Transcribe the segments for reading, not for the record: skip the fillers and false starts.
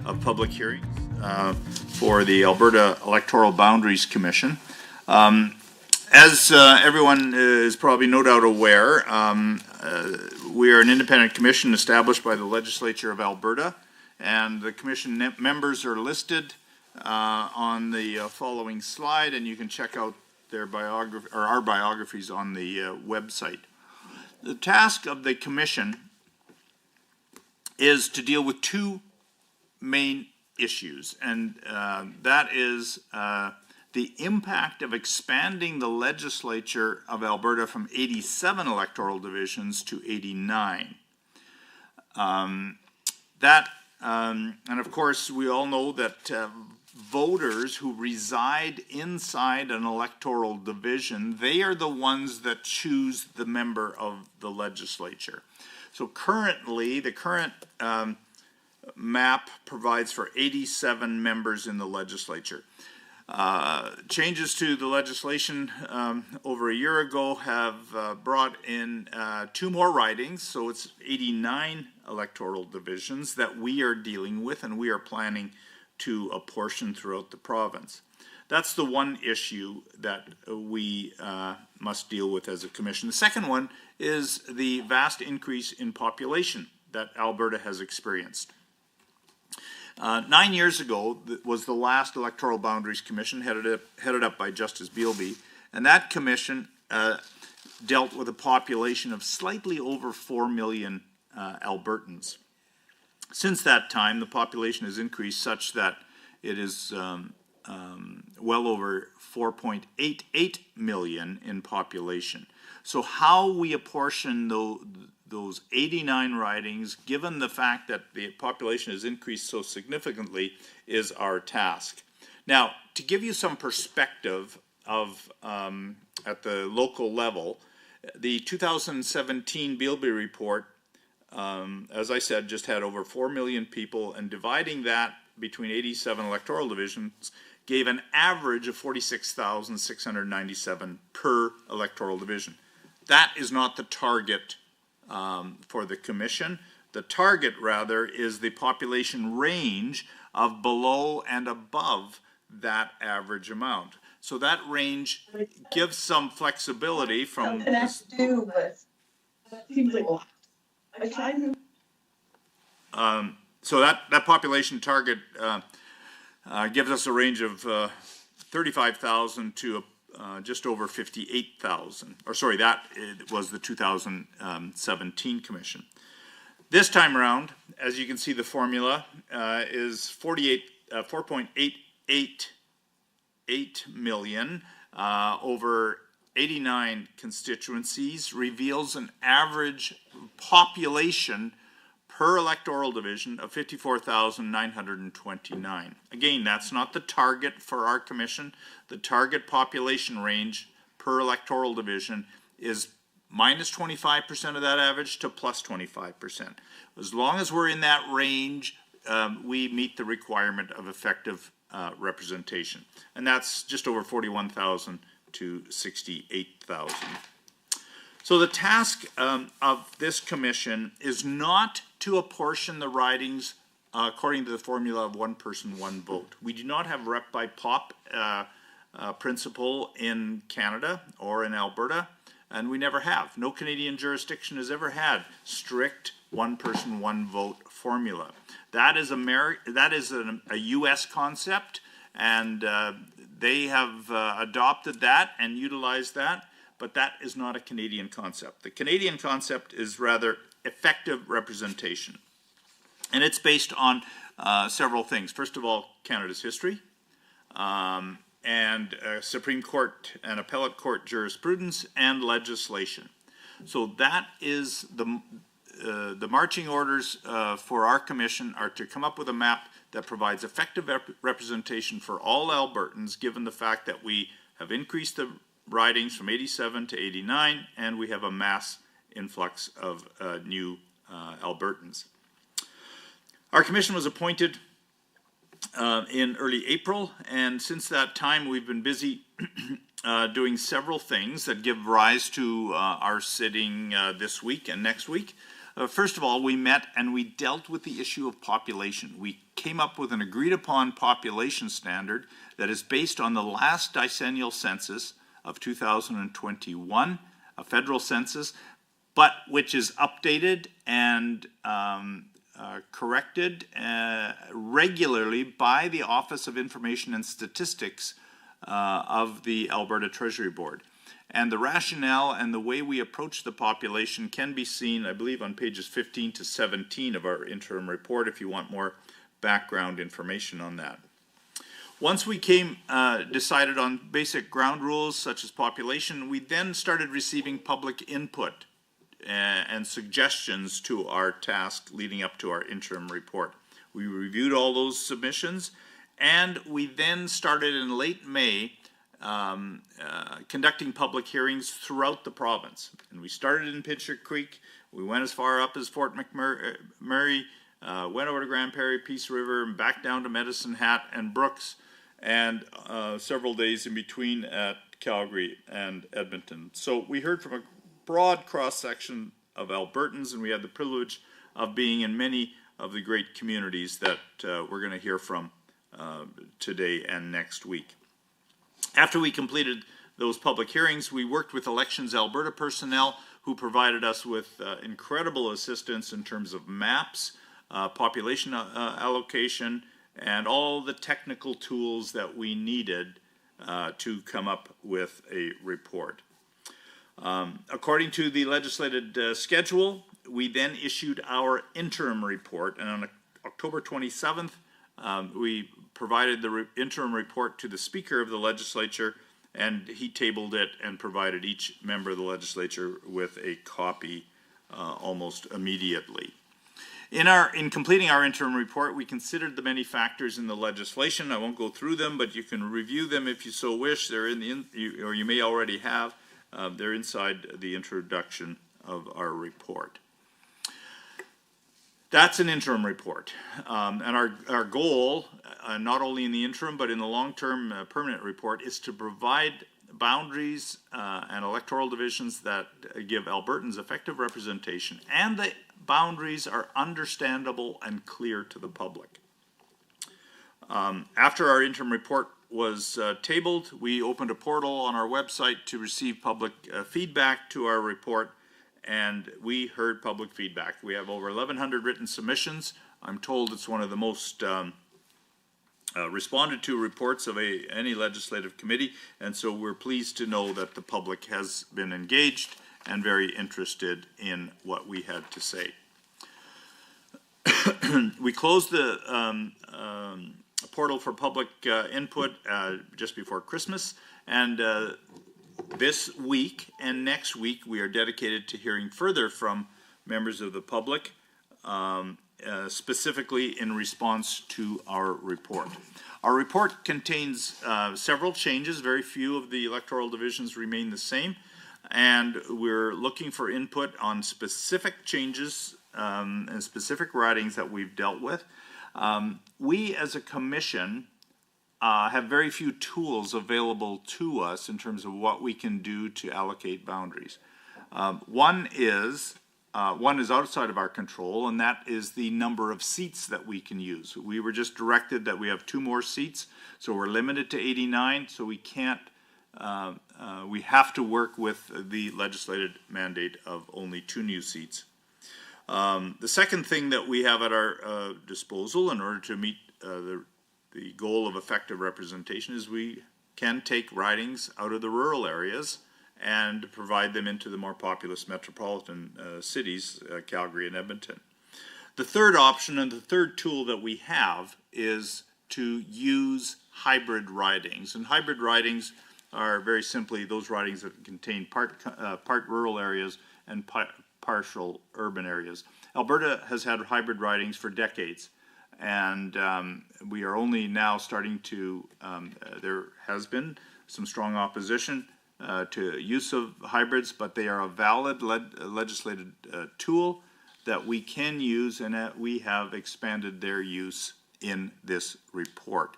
of public hearings for the Alberta Electoral Boundaries Commission. As everyone is probably no doubt aware, we are an independent commission established by the Legislature of Alberta, and the commission members are listed on the following slide, and you can check out their biography or our biographies on the website. The task of the commission is to deal with two main issues, and that is the impact of expanding the legislature of Alberta from 87 electoral divisions to 89. And of course, we all know that voters who reside inside an electoral division, they are the ones that choose the member of the legislature. So currently, the current map provides for 87 members in the legislature. Changes to the legislation over a year ago have brought in 2 more ridings, so it's 89 electoral divisions that we are dealing with and we are planning to apportion throughout the province. That's the one issue that we must deal with as a commission. The second one is the vast increase in population that Alberta has experienced. 9 years ago was the last Electoral Boundaries Commission, headed up by Justice Bealby, and that commission dealt with a population of slightly over 4 million Albertans. Since that time, the population has increased such that it is well over 4.88 million in population. So how we apportion those 89 ridings, given the fact that the population has increased so significantly, is our task. Now, to give you some perspective of at the local level, the 2017 Bealby report, as I said, just had over 4 million people, and dividing that between 87 electoral divisions gave an average of 46,697 per electoral division. That is not the target for the commission. The target, rather, is the population range of below and above that average amount. So that range gives some flexibility from... So that population target gives us a range of 35,000 to just over 58,000. Or sorry, that was the 2017 commission. This time around, as you can see, the formula is 4.88 million over 89 constituencies, reveals an average population per electoral division of 54,929. Again, that's not the target for our commission. The target population range per electoral division is minus 25% of that average to plus 25%. As long as we're in that range, we meet the requirement of effective representation. And that's just over 41,000 to 68,000. So the task of this commission is not to apportion the ridings according to the formula of one person, one vote. We do not have rep by pop principle in Canada or in Alberta, and we never have. No Canadian jurisdiction has ever had strict one person, one vote formula. That is a U.S. concept, and they have adopted that and utilized that. But that is not a Canadian concept. The Canadian concept is rather effective representation. And it's based on several things. First of all, Canada's history, and Supreme Court and Appellate Court jurisprudence and legislation. So that is the marching orders for our commission are to come up with a map that provides effective representation for all Albertans, given the fact that we have increased the ridings from 87 to 89, and we have a mass influx of new Albertans. Our commission was appointed in early April, and since that time we've been busy doing several things that give rise to our sitting this week and next week. First of all, we met and we dealt with the issue of population. We came up with an agreed-upon population standard that is based on the last decennial census of 2021, a federal census, but which is updated and corrected regularly by the Office of Information and Statistics of the Alberta Treasury Board. And the rationale and the way we approach the population can be seen, I believe, on pages 15 to 17 of our interim report if you want more background information on that. Once we decided on basic ground rules such as population, we then started receiving public input and suggestions to our task leading up to our interim report. We reviewed all those submissions, and we then started in late May conducting public hearings throughout the province. And we started in Pincher Creek, we went as far up as Fort McMurray, went over to Grand Prairie, Peace River, and back down to Medicine Hat and Brooks, and several days in between at Calgary and Edmonton. So we heard from a broad cross-section of Albertans, and we had the privilege of being in many of the great communities that we're going to hear from today and next week. After we completed those public hearings, we worked with Elections Alberta personnel who provided us with incredible assistance in terms of maps, population allocation, and all the technical tools that we needed to come up with a report. According to the legislated schedule, we then issued our interim report, and on October 27th, we provided the interim report to the Speaker of the Legislature, and he tabled it and provided each member of the Legislature with a copy almost immediately. In completing our interim report, we considered the many factors in the legislation. I won't go through them, but you can review them if you so wish. They're or you may already have. They're inside the introduction of our report. That's an interim report, and our goal, not only in the interim but in the long-term permanent report, is to provide boundaries and electoral divisions that give Albertans effective representation, and the boundaries are understandable and clear to the public. After our interim report was tabled, we opened a portal on our website to receive public feedback to our report, and we heard public feedback. We have over 1,100 written submissions. I'm told it's one of the most responded to reports of any legislative committee, and so we're pleased to know that the public has been engaged and very interested in what we had to say. We closed the portal for public input just before Christmas, and this week and next week we are dedicated to hearing further from members of the public, specifically in response to our report. Our report contains several changes. Very few of the electoral divisions remain the same, and we're looking for input on specific changes and specific ridings that we've dealt with. We as a commission have very few tools available to us in terms of what we can do to allocate boundaries. One is outside of our control, and that is the number of seats that we can use. We were just directed that we have 2 more seats, so we're limited to 89, so we can't, we have to work with the legislated mandate of only 2 new seats. The second thing that we have at our disposal in order to meet the goal of effective representation is we can take ridings out of the rural areas and provide them into the more populous metropolitan cities, Calgary and Edmonton. The third option and the third tool that we have is to use hybrid ridings. And hybrid ridings are very simply those ridings that contain part rural areas and partial urban areas. Alberta has had hybrid ridings for decades, and we are only now starting to, there has been some strong opposition to use of hybrids, but they are a valid legislative tool that we can use, and that we have expanded their use in this report.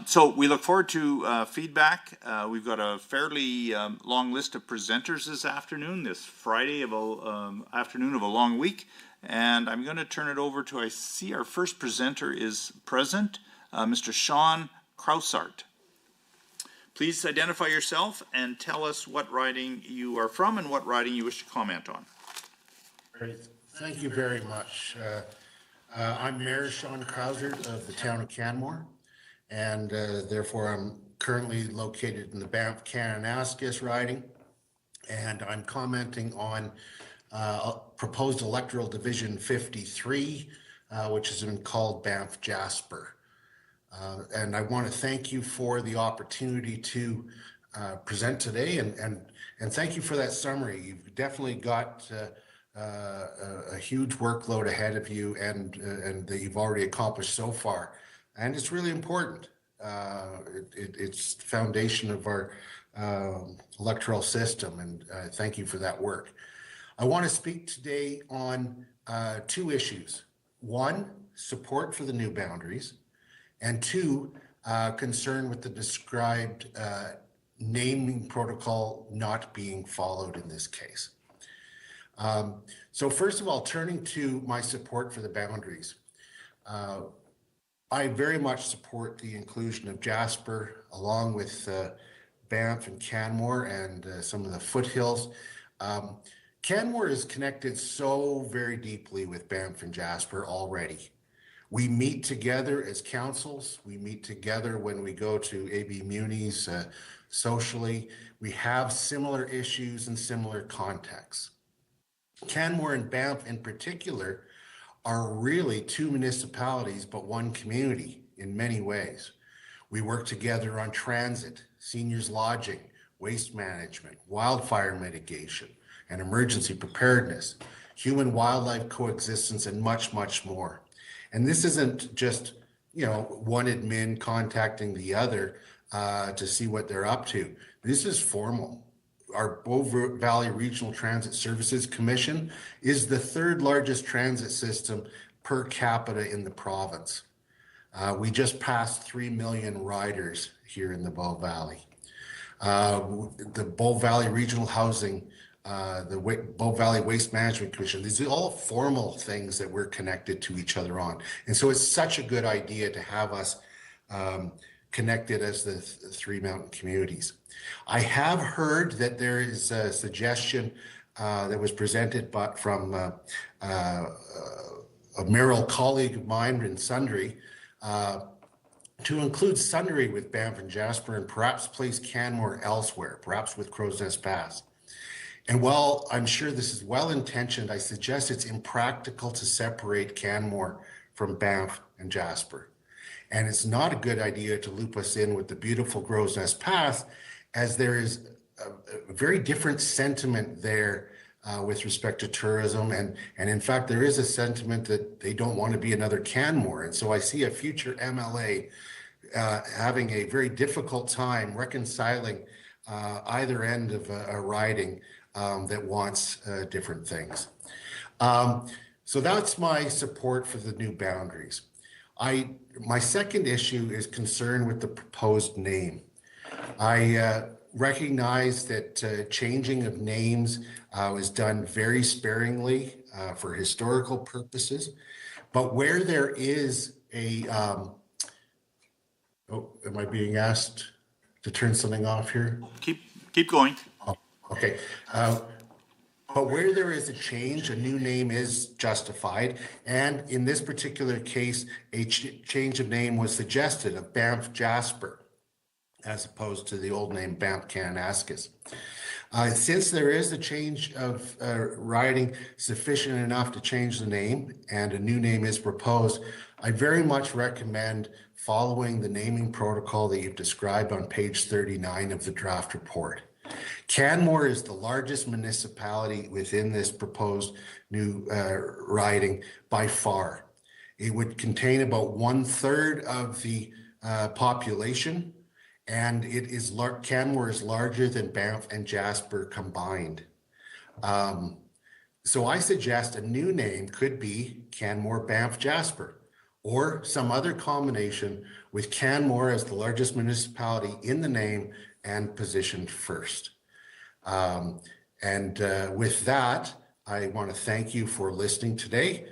So we look forward to feedback. We've got a fairly long list of presenters this afternoon, this Friday of afternoon of a long week, And I'm going to turn it over to, I see our first presenter is present, Mr. Sean Krausart. Please identify yourself and tell us what riding you are from and what riding you wish to comment on. Great. Thank you very much. I'm Mayor Sean Krausart of the town of Canmore, and therefore I'm currently located in the Banff-Kananaskis riding, and I'm commenting on proposed electoral division 53, which has been called Banff-Jasper. And I want to thank you for the opportunity to present today, and thank you for that summary. You've definitely got a huge workload ahead of you, and that you've already accomplished so far, and it's really important. It's the foundation of our electoral system, and thank you for that work. I want to speak today on two issues. One, support for the new boundaries, and two, concern with the described naming protocol not being followed in this case. So first of all, turning to my support for the boundaries, I very much support the inclusion of Jasper along with Banff and Canmore and some of the foothills. Canmore is connected so very deeply with Banff and Jasper already. We meet together as councils. We meet together when we go to AB Munis socially. We have similar issues and similar contexts. Canmore and Banff in particular are really two municipalities, but one community in many ways. We work together on transit, seniors lodging, waste management, wildfire mitigation, and emergency preparedness, human-wildlife coexistence, and much, much more. And this isn't just, one admin contacting the other to see what they're up to. This is formal. Our Bow Valley Regional Transit Services Commission is the third largest transit system per capita in the province. We just passed 3 million riders here in the Bow Valley. The Bow Valley Regional Housing, the Bow Valley Waste Management Commission, these are all formal things that we're connected to each other on. And so it's such a good idea to have us connected as the three mountain communities. I have heard that there is a suggestion that was presented from a mayoral colleague of mine in Sundre to include Sundre with Banff and Jasper and perhaps place Canmore elsewhere, perhaps with Crow's Nest Pass. And while I'm sure this is well-intentioned, I suggest it's impractical to separate Canmore from Banff and Jasper. And it's not a good idea to loop us in with the beautiful Crow's Nest Path, as there is a very different sentiment there with respect to tourism. And in fact, there is a sentiment that they don't want to be another Canmore. And so I see a future MLA having a very difficult time reconciling either end of a riding that wants different things. So that's my support for the new boundaries. My second issue is concern with the proposed name. I recognize that changing of names is done very sparingly for historical purposes, but where there is a, am I being asked to turn something off here? Keep going. Oh, okay. But where there is a change, a new name is justified. And in this particular case, a change of name was suggested of Banff-Jasper, as opposed to the old name Banff-Kananaskis. Since there is a change of riding sufficient enough to change the name and a new name is proposed, I very much recommend following the naming protocol that you've described on page 39 of the draft report. Canmore is the largest municipality within this proposed new riding by far. It would contain about 1/3 of the population, and Canmore is larger than Banff and Jasper combined. So I suggest a new name could be Canmore Banff Jasper, or some other combination with Canmore as the largest municipality in the name and positioned first. With that, I want to thank you for listening today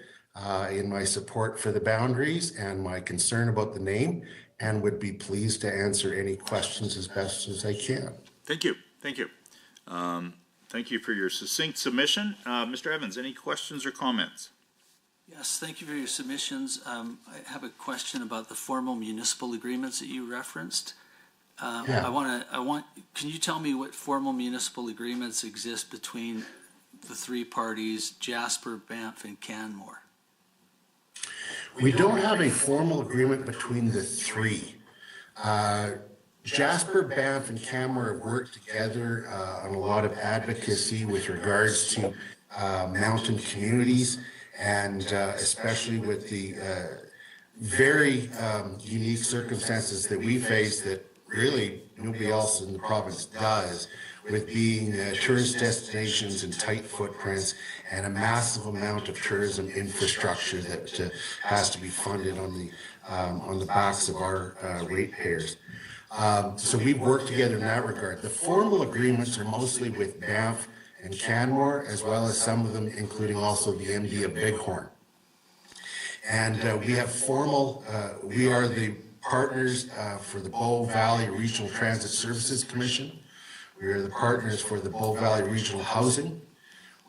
in my support for the boundaries and my concern about the name, and would be pleased to answer any questions as best as I can. Thank you. Thank you. Thank you for your succinct submission. Mr. Evans, any questions or comments? Yes, thank you for your submissions. I have a question about the formal municipal agreements that you referenced. Can you tell me what formal municipal agreements exist between the three parties, Jasper, Banff, and Canmore? We don't have a formal agreement between the three. Jasper, Banff, and Canmore have worked together on a lot of advocacy with regards to mountain communities, and especially with the very unique circumstances that we face that really nobody else in the province does, with being tourist destinations and tight footprints and a massive amount of tourism infrastructure that has to be funded on the backs of our ratepayers. So we've worked together in that regard. The formal agreements are mostly with Banff and Canmore, as well as some of them, including also the MD of Bighorn. And we have we are the partners for the Bow Valley Regional Transit Services Commission. We are the partners for the Bow Valley Regional Housing.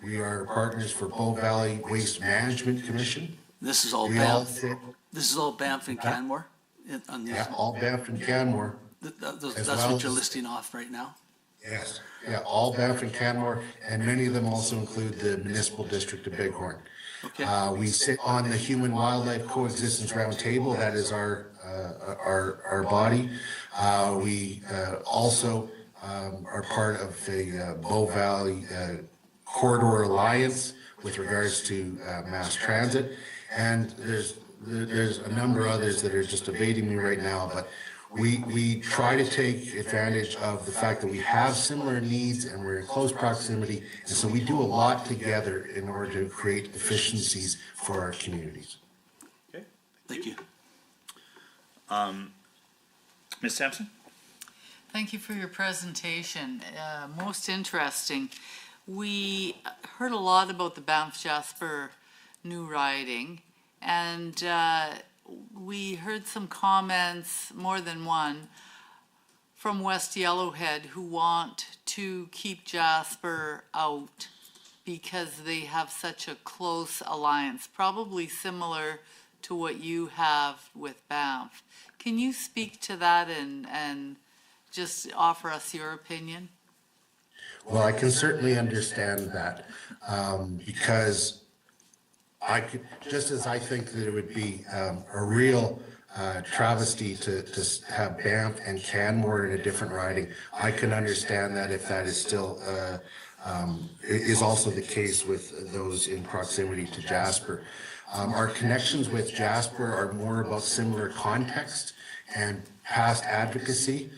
We are partners for Bow Valley Waste Management Commission. This is all Banff. This is all Banff and Canmore? Yeah, all Banff and Canmore. That's what you're listing off right now? Yes, yeah, all Banff and Canmore, and many of them also include the municipal district of Bighorn. Okay. We sit on the Human Wildlife Coexistence Roundtable. That is our body. We also are part of the Bow Valley Corridor Alliance with regards to mass transit, and there's a number of others that are just evading me right now, but we try to take advantage of the fact that we have similar needs and we're in close proximity, and so we do a lot together in order to create efficiencies for our communities. Okay. Thank you. Ms. Sampson? Thank you for your presentation. Most interesting. We heard a lot about the Banff Jasper new riding, and we heard some comments, more than one, from West Yellowhead who want to keep Jasper out because they have such a close alliance, probably similar to what you have with Banff. Can you speak to that and just offer us your opinion? Well, I can certainly understand that because just as I think that it would be a real travesty to have Banff and Canmore in a different riding, I can understand that if that is still is also the case with those in proximity to Jasper. Our connections with Jasper are more about similar context and past advocacy,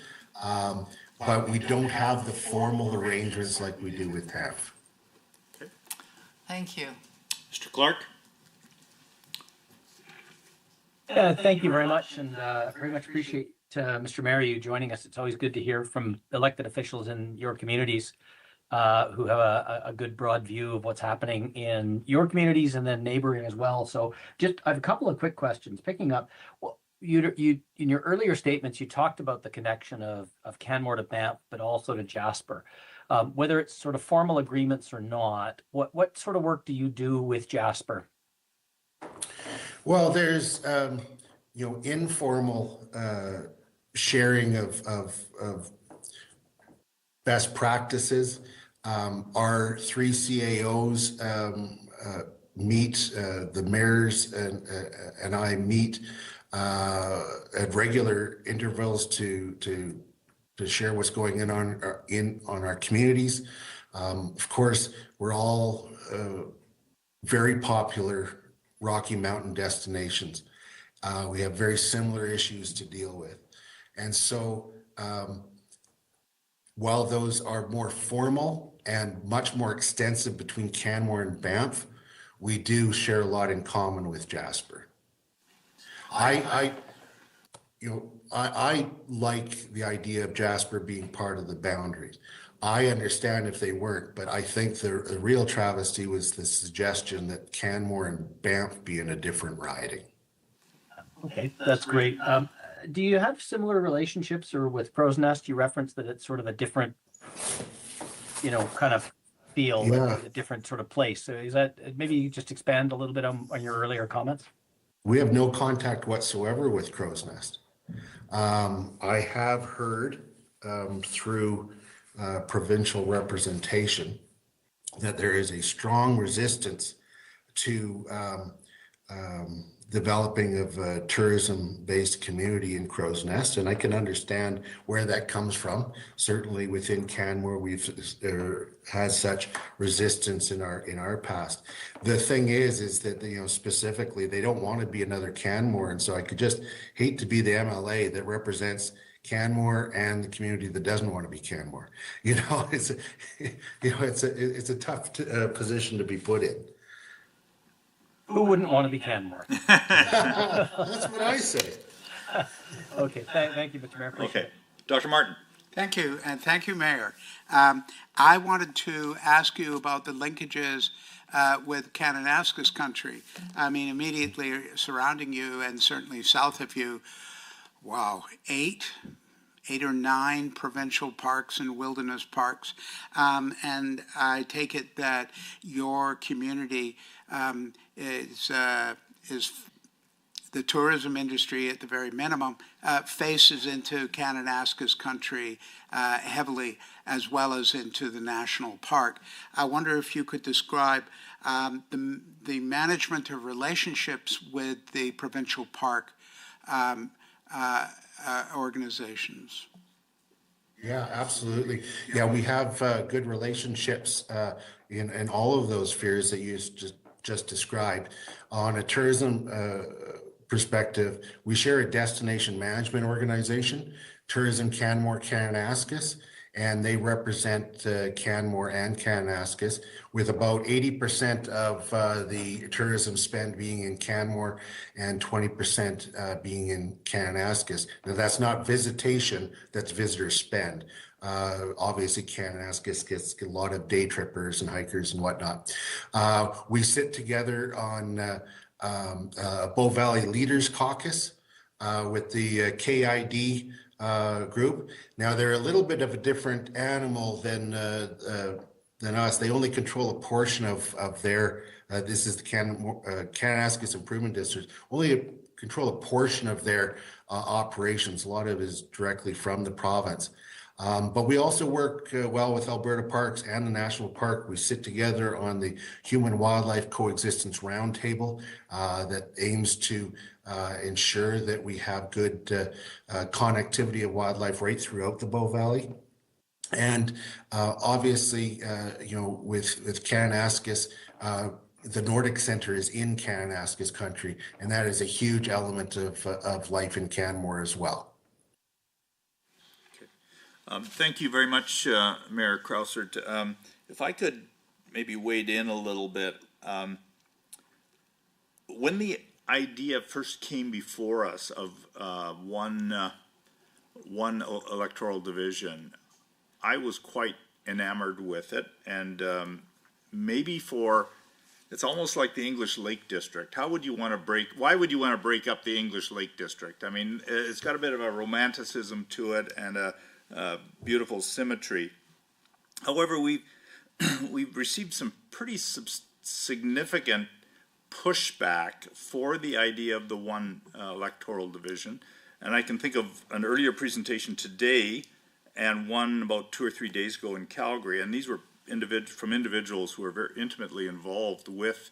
but we don't have the formal arrangements like we do with Banff. Okay. Thank you. Mr. Clark? Thank you very much, and very much appreciate Mr. Mayor you joining us. It's always good to hear from elected officials in your communities who have a good broad view of what's happening in your communities and then neighboring as well. So I have a couple of quick questions. Picking up, well, you in your earlier statements, you talked about the connection of Canmore to Banff, but also to Jasper. Whether it's sort of formal agreements or not, what sort of work do you do with Jasper? Well, there's informal sharing of best practices. Our three CAOs meet. The mayors and I meet at regular intervals to share what's going on our communities. Of course, we're all very popular Rocky Mountain destinations. We have very similar issues to deal with. And so while those are more formal and much more extensive between Canmore and Banff, we do share a lot in common with Jasper. I like the idea of Jasper being part of the boundaries. I understand if they weren't, but I think the real travesty was the suggestion that Canmore and Banff be in a different riding. Okay, that's great. Do you have similar relationships, or with Crow's Nest, you referenced that it's sort of a different, kind of feel, Yeah. a different sort of place. So is that, maybe you just expand a little bit on your earlier comments? We have no contact whatsoever with Crow's Nest. I have heard through provincial representation that there is a strong resistance to developing of a tourism-based community in Crow's Nest, and I can understand where that comes from. Certainly within Canmore, we've had such resistance in our past. The thing is that specifically they don't want to be another Canmore, and so I could just hate to be the MLA that represents Canmore and the community that doesn't want to be Canmore. It's a tough position to be put in. Who wouldn't want to be Canmore? That's what I say. Okay, thank you, Mr. Mayor. Appreciate Okay, Dr. Martin. Thank you, and thank you, Mayor. I wanted to ask you about the linkages with Kananaskis country. I mean, immediately surrounding you and certainly south of you, wow, eight or nine provincial parks and wilderness parks. And I take it that your community is the tourism industry at the very minimum faces into Kananaskis country heavily, as well as into the national park. I wonder if you could describe the management of relationships with the provincial park organizations. Yeah, absolutely. Yeah, we have good relationships in all of those spheres that you just described. On a tourism perspective, we share a destination management organization, Tourism Canmore Kananaskis, and they represent Canmore and Kananaskis, with about 80% of the tourism spend being in Canmore and 20% being in Kananaskis. Now, that's not visitation, that's visitor spend. Obviously, Kananaskis gets a lot of day trippers and hikers and whatnot. We sit together on Bow Valley Leaders Caucus with the KID group. Now, they're a little bit of a different animal than us. They only control a portion of their, this is the Kananaskis Improvement District, only control a portion of their operations. A lot of it is directly from the province. But we also work well with Alberta Parks and the National Park. We sit together on the Human-Wildlife Coexistence Roundtable that aims to ensure that we have good connectivity of wildlife right throughout the Bow Valley. And obviously, with Kananaskis, the Nordic Centre is in Kananaskis country, and that is a huge element of life in Canmore as well. Thank you very much, Mayor Krausert. If I could maybe wade in a little bit. When the idea first came before us of one electoral division, I was quite enamored with it, and it's almost like the English Lake District. Why would you want to break up the English Lake District? I mean, it's got a bit of a romanticism to it and a beautiful symmetry. However, we've received some pretty significant pushback for the idea of the one electoral division, and I can think of an earlier presentation today and one about 2 or 3 days ago in Calgary, and these were from individuals who are very intimately involved with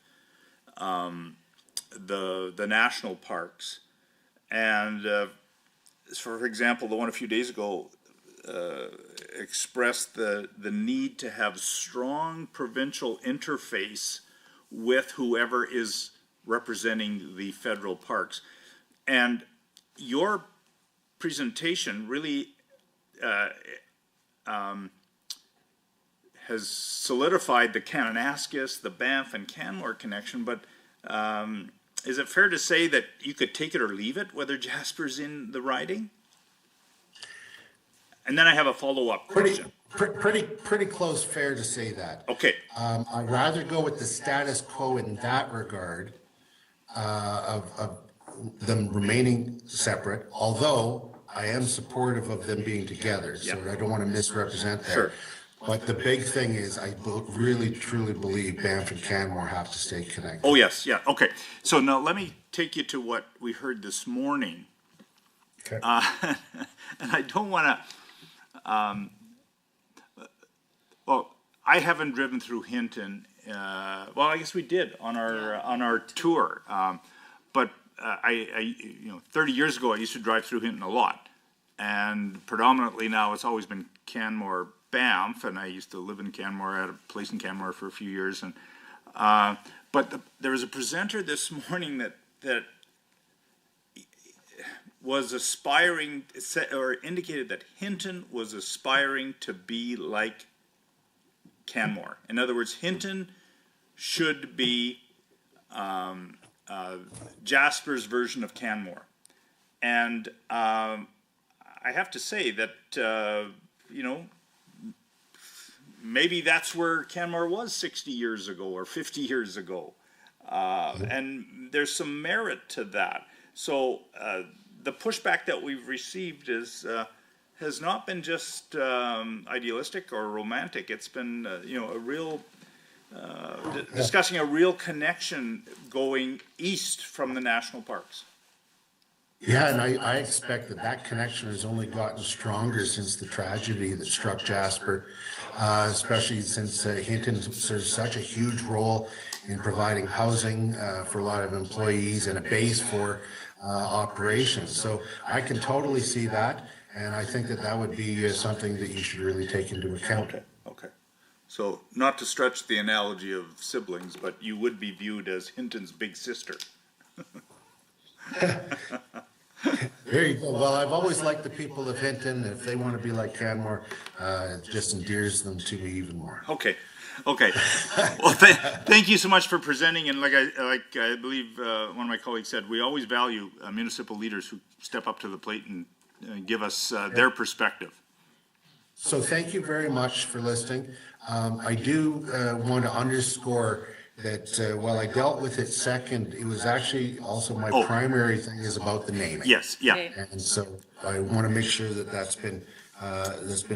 the national parks. And for example, the one a few days ago expressed the need to have strong provincial interface with whoever is representing the federal parks. And your presentation really has solidified the Kananaskis, the Banff and Canmore connection, but is it fair to say that you could take it or leave it, whether Jasper's in the riding? And then I have a follow-up question. Pretty close, fair to say that. Okay, I'd rather go with the status quo in that regard, of them remaining separate, although I am supportive of them being together, so Yeah. I don't want to misrepresent that. Sure. But the big thing is, really truly believe Banff and Canmore have to stay connected. oh, yes, yeah, okay. So now let me take you to what we heard this morning. Okay. And I don't want to, well, I haven't driven through Hinton. Well, I guess we did on our tour. But I 30 years ago, I used to drive through Hinton a lot. And predominantly now, it's always been Canmore, Banff, and I used to live in Canmore, I had a place in Canmore for a few years. And but there was a presenter this morning that was aspiring, or indicated that Hinton was aspiring to be like Canmore. In other words, Hinton should be Jasper's version of Canmore. And I have to say that, maybe that's where Canmore was 60 years ago or 50 years ago. And there's some merit to that. So the pushback that we've received has not been just idealistic or romantic. It's been, a real, discussing a real connection going east from the national parks. Yeah, and I expect that connection has only gotten stronger since the tragedy that struck Jasper, especially since Hinton serves such a huge role in providing housing for a lot of employees and a base for operations. So I can totally see that, and I think that would be something that you should really take into account. Okay. So not to stretch the analogy of siblings, but you would be viewed as Hinton's big sister. There you go. Well, I've always liked the people of Hinton. If they want to be like Canmore, it just endears them to me even more. Okay. Well, thank you so much for presenting. And like I believe one of my colleagues said, we always value municipal leaders who step up to the plate and give us their perspective. So thank you very much for listening. I do want to underscore that while I dealt with it second, it was actually also my primary thing is about the naming. Yes, yeah. Okay. And so I want to make sure that that's been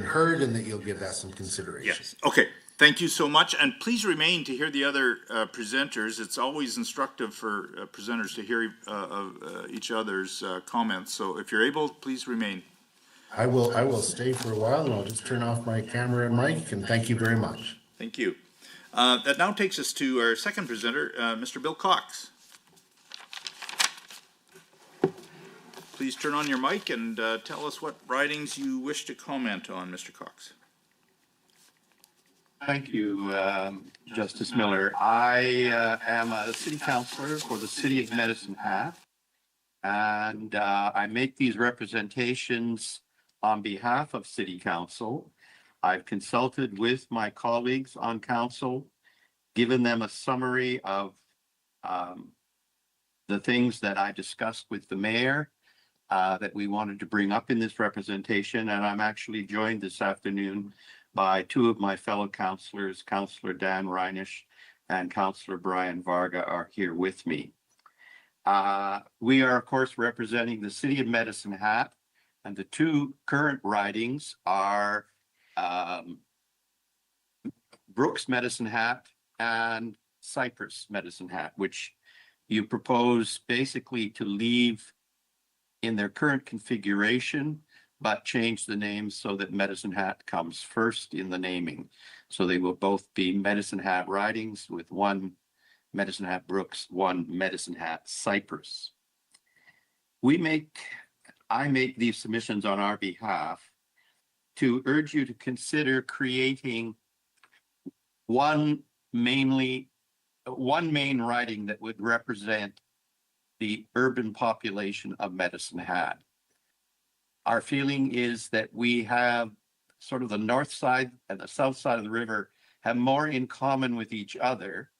heard and that you'll give that some consideration. Yes. Okay. Thank you so much. And please remain to hear the other presenters. It's always instructive for presenters to hear each other's comments. So if you're able, please remain. I will stay for a while, and I'll just turn off my camera and mic, and thank you very much. Thank you. That now takes us to our second presenter, Mr. Bill Cox. Please turn on your mic and tell us what ridings you wish to comment on, Mr. Cox. Thank you, Justice Miller. I am a city councillor for the city of Medicine Hat, and I make these representations on behalf of city council. I've consulted with my colleagues on council, given them a summary of the things that I discussed with the mayor that we wanted to bring up in this representation, and I'm actually joined this afternoon by two of my fellow councillors, Councillor Dan Reinisch and Councillor Brian Varga are here with me. We are, of course, representing the city of Medicine Hat, and the two current ridings are Brooks Medicine Hat and Cypress Medicine Hat, which you propose basically to leave in their current configuration, but change the names so that Medicine Hat comes first in the naming. So they will both be Medicine Hat ridings with one Medicine Hat Brooks, one Medicine Hat Cypress. I make these submissions on our behalf to urge you to consider creating one main riding that would represent the urban population of Medicine Hat. Our feeling is that we have sort of the north side and the south side of the river have more in common with each other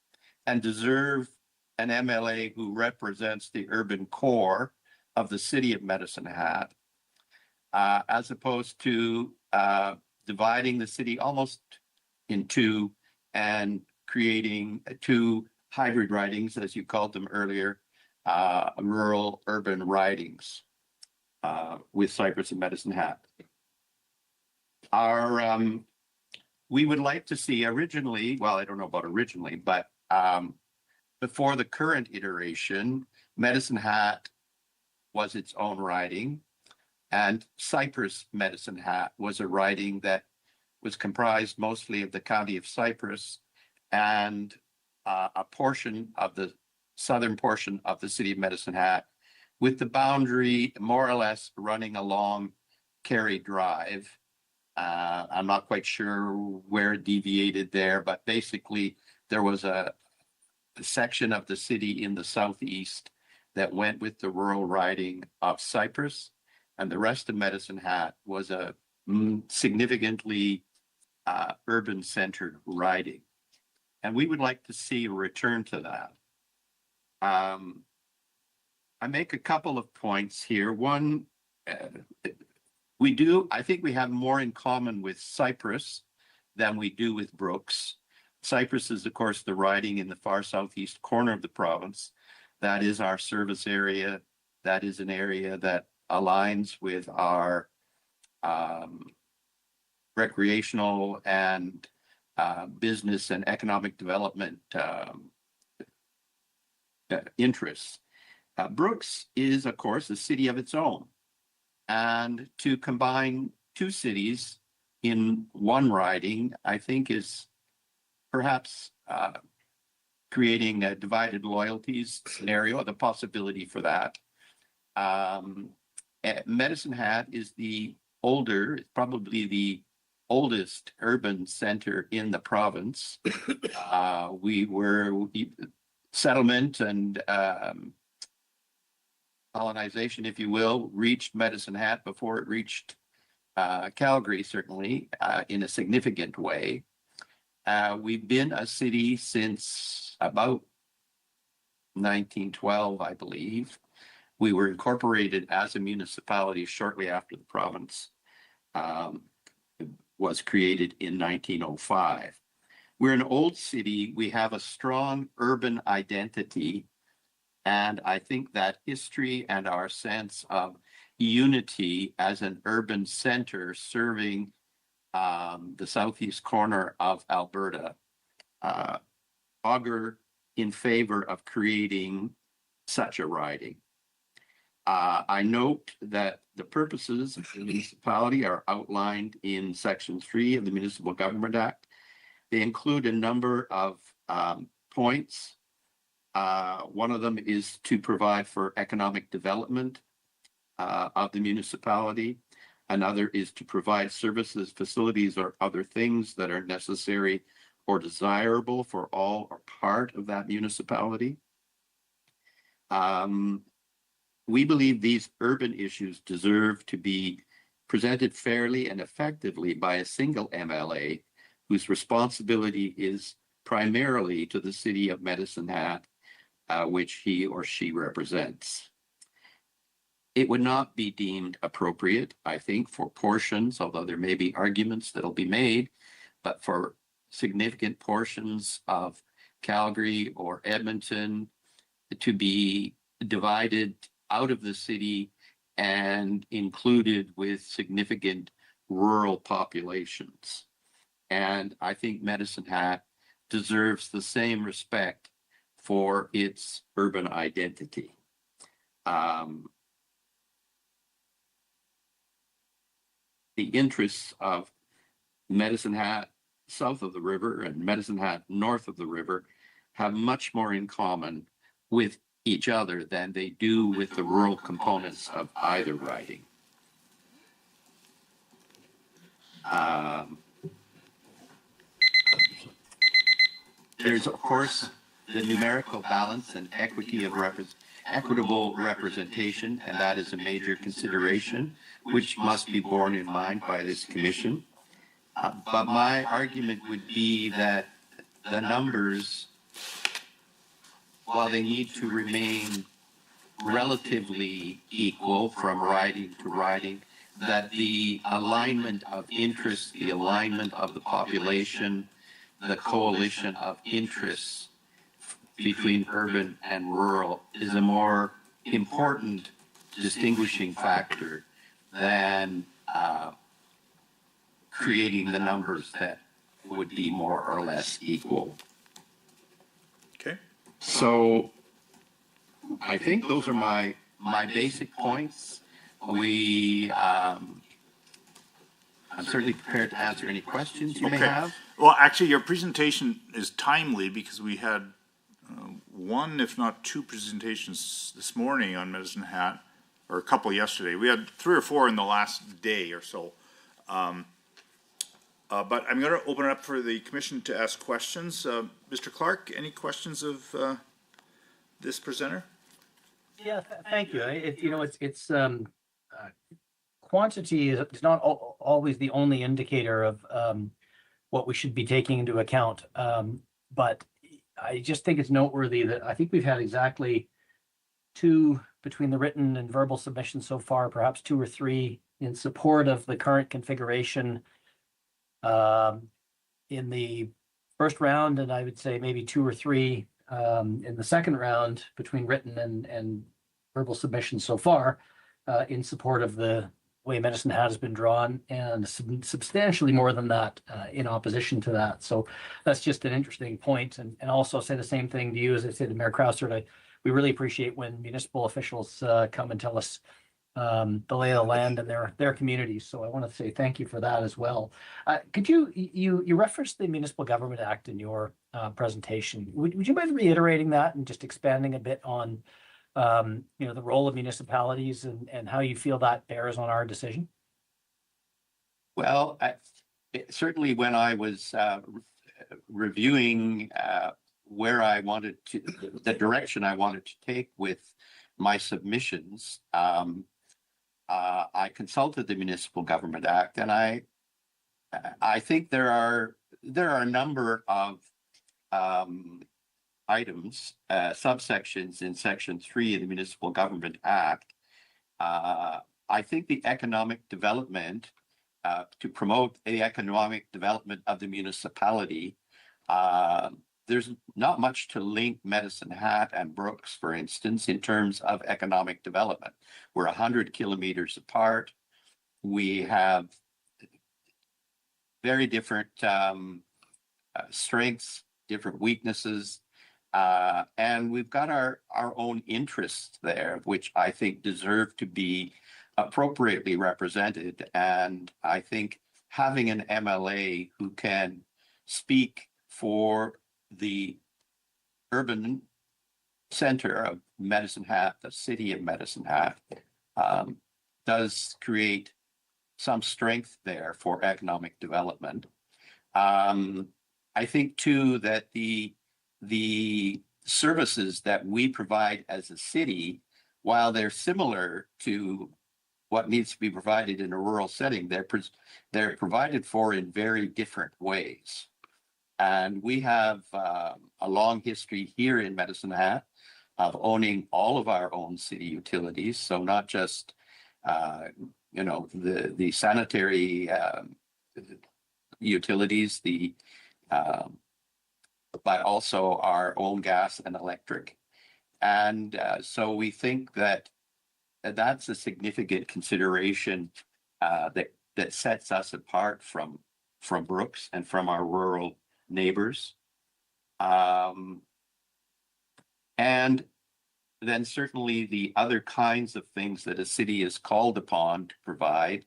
and deserve an MLA who represents the urban core of the city of Medicine Hat, as opposed to dividing the city almost in two and creating two hybrid ridings, as you called them earlier, rural urban ridings with Cypress and Medicine Hat. We would like to see originally, well, I don't know about originally, but before the current iteration, Medicine Hat was its own riding, and Cypress Medicine Hat was a riding that was comprised mostly of the county of Cypress and a portion of the southern portion of the city of Medicine Hat, with the boundary more or less running along Carey Drive. I'm not quite sure where it deviated there, but basically there was a section of the city in the southeast that went with the rural riding of Cypress, and the rest of Medicine Hat was a significantly urban-centered riding. And we would like to see a return to that. I make a couple of points here. One, I think we have more in common with Cypress than we do with Brooks. Cypress is, of course, the riding in the far southeast corner of the province. That is our service area. That is an area that aligns with our recreational and business and economic development interests. Brooks is, of course, a city of its own. And to combine two cities in one riding, I think is perhaps creating a divided loyalties scenario, the possibility for that. Medicine Hat is probably the oldest urban center in the province. Settlement and colonization, if you will, reached Medicine Hat before it reached Calgary, certainly, in a significant way. We've been a city since about 1912, I believe. We were incorporated as a municipality shortly after the province was created in 1905. We're an old city. We have a strong urban identity. And I think that history and our sense of unity as an urban center serving the southeast corner of Alberta augur in favor of creating such a riding. I note that the purposes of the municipality are outlined in Section 3 of the Municipal Government Act. They include a number of points. One of them is to provide for economic development of the municipality. Another is to provide services, facilities, or other things that are necessary or desirable for all or part of that municipality. We believe these urban issues deserve to be presented fairly and effectively by a single MLA whose responsibility is primarily to the city of Medicine Hat, which he or she represents. It would not be deemed appropriate, I think, for portions, although there may be arguments that'll be made, but for significant portions of Calgary or Edmonton to be divided out of the city and included with significant rural populations. And I think Medicine Hat deserves the same respect for its urban identity. The interests of Medicine Hat south of the river and Medicine Hat north of the river have much more in common with each other than they do with the rural components of either riding. There's, of course, the numerical balance and equity of equitable representation, and that is a major consideration, which must be borne in mind by this commission. But my argument would be that the numbers, while they need to remain relatively equal from riding to riding, that the alignment of interests, the alignment of the population, the coalition of interests between urban and rural is a more important distinguishing factor than creating the numbers that would be more or less equal. Okay. So I think those are my basic points. I'm certainly prepared to answer any questions you may have. Well, actually, your presentation is timely because we had one, if not two presentations this morning on Medicine Hat, or a couple yesterday. We had 3 or 4 in the last day or so. But I'm going to open it up for the commission to ask questions. Mr. Clark, any questions of this presenter? Yeah, thank you. Quantity is not always the only indicator of what we should be taking into account. But I just think it's noteworthy that I think we've had exactly 2 between the written and verbal submissions so far, perhaps 2 or 3 in support of the current configuration in the first round, and I would say maybe 2 or 3 in the second round between written and verbal submissions so far in support of the way Medicine Hat has been drawn, and substantially more than that in opposition to that. So that's just an interesting point. And also say the same thing to you as I said to Mayor Crowser. We really appreciate when municipal officials come and tell us the lay of the land and their communities. So I want to say thank you for that as well. Could you referenced the Municipal Government Act in your presentation? Would you mind reiterating that and just expanding a bit on the role of municipalities and how you feel that bears on our decision? Well, certainly when I was reviewing where I wanted to, the direction I wanted to take with my submissions, I consulted the Municipal Government Act, and I think there are a number of items, subsections in Section 3 of the Municipal Government Act. I think the economic development, to promote the economic development of the municipality, there's not much to link Medicine Hat and Brooks, for instance, in terms of economic development. We're 100 kilometers apart. We have very different strengths, different weaknesses, and we've got our own interests there, which I think deserve to be appropriately represented. And I think having an MLA who can speak for the urban center of Medicine Hat, the city of Medicine Hat, does create some strength there for economic development. I think too that the services that we provide as a city, while they're similar to what needs to be provided in a rural setting, they're provided for in very different ways. And we have a long history here in Medicine Hat of owning all of our own city utilities. So not just, the sanitary utilities, but also our own gas and electric. And so we think that that's a significant consideration that sets us apart from Brooks and from our rural neighbors. And then certainly the other kinds of things that a city is called upon to provide in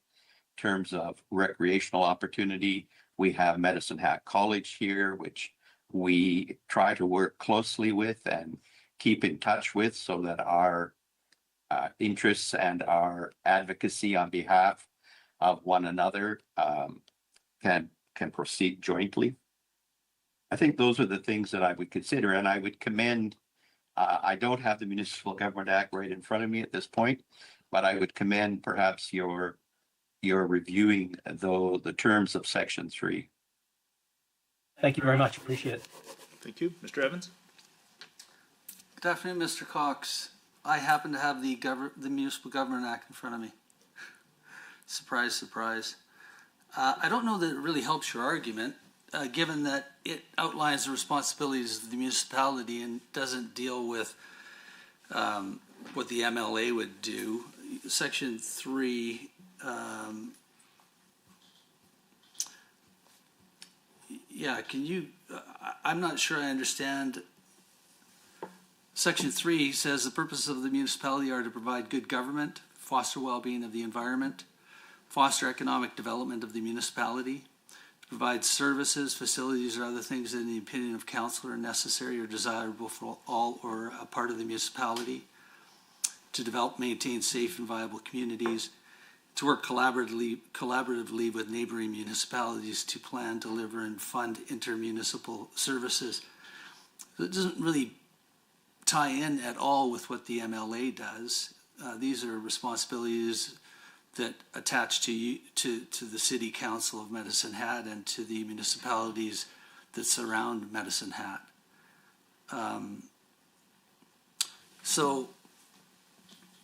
terms of recreational opportunity. We have Medicine Hat College here, which we try to work closely with and keep in touch with so that our interests and our advocacy on behalf of one another can proceed jointly. I think those are the things that I would consider, and I would commend, I don't have the Municipal Government Act right in front of me at this point, but I would commend perhaps your reviewing the terms of Section 3. Thank you very much. Appreciate it. Thank you. Mr. Evans? Good afternoon, Mr. Cox. I happen to have the Municipal Government Act in front of me. Surprise, surprise. I don't know that it really helps your argument, given that it outlines the responsibilities of the municipality and doesn't deal with what the MLA would do. Section 3, yeah, can you, I'm not sure I understand. Section 3 says the purposes of the municipality are to provide good government, foster well-being of the environment, foster economic development of the municipality, to provide services, facilities, or other things that in the opinion of council are necessary or desirable for all or a part of the municipality, to develop, maintain safe and viable communities, to work collaboratively with neighboring municipalities to plan, deliver, and fund intermunicipal services. So it doesn't really tie in at all with what the MLA does. These are responsibilities that attach to the City Council of Medicine Hat and to the municipalities that surround Medicine Hat. So,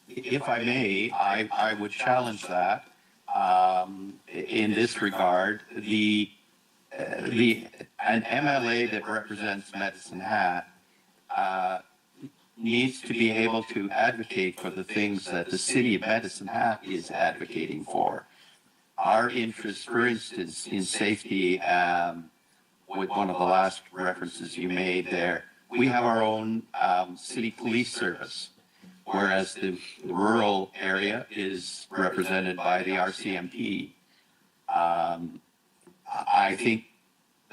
if I may, I would challenge that in this regard. An MLA that represents Medicine Hat needs to be able to advocate for the things that the city of Medicine Hat is advocating for. Our interests, for instance, in safety, with one of the last references you made there, we have our own city police service, whereas the rural area is represented by the RCMP. I think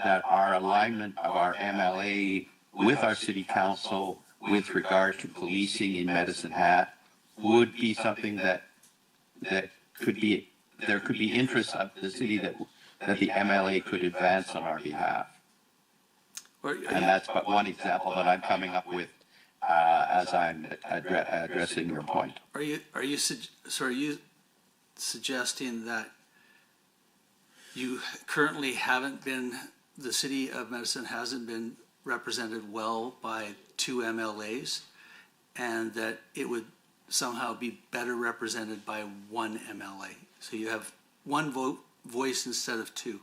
that our alignment of our MLA with our city council with regard to policing in Medicine Hat would be something that could be, there could be interests of the city that the MLA could advance on our behalf. And that's but one example that I'm coming up with as I'm addressing your point. are you suggesting that you currently haven't been, the City of Medicine hasn't been represented well by 2 MLAs, and that it would somehow be better represented by 1 MLA? So you have 1 voice instead of 2.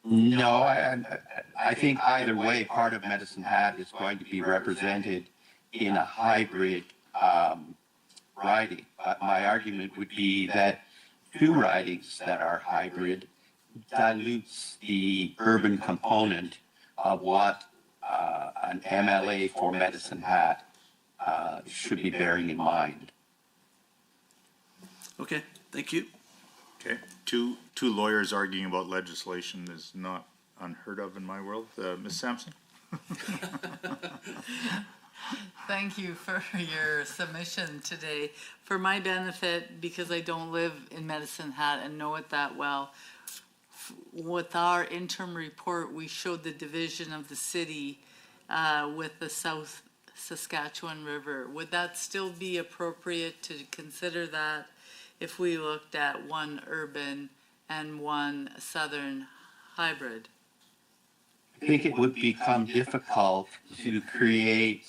No, I think either way, part of Medicine Hat is going to be represented in a hybrid riding. But my argument would be that 2 ridings that are hybrid dilutes the urban component of what an MLA for Medicine Hat should be bearing in mind. Okay, thank you. Okay, two lawyers arguing about legislation is not unheard of in my world. Ms. Sampson? Thank you for your submission today. For my benefit, because I don't live in Medicine Hat and know it that well, with our interim report, we showed the division of the city with the South Saskatchewan River. Would that still be appropriate to consider that if we looked at 1 urban and 1 southern hybrid? I think it would become difficult to create,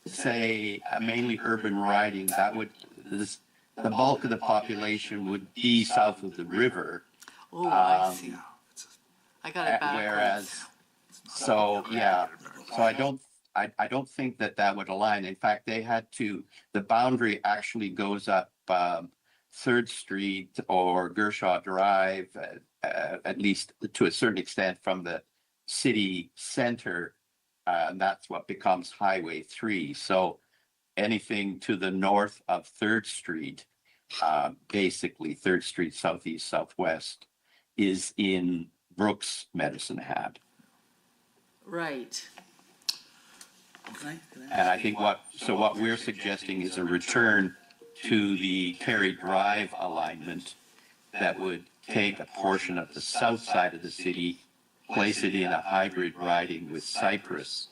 say, a mainly urban riding. That would, the bulk of the population would be south of the river. Oh, I see. I got it backwards. Whereas, so yeah, so I don't think that would align. In fact, they had to, the boundary actually goes up 3rd Street or Gershaw Drive, at least to a certain extent from the city center, and that's what becomes Highway 3. So anything to the north of 3rd Street, basically 3rd Street southeast, southwest, is in Brooks Medicine Hat. Right. And I think what we're suggesting is a return to the Terry Drive alignment that would take a portion of the south side of the city, place it in a hybrid riding with Cypress,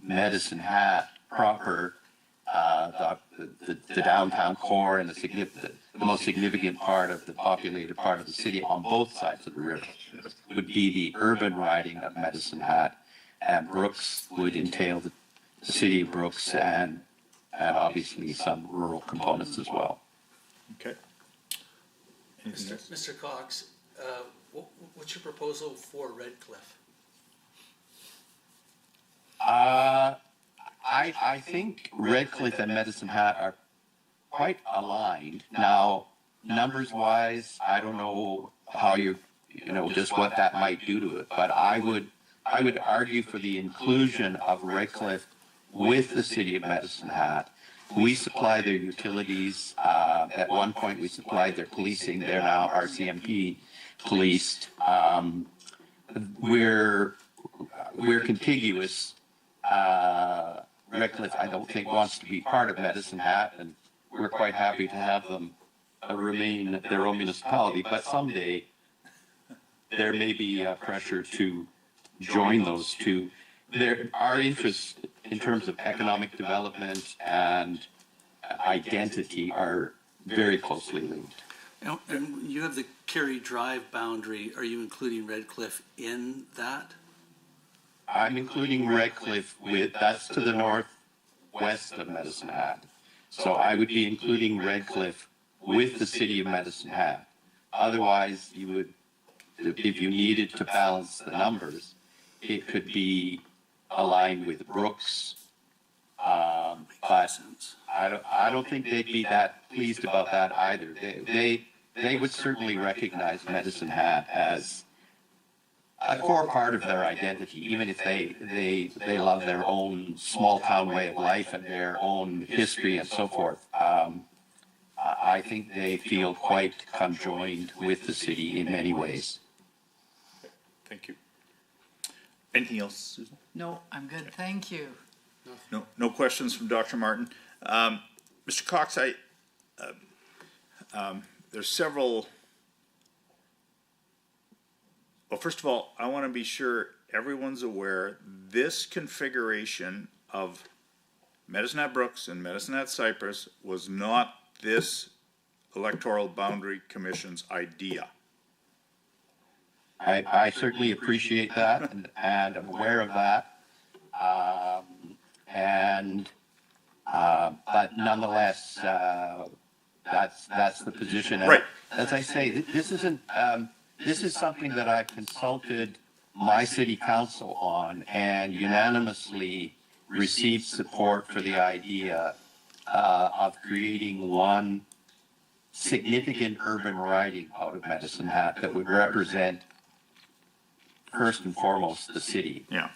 Medicine Hat proper, the downtown core and the most significant part of the populated part of the city on both sides of the river would be the urban riding of Medicine Hat, and Brooks would entail the city of Brooks and obviously some rural components as well. Okay, Anything else? Mr. Cox, what's your proposal for Red Cliff? I think Redcliffe and Medicine Hat are quite aligned. Now, numbers wise, I don't know how just what that might do to it, but I would argue for the inclusion of Redcliffe with the city of Medicine Hat. We supply their utilities. At one point, we supplied their policing. They're now RCMP policed. We're contiguous. Redcliffe, I don't think, wants to be part of Medicine Hat, and we're quite happy to have them remain their own municipality. But someday, there may be pressure to join those two. Our interests in terms of economic development and identity are very closely linked. And you have the Kerry Drive boundary. Are you including Red Cliff in that? I'm including Redcliffe that's to the northwest of Medicine Hat. So I would be including Redcliffe with the city of Medicine Hat. Otherwise, you would, if you needed to balance the numbers, it could be aligned with Brooks. But I don't think they'd be that pleased about that either. They would certainly recognize Medicine Hat as a core part of their identity, even if they love their own small town way of life and their own history and so forth. I think they feel quite conjoined with the city in many ways. Thank you. Anything else, Susan? No, I'm good, thank you. No questions from Dr. Martin. Mr. Cox, there's several. Well, first of all, I want to be sure everyone's aware this configuration of Medicine Hat Brooks and Medicine Hat Cypress was not this Electoral Boundary Commission's idea. I certainly appreciate that and I'm aware of that. But nonetheless, that's the position. And right. As I say, this is something that I've consulted my city council on and unanimously received support for the idea of creating one significant urban riding out of Medicine Hat that would represent first and foremost the city. Yeah.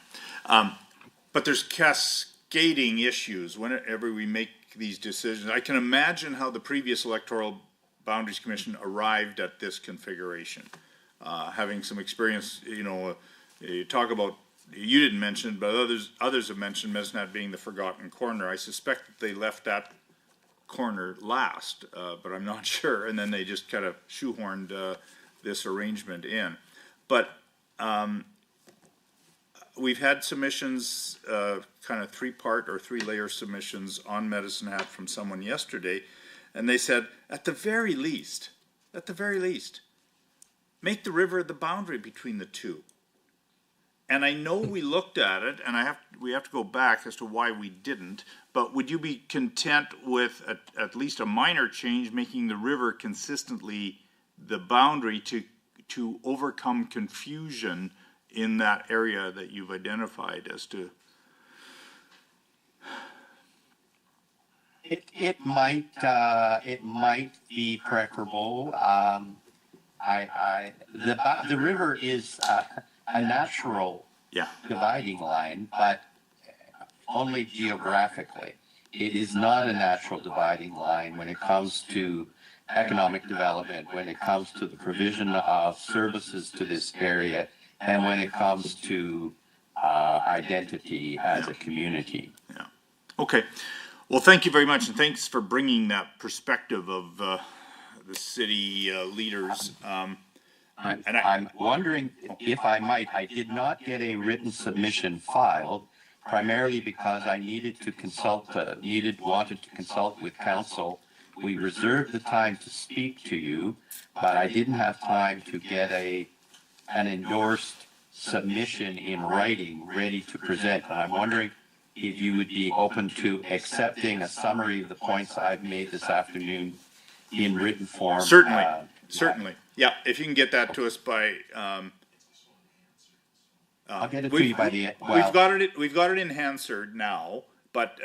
But there's cascading issues whenever we make these decisions. I can imagine how the previous Electoral Boundaries Commission arrived at this configuration. Having some experience, you talk about, you didn't mention it, but others have mentioned Medicine Hat being the forgotten corner. I suspect that they left that corner last, but I'm not sure. And then they just kind of shoehorned this arrangement in. But we've had submissions, kind of three-part or three-layer submissions on Medicine Hat from someone yesterday, and they said, at the very least, make the river the boundary between the two. And I know we looked at it, and we have to go back as to why we didn't, but would you be content with at least a minor change, making the river consistently the boundary to overcome confusion in that area that you've identified as to? It might be preferable. The river is a natural dividing line, but only geographically. It is not a natural dividing line when it comes to economic development, when it comes to the provision of services to this area, and when it comes to identity as a community. Yeah. Okay. Well, thank you very much, and thanks for bringing that perspective of the city leaders. I'm wondering if I might. I did not get a written submission filed, primarily because I needed to wanted to consult with council. We reserved the time to speak to you, but I didn't have time to get an endorsed submission in writing ready to present. And I'm wondering if you would be open to accepting a summary of the points I've made this afternoon in written form. Certainly. Certainly. Yeah, if you can get that to us by, I'll get it to you by the, we've got it in Hansard now, but,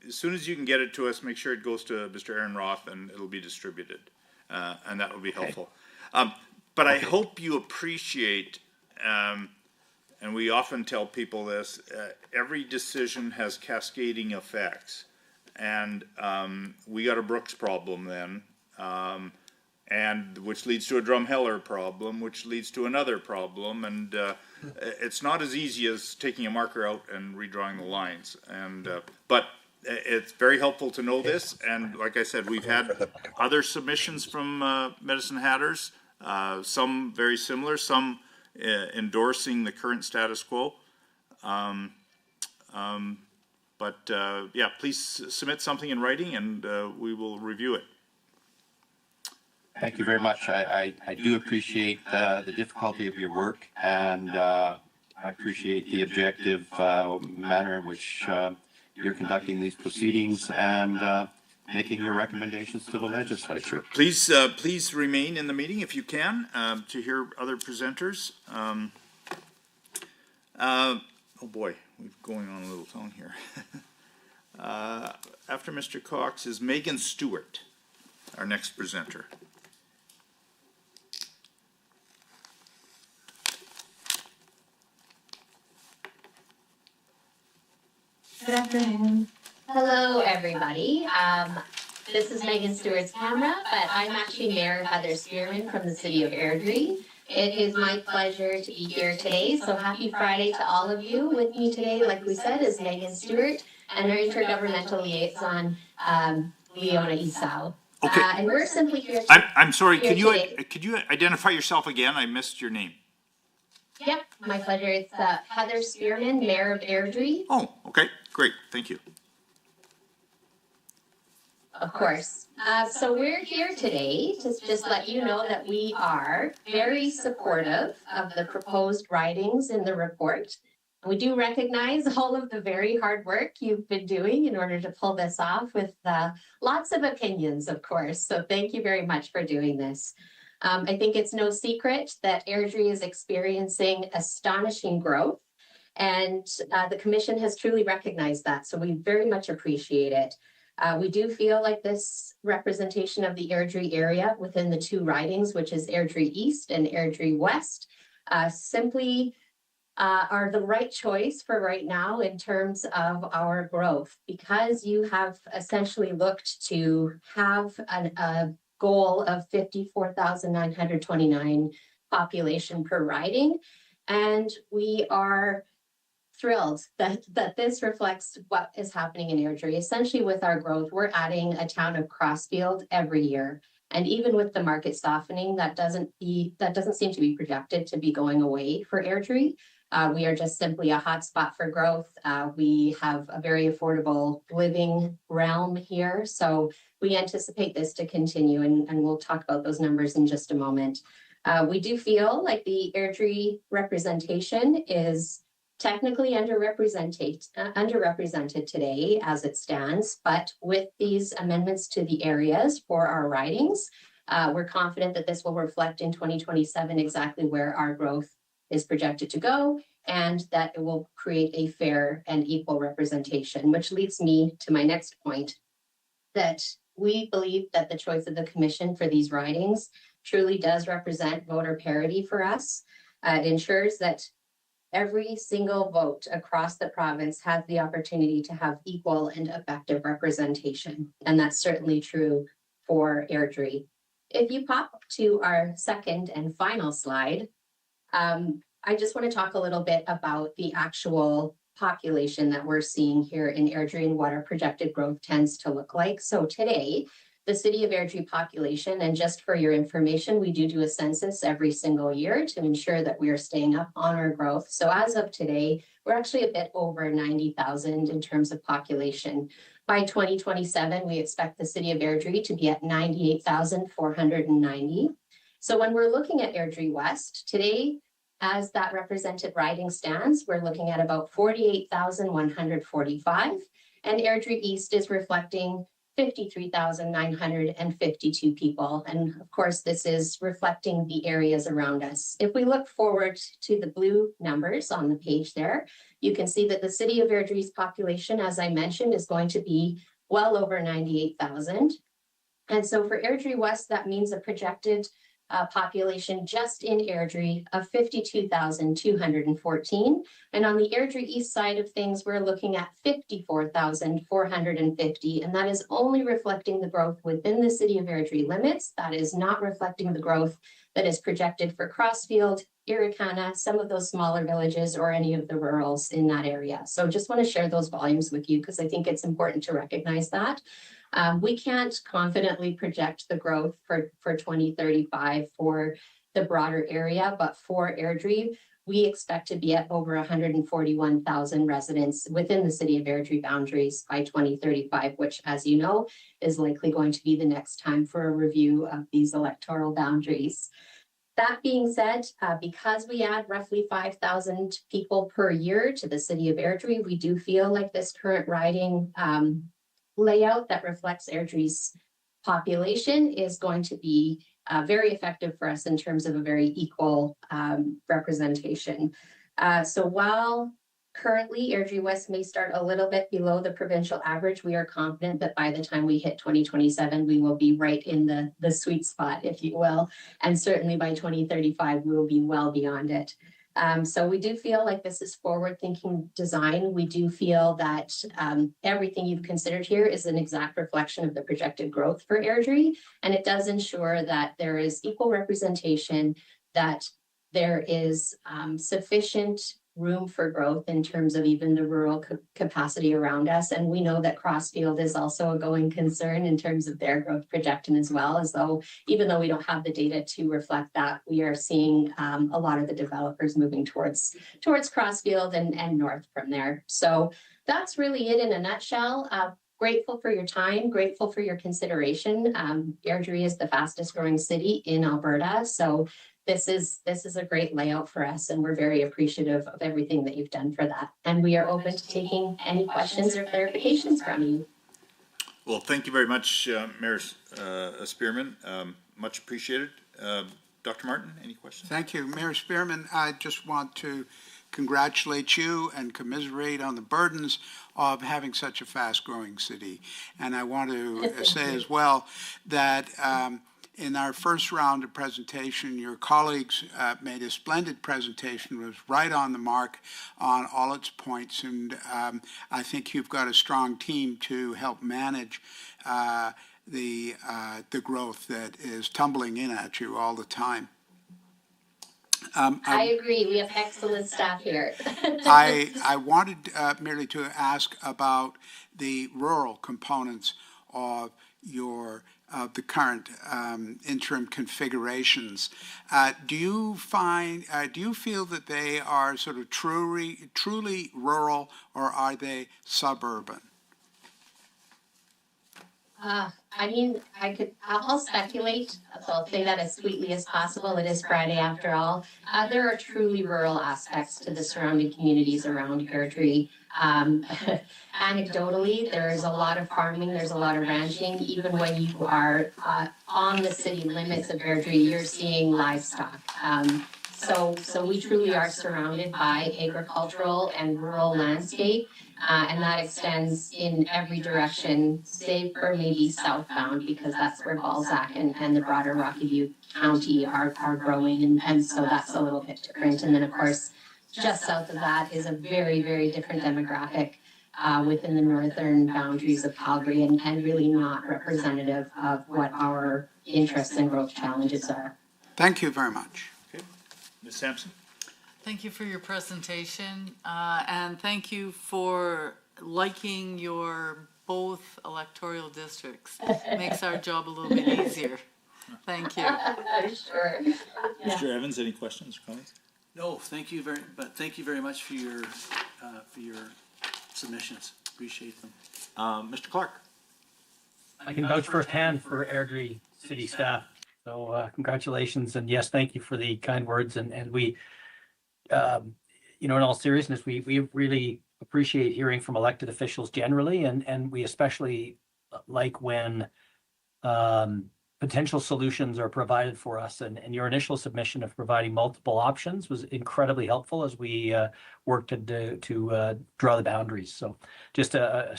as soon as you can get it to us, make sure it goes to Mr. Aaron Roth and it'll be distributed. And that will be helpful. But I hope you appreciate, and we often tell people this, every decision has cascading effects. And, we got a Brooks problem then, and which leads to a Drumheller problem, which leads to another problem, and it's not as easy as taking a marker out and redrawing the lines. And but it's very helpful to know this. And like I said, we've had other submissions from Medicine Hatters, some very similar, some endorsing the current status quo. But yeah, please submit something in writing, and we will review it. Thank you very much. I do appreciate the difficulty of your work, and I appreciate the objective manner in which you're conducting these proceedings and making your recommendations to the legislature. Please, please remain in the meeting if you can to hear other presenters. Oh boy, we're going on a little tongue here. After Mr. Cox is Megan Stewart, our next presenter. Good afternoon. Hello, everybody. This is Megan Stewart's camera, but I'm actually Mayor Heather Spearman from the city of Airdrie. It is my pleasure to be here today, so happy Friday to all of you. With me today, like we said, is Megan Stewart and our intergovernmental liaison, Leona Isao. Okay. And we're simply here I'm sorry, could you identify yourself again? I missed your name. Yep, my pleasure. It's Heather Spearman, Mayor of Airdrie. Oh, okay, great, thank you. Of course. So we're here today to just let you know that we are very supportive of the proposed writings in the report. We do recognize all of the very hard work you've been doing in order to pull this off with lots of opinions, of course. So thank you very much for doing this. I think it's no secret that Airdrie is experiencing astonishing growth, and the Commission has truly recognized that, so we very much appreciate it. We do feel like this representation of the Airdrie area within the two ridings, which is Airdrie East and Airdrie West, simply are the right choice for right now in terms of our growth, because you have essentially looked to have a goal of 54,929 population per riding. And we are thrilled that this reflects what is happening in Airdrie. Essentially, with our growth, we're adding a town of Crossfield every year. And even with the market softening, that doesn't seem to be projected to be going away for Airdrie. We are just simply a hotspot for growth. We have a very affordable living realm here. So we anticipate this to continue, and we'll talk about those numbers in just a moment. We do feel like the Airdrie representation is technically underrepresented today as it stands, but with these amendments to the areas for our ridings, we're confident that this will reflect in 2027 exactly where our growth is projected to go, and that it will create a fair and equal representation, which leads me to my next point, that we believe that the choice of the Commission for these ridings truly does represent voter parity for us. It ensures that every single vote across the province has the opportunity to have equal and effective representation. And that's certainly true for Airdrie. If you pop to our second and final slide, I just want to talk a little bit about the actual population that we're seeing here in Airdrie and what our projected growth tends to look like. So today, the City of Airdrie population, and just for your information, we do a census every single year to ensure that we are staying up on our growth. So as of today, we're actually a bit over 90,000 in terms of population. By 2027, we expect the City of Airdrie to be at 98,490. So when we're looking at Airdrie West today, as that represented riding stands, we're looking at about 48,145, and Airdrie East is reflecting 53,952 people. And of course, this is reflecting the areas around us. If we look forward to the blue numbers on the page there, you can see that the city of Airdrie's population, as I mentioned, is going to be well over 98,000. And so for Airdrie West, that means a projected population just in Airdrie of 52,214. And on the Airdrie East side of things, we're looking at 54,450. And that is only reflecting the growth within the city of Airdrie limits. That is not reflecting the growth that is projected for Crossfield, Irricana, some of those smaller villages, or any of the rurals in that area. So just want to share those volumes with you because I think it's important to recognize that. We can't confidently project the growth for 2035 for the broader area, but for Airdrie, we expect to be at over 141,000 residents within the city of Airdrie boundaries by 2035, which, as you know, is likely going to be the next time for a review of these electoral boundaries. That being said, because we add roughly 5,000 people per year to the city of Airdrie, we do feel like this current riding layout that reflects Airdrie's population is going to be very effective for us in terms of a very equal representation. So while currently Airdrie West may start a little bit below the provincial average, we are confident that by the time we hit 2027, we will be right in the sweet spot, if you will. And certainly by 2035, we will be well beyond it. So we do feel like this is forward-thinking design. We do feel that everything you've considered here is an exact reflection of the projected growth for Airdrie, and it does ensure that there is equal representation, that there is sufficient room for growth in terms of even the rural capacity around us. And we know that Crossfield is also a going concern in terms of their growth projection as well, as though even though we don't have the data to reflect that, we are seeing a lot of the developers moving towards Crossfield and north from there. So that's really it in a nutshell. Grateful for your time, grateful for your consideration. Airdrie is the fastest growing city in Alberta. So this is a great layout for us, and we're very appreciative of everything that you've done for that. And we are open to taking any questions or clarifications from you. Well, thank you very much, Mayor Spearman. Much appreciated. Dr. Martin, any questions? Thank you, Mayor Spearman. I just want to congratulate you and commiserate on the burdens of having such a fast-growing city. And I want to say as well that in our first round of presentation, your colleagues made a splendid presentation, was right on the mark on all its points, and I think you've got a strong team to help manage the growth that is tumbling in at you all the time. I agree. We have excellent staff here. I wanted merely to ask about the rural components of the current interim configurations. Do you feel that they are sort of truly rural, or are they suburban? I mean, I'll speculate, so I'll say that as sweetly as possible. It is Friday after all. There are truly rural aspects to the surrounding communities around Airdrie. Anecdotally, there's a lot of farming, there's a lot of ranching. Even when you are on the city limits of Airdrie, you're seeing livestock. So we truly are surrounded by agricultural and rural landscape. And that extends in every direction, save for maybe southbound, because that's where Balzac and the broader Rocky View County are growing. And so that's a little bit different. And then, of course, just south of that is a very, very different demographic within the northern boundaries of Calgary, and really not representative of what our interests and growth challenges are. Thank you very much. Okay. Ms. Sampson? Thank you for your presentation, and thank you for liking your both electoral districts. Makes our job a little bit easier. Thank you. Sure. Mr. Evans, any questions or comments? No, thank you very much for your submissions. Appreciate them. Mr. Clark? I can vouch firsthand for Airdrie city staff. So congratulations, and yes, thank you for the kind words. And we, in all seriousness, we really appreciate hearing from elected officials generally, and we especially like when potential solutions are provided for us. And your initial submission of providing multiple options was incredibly helpful as we worked to draw the boundaries. So just a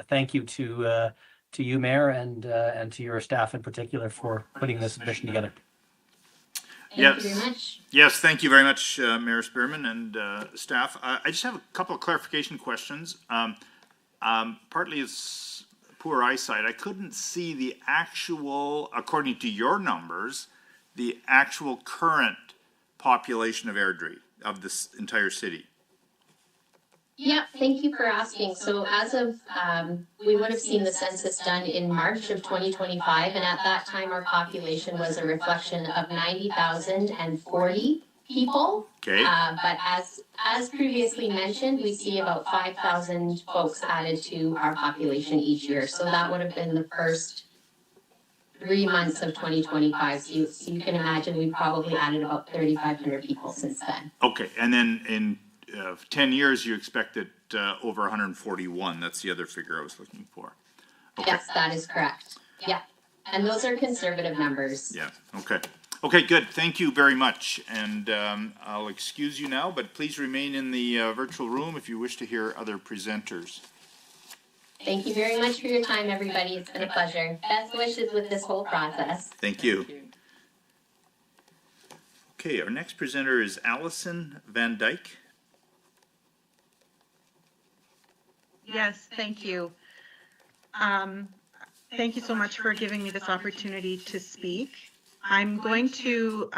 thank you to you, Mayor, and to your staff in particular for putting this submission together. Thank you very much. Yes, thank you very much, Mayor Spearman and staff. I just have a couple of clarification questions. Partly it's poor eyesight. I couldn't see the actual, according to your numbers, the actual current population of Airdrie, of this entire city. Yeah, thank you for asking. So as of, we would have seen the census done in March of 2025, and at that time, our population was a reflection of 90,040 people. Okay. But as previously mentioned, we see about 5,000 folks added to our population each year. So that would have been the first 3 months of 2025. So you can imagine we probably added about 3,500 people since then. Okay, and then in 10 years, you expected over 141. That's the other figure I was looking for. Okay. Yes, that is correct. Yeah. And those are conservative numbers. Yeah, okay. Okay, good. Thank you very much. And I'll excuse you now, but please remain in the virtual room if you wish to hear other presenters. Thank you very much for your time, everybody. It's been a pleasure. Best wishes with this whole process. Thank you. Okay, our next presenter is Allison Van Dyke. Yes, thank you. Thank you so much for giving me this opportunity to speak. I'm going to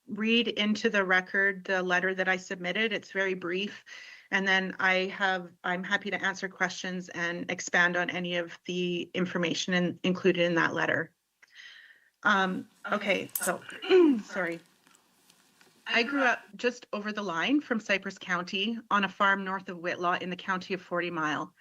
read into the record the letter that I submitted. It's very brief. And then I'm happy to answer questions and expand on any of the information included in that letter. Okay, so, sorry. I grew up just over the line from Cypress County on a farm north of Whitlaw in the county of 40 Mile,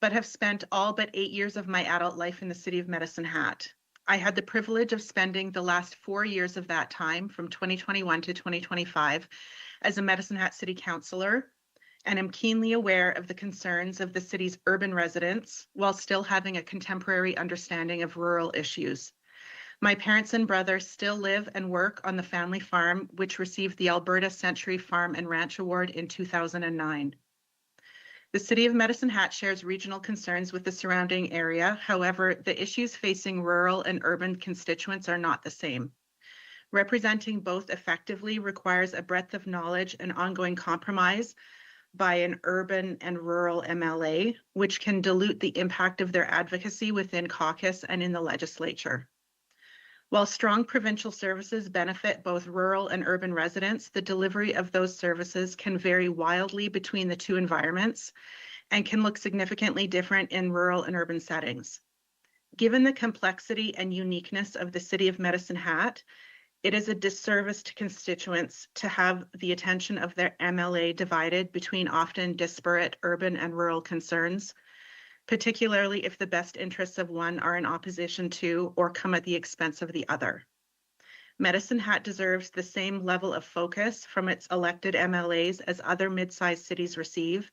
but have spent all but 8 years of my adult life in the city of Medicine Hat. I had the privilege of spending the last 4 years of that time, from 2021 to 2025, as a Medicine Hat City Councillor, and am keenly aware of the concerns of the city's urban residents while still having a contemporary understanding of rural issues. My parents and brother still live and work on the family farm, which received the Alberta Century Farm and Ranch Award in 2009. The City of Medicine Hat shares regional concerns with the surrounding area. However, the issues facing rural and urban constituents are not the same. Representing both effectively requires a breadth of knowledge and ongoing compromise by an urban and rural MLA, which can dilute the impact of their advocacy within caucus and in the legislature. While strong provincial services benefit both rural and urban residents, the delivery of those services can vary wildly between the two environments and can look significantly different in rural and urban settings. Given the complexity and uniqueness of the City of Medicine Hat, it is a disservice to constituents to have the attention of their MLA divided between often disparate urban and rural concerns, particularly if the best interests of one are in opposition to or come at the expense of the other. Medicine Hat deserves the same level of focus from its elected MLAs as other mid-sized cities receive,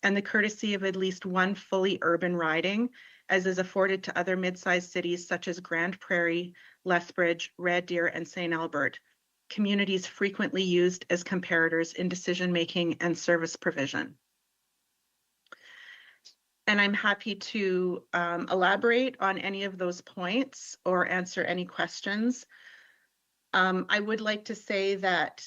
and the courtesy of at least one fully urban riding, as is afforded to other mid-sized cities such as Grand Prairie, Lethbridge, Red Deer, and St. Albert, communities frequently used as comparators in decision-making and service provision. And I'm happy to elaborate on any of those points or answer any questions. I would like to say that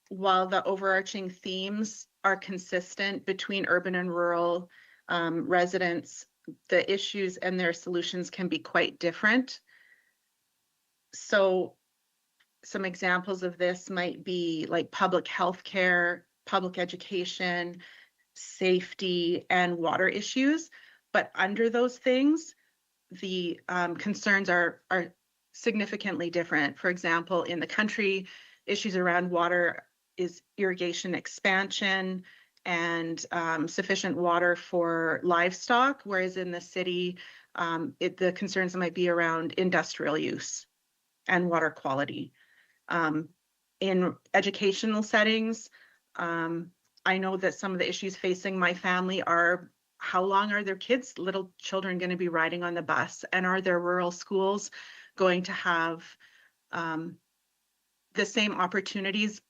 while the overarching themes are consistent between urban and rural residents, the issues and their solutions can be quite different. So some examples of this might be like public health care, public education, safety, and water issues. But under those things, the concerns are significantly different. For example, in the country, issues around water is irrigation expansion and sufficient water for livestock, whereas in the city, the concerns might be around industrial use and water quality. In educational settings, I know that some of the issues facing my family are how long are their kids, little children, going to be riding on the bus? And are their rural schools going to have the same opportunities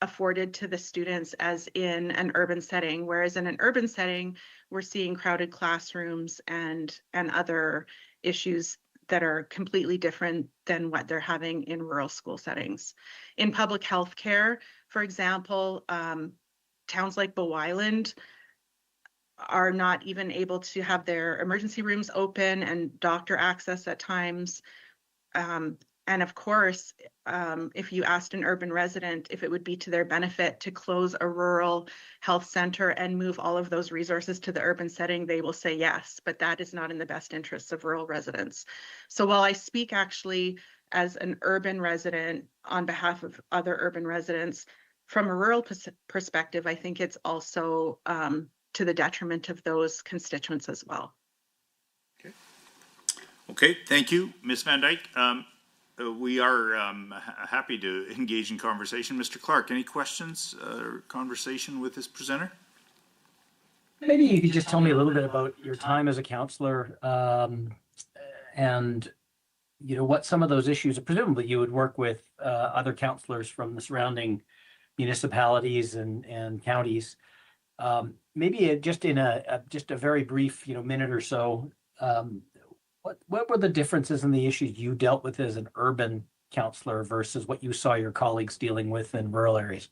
afforded to the students as in an urban setting? Whereas in an urban setting, we're seeing crowded classrooms and other issues that are completely different than what they're having in rural school settings. In public health care, for example, towns like Bow Island are not even able to have their emergency rooms open and doctor access at times. And of course, if you asked an urban resident if it would be to their benefit to close a rural health center and move all of those resources to the urban setting, they will say yes, but that is not in the best interests of rural residents. So while I speak actually as an urban resident on behalf of other urban residents, from a rural perspective, I think it's also to the detriment of those constituents as well. Okay, thank you, Ms. Van Dyke. We are happy to engage in conversation. Mr. Clark, any questions or conversation with this presenter? Maybe you could just tell me a little bit about your time as a councillor, and what some of those issues. Presumably, you would work with other councillors from the surrounding municipalities and counties. Maybe just in a very brief minute or so. What were the differences in the issues you dealt with as an urban councillor versus what you saw your colleagues dealing with in rural areas?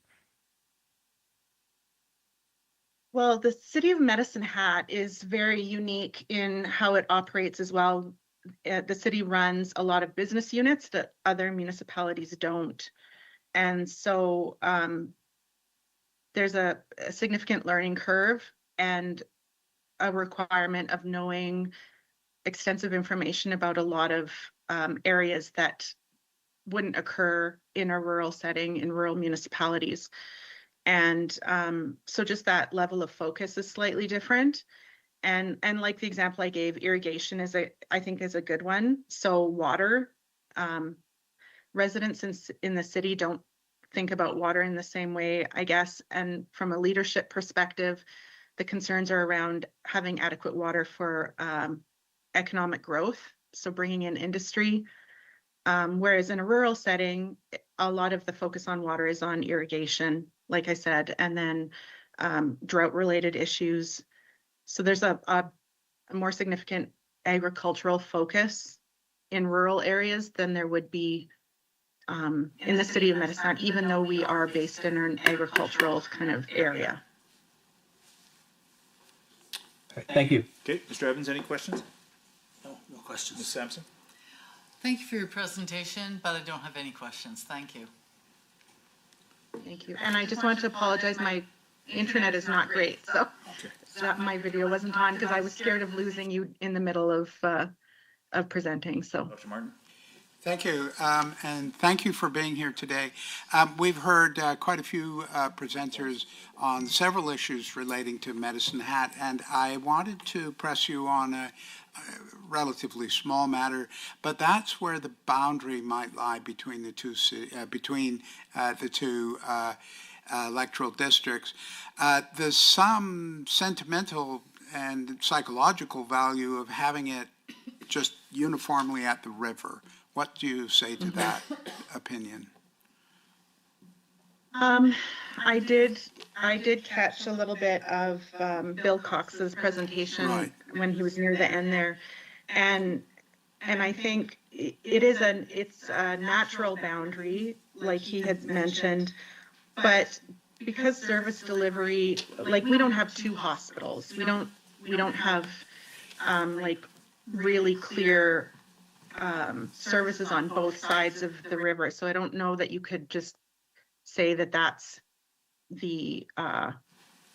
Well, the city of Medicine Hat is very unique in how it operates as well. The city runs a lot of business units that other municipalities don't. And so there's a significant learning curve and a requirement of knowing extensive information about a lot of areas that wouldn't occur in a rural setting in rural municipalities. And so just that level of focus is slightly different. And like the example I gave, irrigation I think is a good one. So water, residents in the city don't think about water in the same way, I guess. And from a leadership perspective, the concerns are around having adequate water for economic growth, so bringing in industry. Whereas in a rural setting, a lot of the focus on water is on irrigation, like I said, and then drought-related issues. So there's a more significant agricultural focus in rural areas than there would be in the city of Medicine Hat, even though we are based in an agricultural kind of area. Thank you. Okay, Mr. Evans, any questions? No questions. Ms. Sampson? Thank you for your presentation, but I don't have any questions. Thank you. Thank you. And I just want to apologize. My internet is not great, so my video wasn't on because I was scared of losing you in the middle of presenting. So, Dr. Martin? Thank you, and thank you for being here today. We've heard quite a few presenters on several issues relating to Medicine Hat, and I wanted to press you on a relatively small matter, but that's where the boundary might lie between the two electoral districts. There's some sentimental and psychological value of having it just uniformly at the river. What do you say to that opinion? I did catch a little bit of Bill Cox's presentation when he was near the end there, and I think it's a natural boundary, like he had mentioned, but because service delivery, like we don't have two hospitals, we don't have like really clear services on both sides of the river. So I don't know that you could just say that that's the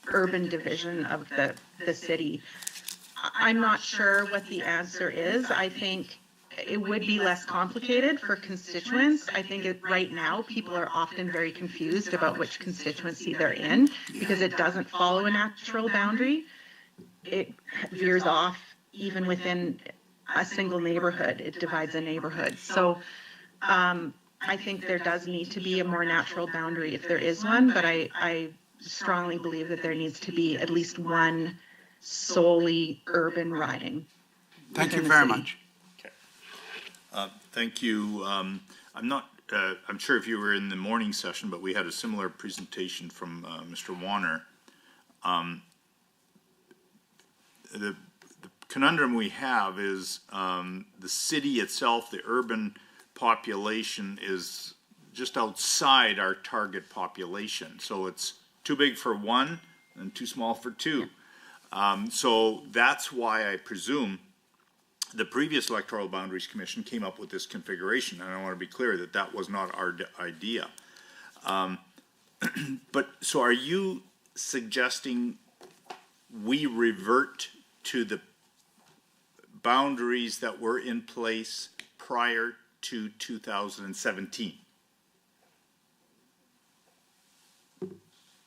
urban division of the city. I'm not sure what the answer is. I think it would be less complicated for constituents. I think right now people are often very confused about which constituency they're in because it doesn't follow a natural boundary. It veers off even within a single neighborhood. It divides a neighborhood. So I think there does need to be a more natural boundary if there is one, but I strongly believe that there needs to be at least one solely urban riding. Thank you within the very city. much. Thank you. I'm not, I'm sure if you were in the morning session, but we had a similar presentation from Mr. Warner. The conundrum we have is the city itself, the urban population is just outside our target population. So it's too big for one and too small for two. So that's why I presume the previous Electoral Boundaries Commission came up with this configuration, and I want to be clear that that was not our idea. But so are you suggesting we revert to the boundaries that were in place prior to 2017?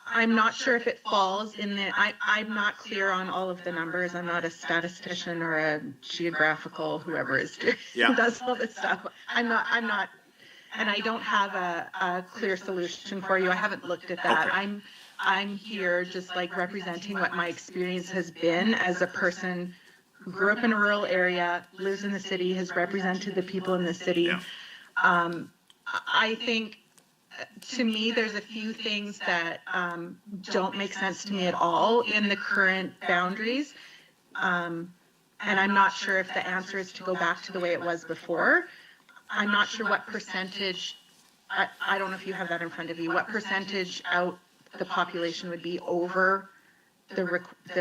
I'm not sure if it falls in the, I'm not clear on all of the numbers. I'm not a statistician or a geographical, whoever is Yeah. who does all this stuff. I'm not, and I don't have a clear solution for you. I haven't looked at that. Okay. I'm here just like representing what my experience has been as a person who grew up in a rural area, lives in the city, has represented the people in the city. Yeah. I think, to me, there's a few things that don't make sense to me at all in the current boundaries. And I'm not sure if the answer is to go back to the way it was before. I'm not sure what percentage, I don't know if you have that in front of you, what percentage out the population would be over the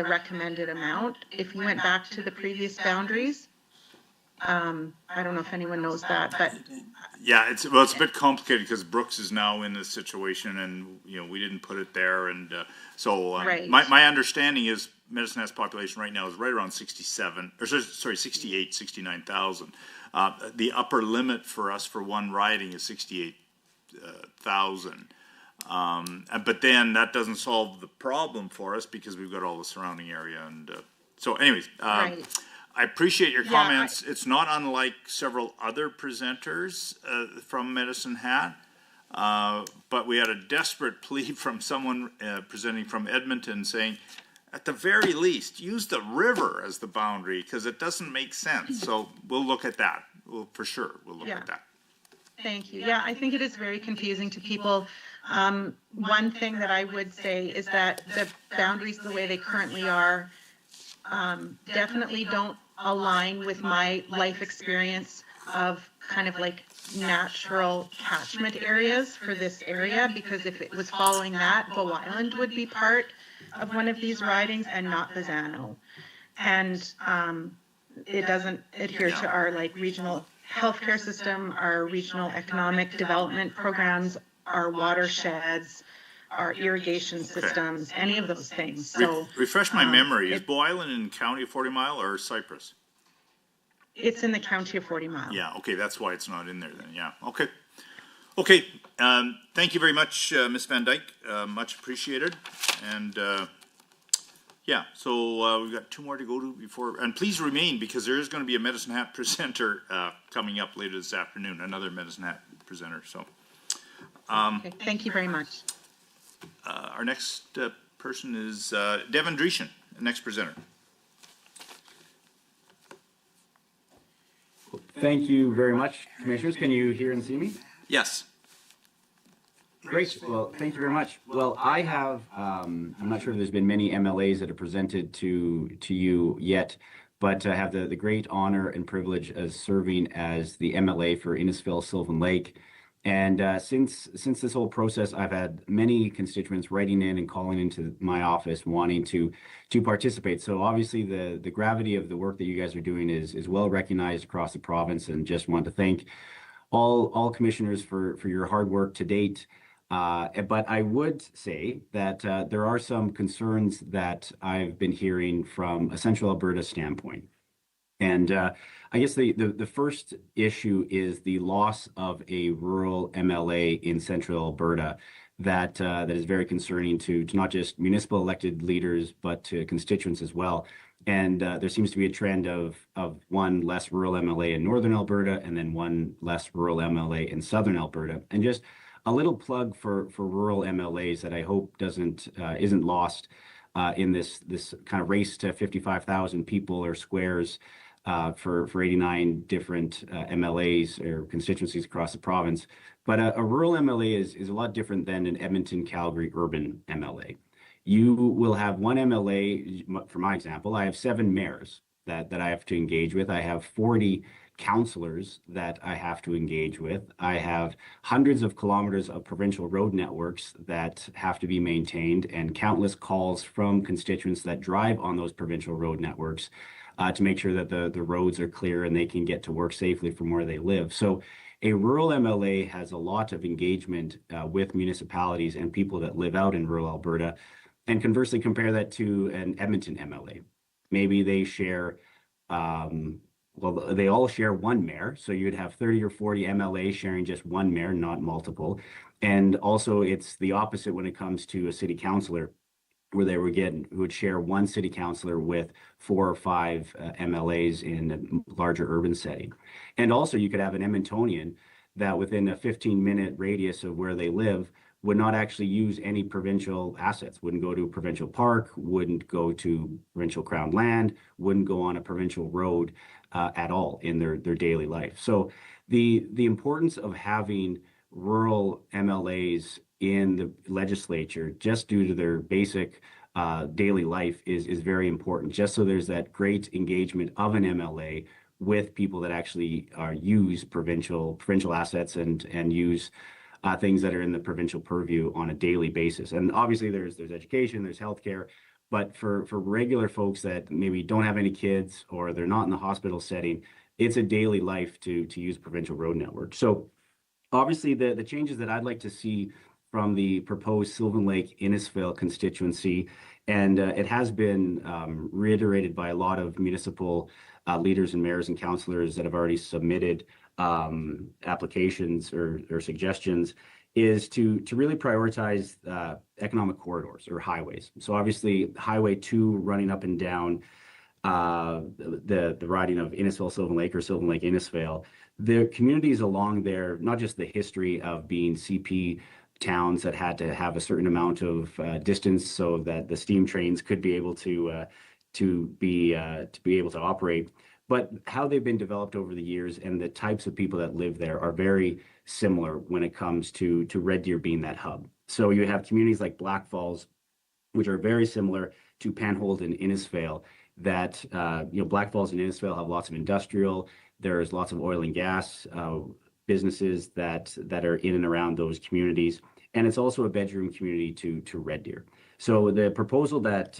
recommended amount if you went back to the previous boundaries. I don't know if anyone knows that, but Yeah, it's a bit complicated because Brooks is now in this situation, and we didn't put it there, and Right. my understanding is Medicine Hat's population right now is right around 68, 69,000. The upper limit for us for one riding is 68,000. But then that doesn't solve the problem for us because we've got all the surrounding area, and so anyways. right. I appreciate your Yeah, comments. It's not unlike several other presenters from Medicine Hat, but we had a desperate plea from someone presenting from Edmonton saying, at the very least, use the river as the boundary because it doesn't make sense. So we'll look at that. For sure, we'll look Yeah. at that. Thank you. Yeah, I think it is very confusing to people. One thing that I would say is that the boundaries, the way they currently are, definitely don't align with my life experience of kind of like natural catchment areas for this area, because if it was following that, Bow Island would be part of one of these ridings and not Bazano. And it doesn't adhere to our like regional healthcare system, our regional economic development programs, our watersheds, our irrigation systems, any of those things. So Refresh my memory. Is it- Bow Island in County of 40 Mile or Cypress? it's in the county of 40 Mile. Yeah, okay, that's why it's not in there then, yeah, okay. Okay, thank you very much, Ms. Van Dyke, much appreciated, and, yeah, so, we've got two more to go to before, and please remain, because there is gonna be a Medicine Hat presenter, coming up later this afternoon, another Medicine Hat presenter, so. Okay, thank you very much. Our next, person is, Devin Dreeshen, the next presenter. Thank you very much, Commissioners. Can you hear and see me? Yes. Great. Well, thank you very much. Well, I have, I'm not sure if there's been many MLAs that have presented to you yet, but I have the great honor and privilege of serving as the MLA for Innisfil Sylvan Lake. And since this whole process, I've had many constituents writing in and calling into my office wanting to participate. So obviously the gravity of the work that you guys are doing is well recognized across the province, and just want to thank all commissioners for your hard work to date. But I would say that there are some concerns that I've been hearing from a Central Alberta standpoint. And I guess the first issue is the loss of a rural MLA in Central Alberta that is very concerning to not just municipal elected leaders, but to constituents as well. And there seems to be a trend of one less rural MLA in Northern Alberta and then one less rural MLA in Southern Alberta. And just a little plug for rural MLAs that I hope isn't lost. in this kind of race to 55,000 people or squares for 89 different MLAs or constituencies across the province. But a rural MLA is a lot different than an Edmonton, Calgary urban MLA. You will have one MLA, for my example, I have 7 mayors that I have to engage with. I have 40 councillors that I have to engage with. I have hundreds of kilometers of provincial road networks that have to be maintained and countless calls from constituents that drive on those provincial road networks to make sure that the roads are clear and they can get to work safely from where they live. So a rural MLA has a lot of engagement with municipalities and people that live out in rural Alberta. And conversely, compare that to an Edmonton MLA. Maybe they share, well, they all share one mayor. So you'd have 30 or 40 MLAs sharing just one mayor, not multiple. And also it's the opposite when it comes to a city councillor, where they would share one city councillor with 4 or 5 MLAs in a larger urban setting. And also you could have an Edmontonian that within a 15-minute radius of where they live would not actually use any provincial assets, wouldn't go to a provincial park, wouldn't go to provincial crown land, wouldn't go on a provincial road at all in their daily life. So the importance of having rural MLAs in the legislature, just due to their basic daily life, is very important, just so there's that great engagement of an MLA with people that actually use provincial assets and use things that are in the provincial purview on a daily basis. And obviously there's education, there's healthcare, but for regular folks that maybe don't have any kids or they're not in the hospital setting, it's a daily life to use provincial road network. So obviously the changes that I'd like to see from the proposed Sylvan Lake Innisfail constituency, and it has been reiterated by a lot of municipal leaders and mayors and councillors that have already submitted applications or suggestions, is to really prioritize economic corridors or highways. So obviously Highway 2 running up and down the riding of Innisfail, Sylvan Lake, or Sylvan Lake Innisfail, the communities along there, not just the history of being CP towns that had to have a certain amount of distance so that the steam trains could be able to be able to operate, but how they've been developed over the years and the types of people that live there are very similar when it comes to Red Deer being that hub. So you have communities like Black Falls, which are very similar to Panhold and Innisfail, that Black Falls and Innisfail have lots of industrial. There's lots of oil and gas businesses that are in and around those communities, and it's also a bedroom community to Red Deer. So the proposal that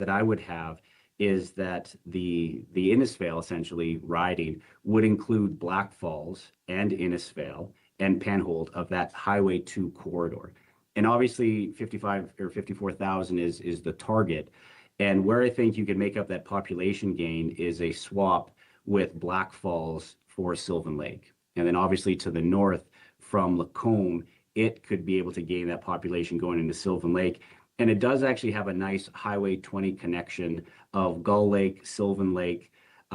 I would have is that the Innisfail essentially riding would include Black Falls and Innisfail and Panhold of that Highway 2 corridor. And obviously 55 or 54,000 is the target. And where I think you can make up that population gain is a swap with Black Falls for Sylvan Lake. And then obviously to the north from Lacombe, it could be able to gain that population going into Sylvan Lake. And it does actually have a nice Highway 20 connection of Gull Lake, Sylvan Lake.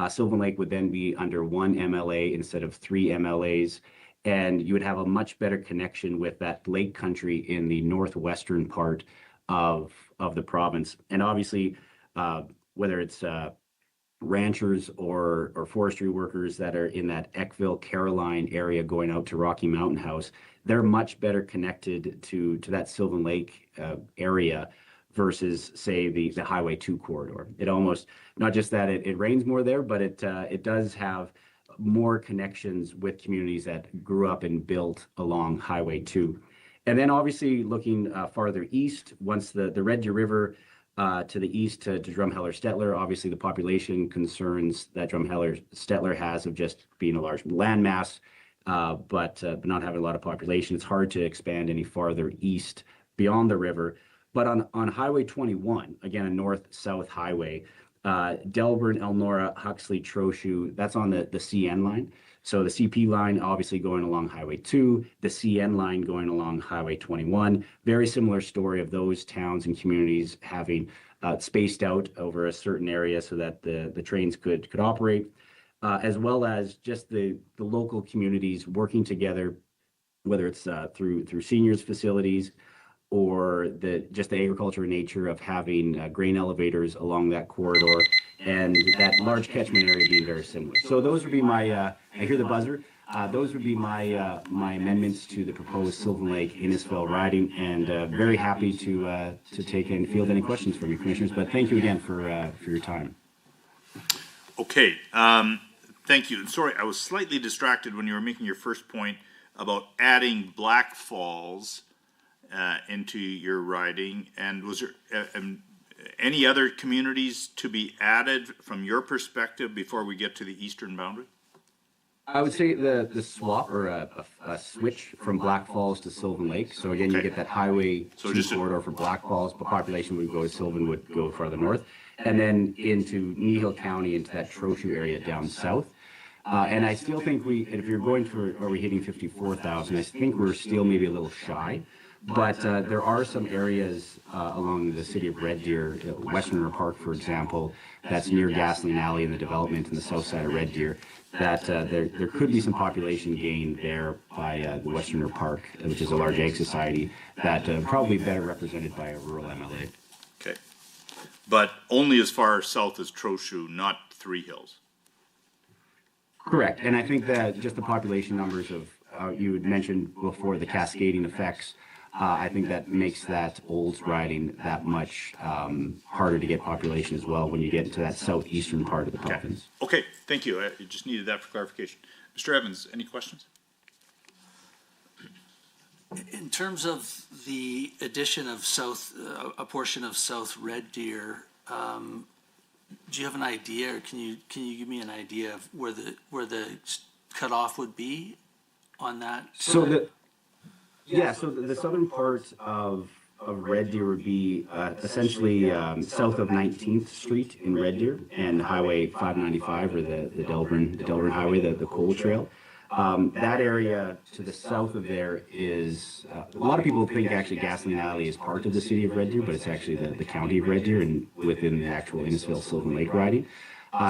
Sylvan Lake would then be under 1 MLA instead of 3 MLAs. And you would have a much better connection with that lake country in the northwestern part of the province. And obviously, whether it's ranchers or forestry workers that are in that Eckville, Caroline area going out to Rocky Mountain House, they're much better connected to that Sylvan Lake area versus, say, the Highway 2 corridor. It almost, not just that it rains more there, but it does have more connections with communities that grew up and built along Highway 2. And then obviously looking farther east, once the Red Deer River to the east to Drumheller-Stettler, obviously the population concerns that Drumheller-Stettler has of just being a large landmass, but not having a lot of population. It's hard to expand any farther east beyond the river. But on Highway 21, again, a north-south highway, Delburn, Elnora, Huxley, Trochu, that's on the CN line. So the CP line obviously going along Highway 2, the CN line going along Highway 21. Very similar story of those towns and communities having spaced out over a certain area so that the trains could operate, as well as just the local communities working together, whether it's through seniors facilities or just the agriculture nature of having grain elevators along that corridor, and that large catchment area being very similar. So those would be my, I hear the buzzer, those would be my amendments to the proposed Sylvan Lake Innisfil riding, and very happy to take and field any questions from you, commissioners. But thank you again for your time. Okay, thank you. And sorry, I was slightly distracted when you were making your first point about adding Black Falls into your riding. And was there any other communities to be added from your perspective before we get to the eastern boundary? I would say the swap or a switch from Black Falls to Sylvan Lake. So again, you get that highway corridor for Black Falls, but population would go, Sylvan would go farther north, and then into Nehill County, into that Trochu area down south. And I still think if you're going for, are we hitting 54,000? I think we're still maybe a little shy. But there are some areas along the city of Red Deer, Westerner Park, for example, that's near Gasoline Alley and the development in the south side of Red Deer, that there could be some population gain there by the Westerner Park, which is a large ag society, that probably better represented by a rural MLA. Okay. But only as far south as Trochu, not Three Hills. Correct. And I think that just the population numbers of, you had mentioned before, the cascading effects, I think that makes that Olds riding that much harder to get population as well when you get into that southeastern part of the province. Okay, thank you. I just needed that for clarification. Mr. Evans, any questions? In terms of the addition of a portion of South Red Deer, do you have an idea, or can you give me an idea of where the cutoff would be on that? So the southern part of Red Deer would be essentially south of 19th Street in Red Deer and Highway 595, or the Delburn Highway, the coal trail. That area to the south of there is, a lot of people think actually Gasoline Alley is part of the city of Red Deer, but it's actually the county of Red Deer and within the actual Innisfil-Sylvan Lake riding.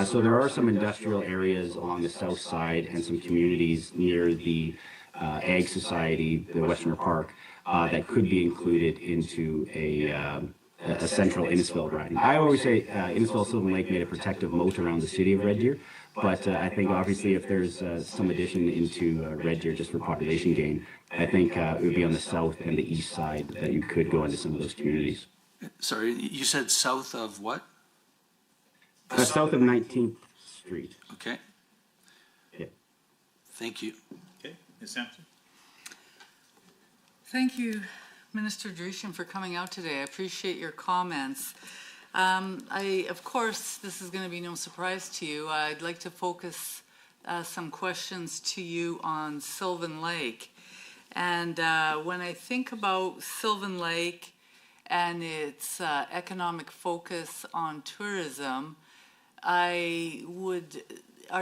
So there are some industrial areas along the south side and some communities near the Ag Society, the Westerner Park, that could be included into a central Innisfil riding. I always say Innisfil-Sylvan Lake made a protective moat around the city of Red Deer, but I think obviously if there's some addition into Red Deer just for population gain, I think it would be on the south and the east side that you could go into some of those communities. Sorry, you said south of what? South of 19th Street. Okay. Yeah. Thank you. Okay, Ms. Sampson? Thank you, Minister Dreeshen, for coming out today. I appreciate your comments. Of course, this is going to be no surprise to you. I'd like to focus some questions to you on Sylvan Lake. And when I think about Sylvan Lake and its economic focus on tourism, are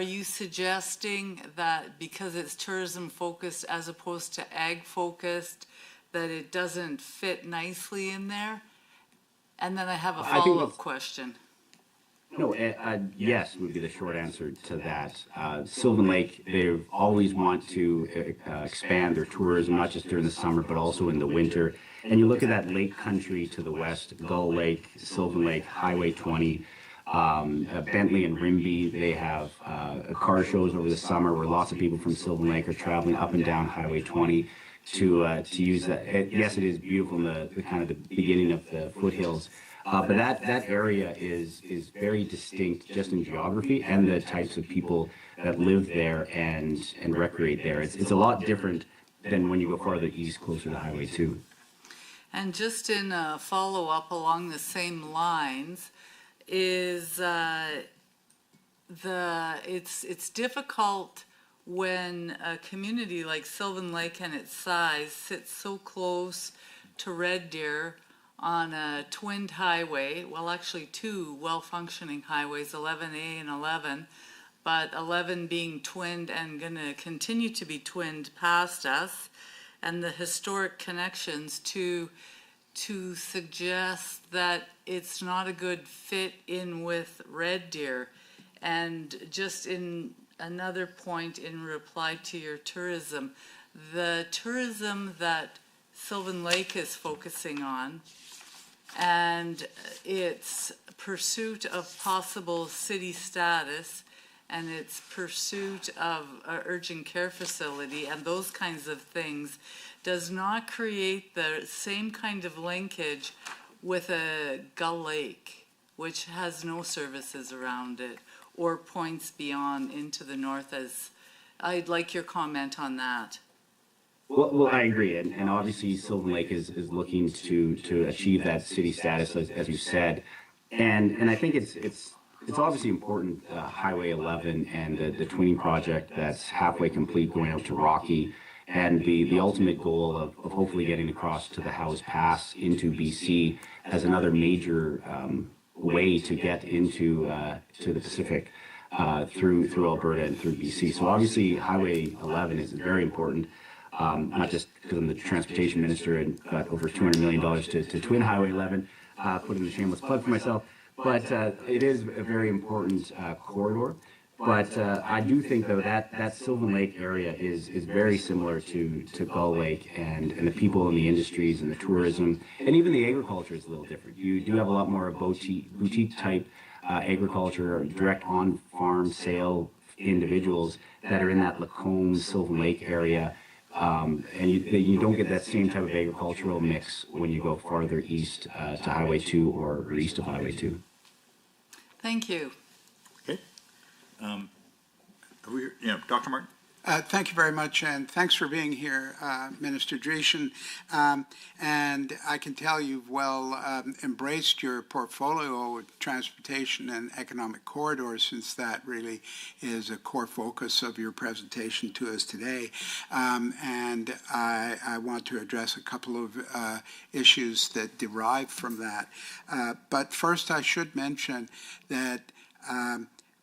you suggesting that because it's tourism focused as opposed to ag focused, that it doesn't fit nicely in there? And then I have a follow-up question. No, yes would be the short answer to that. Sylvan Lake, they always want to expand their tourism, not just during the summer, but also in the winter. And you look at that lake country to the west, Gull Lake, Sylvan Lake, Highway 20, Bentley and Rimbey, they have car shows over the summer where lots of people from Sylvan Lake are traveling up and down Highway 20 to use that. Yes, it is beautiful in the kind of the beginning of the foothills, but that area is very distinct just in geography and the types of people that live there and recreate there. It's a lot different than when you go farther east, closer to Highway 2. And just in a follow-up along the same lines, is it's difficult when a community like Sylvan Lake and its size sits so close to Red Deer on a twinned highway, well actually two well-functioning highways, 11A and 11, but 11 being twinned and going to continue to be twinned past us, and the historic connections to suggest that it's not a good fit in with Red Deer. And just in another point in reply to your tourism, the tourism that Sylvan Lake is focusing on, and its pursuit of possible city status and its pursuit of an urgent care facility and those kinds of things does not create the same kind of linkage with a Gull Lake, which has no services around it, or points beyond into the north. As I'd like your comment on that. Well, I agree, and obviously Sylvan Lake is looking to achieve that city status, as you said, and I think it's obviously important. Highway 11 and the twinning project that's halfway complete, going out to Rocky, and the ultimate goal of hopefully getting across to the Howes Pass into BC as another major way to get into to the Pacific through Alberta and through BC. So obviously Highway 11 is very important. Not just because I'm the transportation minister and got over $200 million to twin Highway 11, put in a shameless plug for myself, but it is a very important corridor. But I do think, though, that Sylvan Lake area is very similar to Gull Lake, and the people in the industries and the tourism, and even the agriculture is a little different. You do have a lot more boutique type agriculture, direct on-farm sale individuals that are in that Lacombe, Sylvan Lake area. And you don't get that same type of agricultural mix when you go farther east to Highway 2 or east of Highway 2. Thank you. Okay. Dr. Martin? Thank you very much, and thanks for being here, Minister Dreeshen. And I can tell you've well embraced your portfolio of transportation and economic corridors, since that really is a core focus of your presentation to us today. And I want to address a couple of issues that derive from that. But first, I should mention that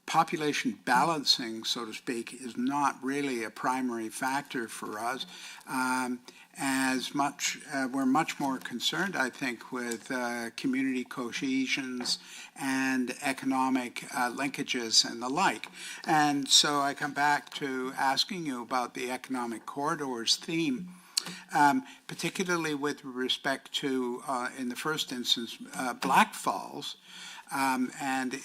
population balancing, so to speak, is not really a primary factor for us. As much, we're much more concerned, I think, with community cohesions and economic linkages and the like. And so I come back to asking you about the economic corridors theme. Particularly with respect to, in the first instance, Black Falls, and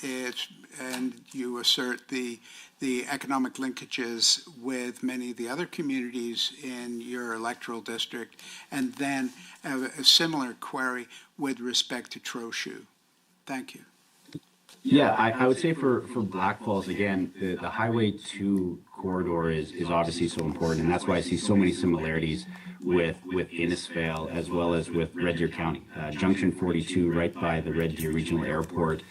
you assert the economic linkages with many of the other communities in your electoral district, and then a similar query with respect to Trochu. Thank you. Yeah, I would say for Black Falls, again, the Highway 2 corridor is obviously so important, and that's why I see so many similarities with Innisfail as well as with Red Deer County. Junction 42, right by the Red Deer Regional Airport,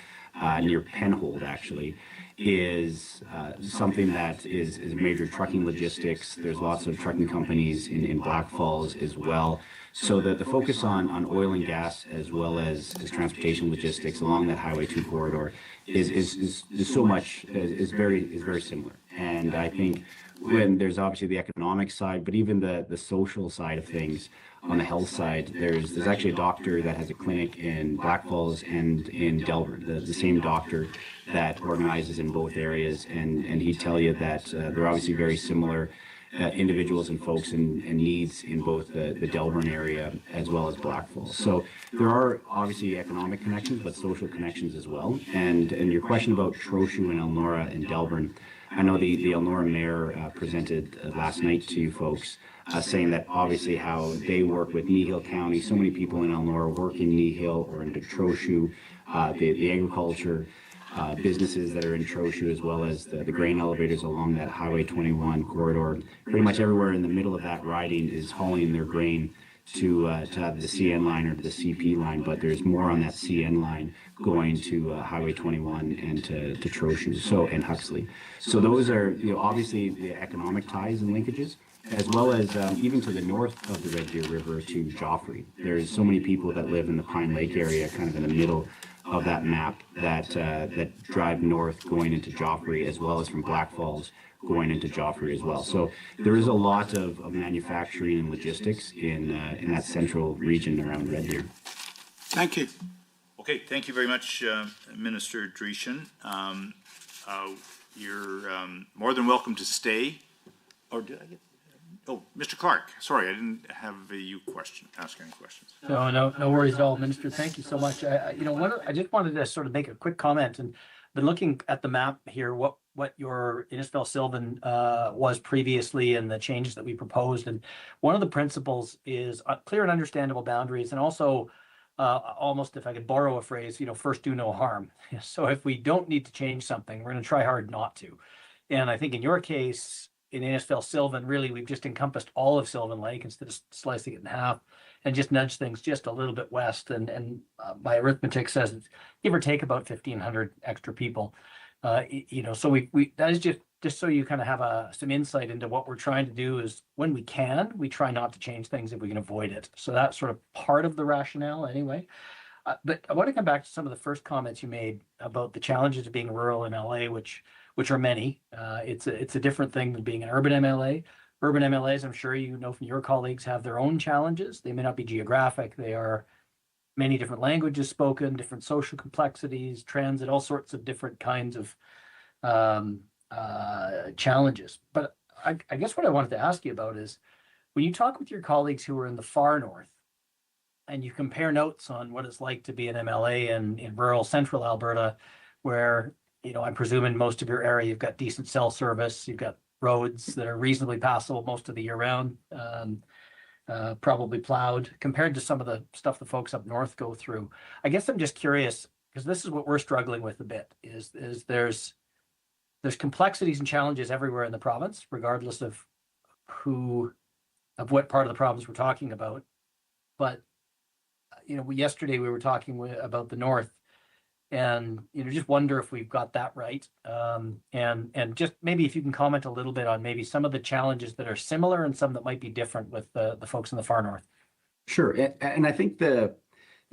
near Penhold, actually, is something that is major trucking logistics. There's lots of trucking companies in Black Falls as well. So the focus on oil and gas as well as transportation logistics along that Highway 2 corridor is so much, is very similar. And I think when there's obviously the economic side, but even the social side of things, on the health side, there's actually a doctor that has a clinic in Black Falls and in Delaware, the same doctor that organizes in both areas, and he'd tell you that they're obviously very similar individuals and folks and needs in both the Delburn area as well as Black Falls. So there are obviously economic connections, but social connections as well. And your question about Trochu and Elnora and Delburn, I know the Elnora mayor presented last night to you folks, saying that obviously how they work with Nehill County. So many people in Elnora work in Nehill or in Trochu, the agriculture businesses that are in Trochu, as well as the grain elevators along that Highway 21 corridor. Pretty much everywhere in the middle of that riding is hauling their grain to have the CN line or the CP line, but there's more on that CN line going to Highway 21 and to Trochu, and Huxley. So those are, obviously the economic ties and linkages, as well as even to the north of the Red Deer River to Joffre. There's so many people that live in the Pine Lake area, kind of in the middle of that map, that drive north going into Joffre, as well as from Black Falls going into Joffre as well. So there is a lot of manufacturing and logistics in that central region around Red Deer. Thank you. Okay, thank you very much, Minister Dreeshen. You're more than welcome to stay. Or did I get? Oh, Mr. Clark, sorry, I didn't have ask any questions. No worries at all, Minister. Thank you so much. I just wanted to sort of make a quick comment and been looking at the map here, what your Innisfil Sylvan was previously and the changes that we proposed. And one of the principles is clear and understandable boundaries, and also almost, if I could borrow a phrase, first do no harm. So if we don't need to change something, we're going to try hard not to. And I think in your case, in Innisfil Sylvan, really, we've just encompassed all of Sylvan Lake instead of slicing it in half and just nudge things just a little bit west. And my arithmetic says it's give or take about 1,500 extra people. So we that is just so you kind of have some insight into what we're trying to do is when we can, we try not to change things if we can avoid it. So that's sort of part of the rationale anyway. But I want to come back to some of the first comments you made about the challenges of being rural in LA, which are many. It's a different thing than being an urban MLA. Urban MLAs, I'm sure you know from your colleagues, have their own challenges. They may not be geographic. They are many different languages spoken, different social complexities, transit, all sorts of different kinds of challenges. But I guess what I wanted to ask you about is when you talk with your colleagues who are in the far north and you compare notes on what it's like to be an MLA in rural central Alberta, where, I'm presuming most of your area, you've got decent cell service, you've got roads that are reasonably passable most of the year round, probably plowed, compared to some of the stuff the folks up north go through. I guess I'm just curious, because this is what we're struggling with a bit, is there's complexities and challenges everywhere in the province, regardless of what part of the province we're talking about. But yesterday we were talking about the north, and just wonder if we've got that right. And just maybe if you can comment a little bit on maybe some of the challenges that are similar and some that might be different with the folks in the far north. Sure. And I think the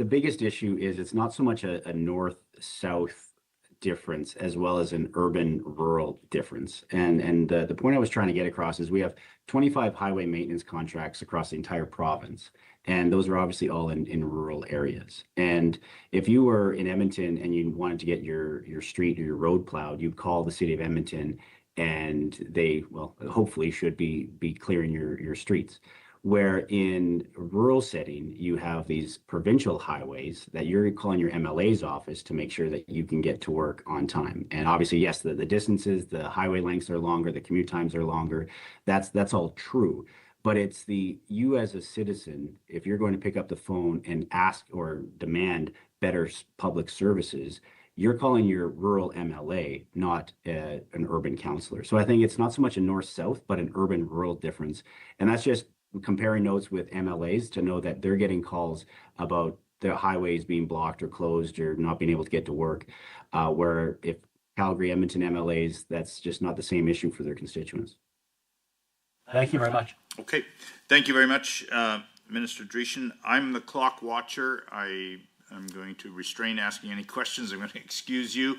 biggest issue is it's not so much a north-south difference as well as an urban-rural difference. And the point I was trying to get across is we have 25 highway maintenance contracts across the entire province. And those are obviously all in rural areas. And if you were in Edmonton and you wanted to get your street or your road plowed, you'd call the city of Edmonton and they, hopefully should be clearing your streets. Where in a rural setting, you have these provincial highways that you're calling your MLA's office to make sure that you can get to work on time. And obviously, yes, the distances, the highway lengths are longer, the commute times are longer. That's all true. But it's you as a citizen, if you're going to pick up the phone and ask or demand better public services, you're calling your rural MLA, not an urban councillor. So I think it's not so much a north-south, but an urban-rural difference. And that's just comparing notes with MLAs to know that they're getting calls about the highways being blocked or closed or not being able to get to work, where if Calgary, Edmonton MLAs, that's just not the same issue for their constituents. Thank you very much. Okay, thank you very much, Minister Dreeshen. I'm the clock watcher. I am going to restrain asking any questions. I'm going to excuse you.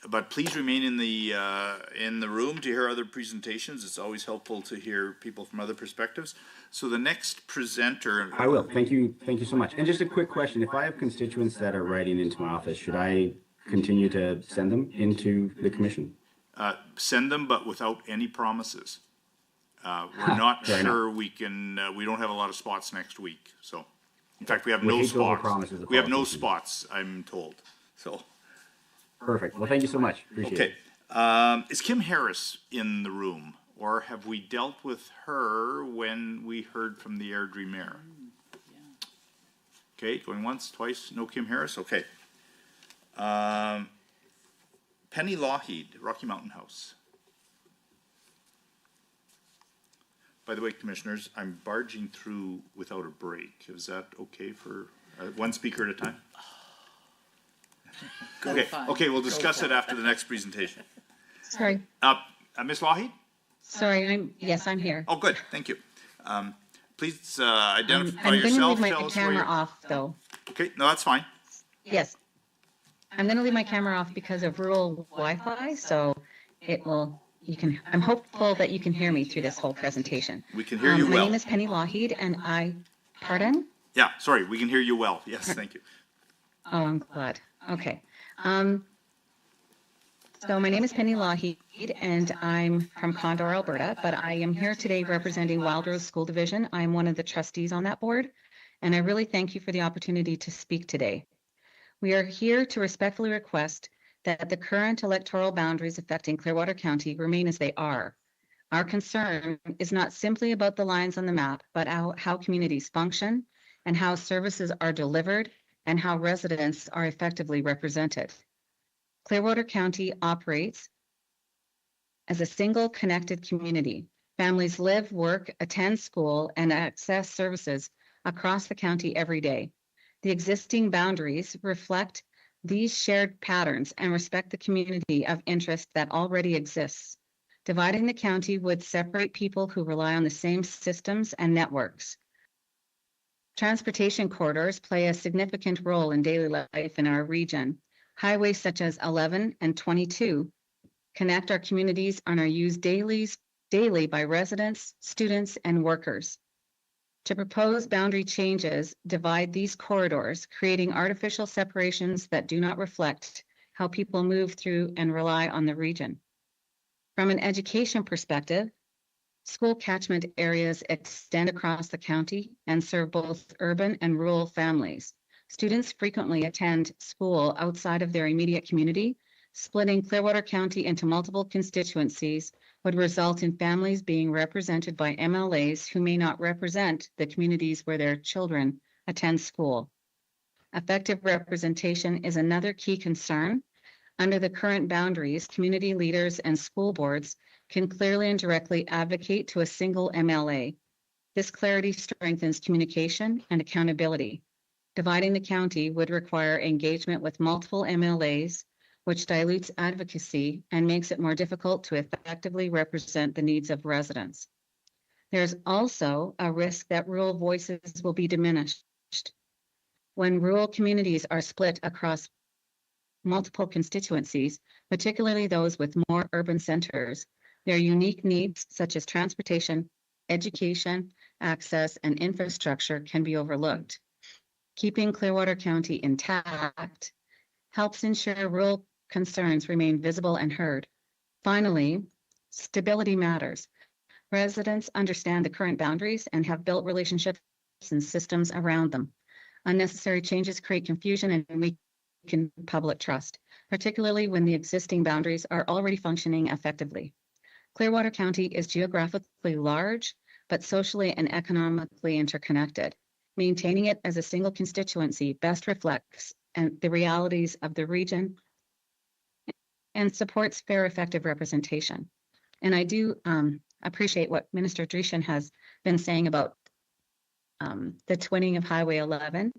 But please remain in the room to hear other presentations. It's always helpful to hear people from other perspectives. So the next presenter... I will. Thank you so much. And just a quick question. If I have constituents that are writing into my office, should I continue to send them into the commission? Send them, but without any promises. We're not sure we can, we don't have a lot of spots next week. So, in fact, we have no spots. We have no spots, I'm told. So... Perfect. Well, thank you so much. Appreciate it. Is Kim Harris in the room, or have we dealt with her when we heard from the Airdrie Mayor? Okay, going once, twice, no Kim Harris? Okay. Penny Lougheed, Rocky Mountain House. By the way, commissioners, I'm barging through without a break. Is that okay for one speaker at a time? Okay, we'll discuss it after the next presentation. Sorry. Ms. Lougheed? Sorry, I'm here. Oh, good, thank you. Please identify I'm going to yourself. leave my camera off, though. Okay, no, that's fine. Yes. I'm going to leave my camera off because of rural Wi-Fi, so I'm hopeful that you can hear me through this whole presentation. We can hear you well. My name is Penny Lougheed, and pardon? Yeah, sorry, we can hear you well. Yes, thank you. Oh, I'm glad. Okay. So my name is Penny Lougheed, and I'm from Condor, Alberta, but I am here today representing Wild Rose School Division. I'm one of the trustees on that board, and I really thank you for the opportunity to speak today. We are here to respectfully request that the current electoral boundaries affecting Clearwater County remain as they are. Our concern is not simply about the lines on the map, but how communities function and how services are delivered and how residents are effectively represented. Clearwater County operates as a single connected community. Families live, work, attend school, and access services across the county every day. The existing boundaries reflect these shared patterns and respect the community of interest that already exists. Dividing the county would separate people who rely on the same systems and networks. Transportation corridors play a significant role in daily life in our region. Highways such as 11 and 22 connect our communities and are used daily by residents, students, and workers. To propose boundary changes divide these corridors, creating artificial separations that do not reflect how people move through and rely on the region. From an education perspective, school catchment areas extend across the county and serve both urban and rural families. Students frequently attend school outside of their immediate community. Splitting Clearwater County into multiple constituencies would result in families being represented by MLAs who may not represent the communities where their children attend school. Effective representation is another key concern. Under the current boundaries, community leaders and school boards can clearly and directly advocate to a single MLA. This clarity strengthens communication and accountability. Dividing the county would require engagement with multiple MLAs, which dilutes advocacy and makes it more difficult to effectively represent the needs of residents. There's also a risk that rural voices will be diminished. When rural communities are split across multiple constituencies, particularly those with more urban centers, their unique needs such as transportation, education, access, and infrastructure can be overlooked. Keeping Clearwater County intact helps ensure rural concerns remain visible and heard. Finally, stability matters. Residents understand the current boundaries and have built relationships and systems around them. Unnecessary changes create confusion and weaken public trust, particularly when the existing boundaries are already functioning effectively. Clearwater County is geographically large, but socially and economically interconnected. Maintaining it as a single constituency best reflects the realities of the region and supports fair, effective representation. And I do appreciate what Minister Dreeshen has been saying about the twinning of Highway 11.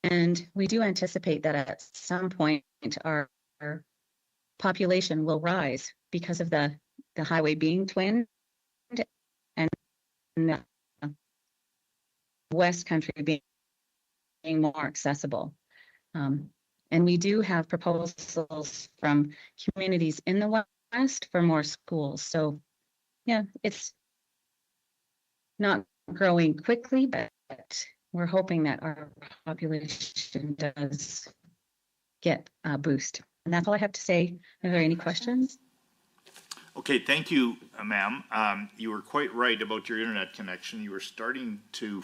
And we do anticipate that at some point our population will rise because of the highway being twinned and the West Country being more accessible. And we do have proposals from communities in the West for more schools. So yeah, it's not growing quickly, but we're hoping that our population does get a boost. And that's all I have to say. Are there any questions? Okay, thank you, ma'am. You were quite right about your internet connection. You were starting to,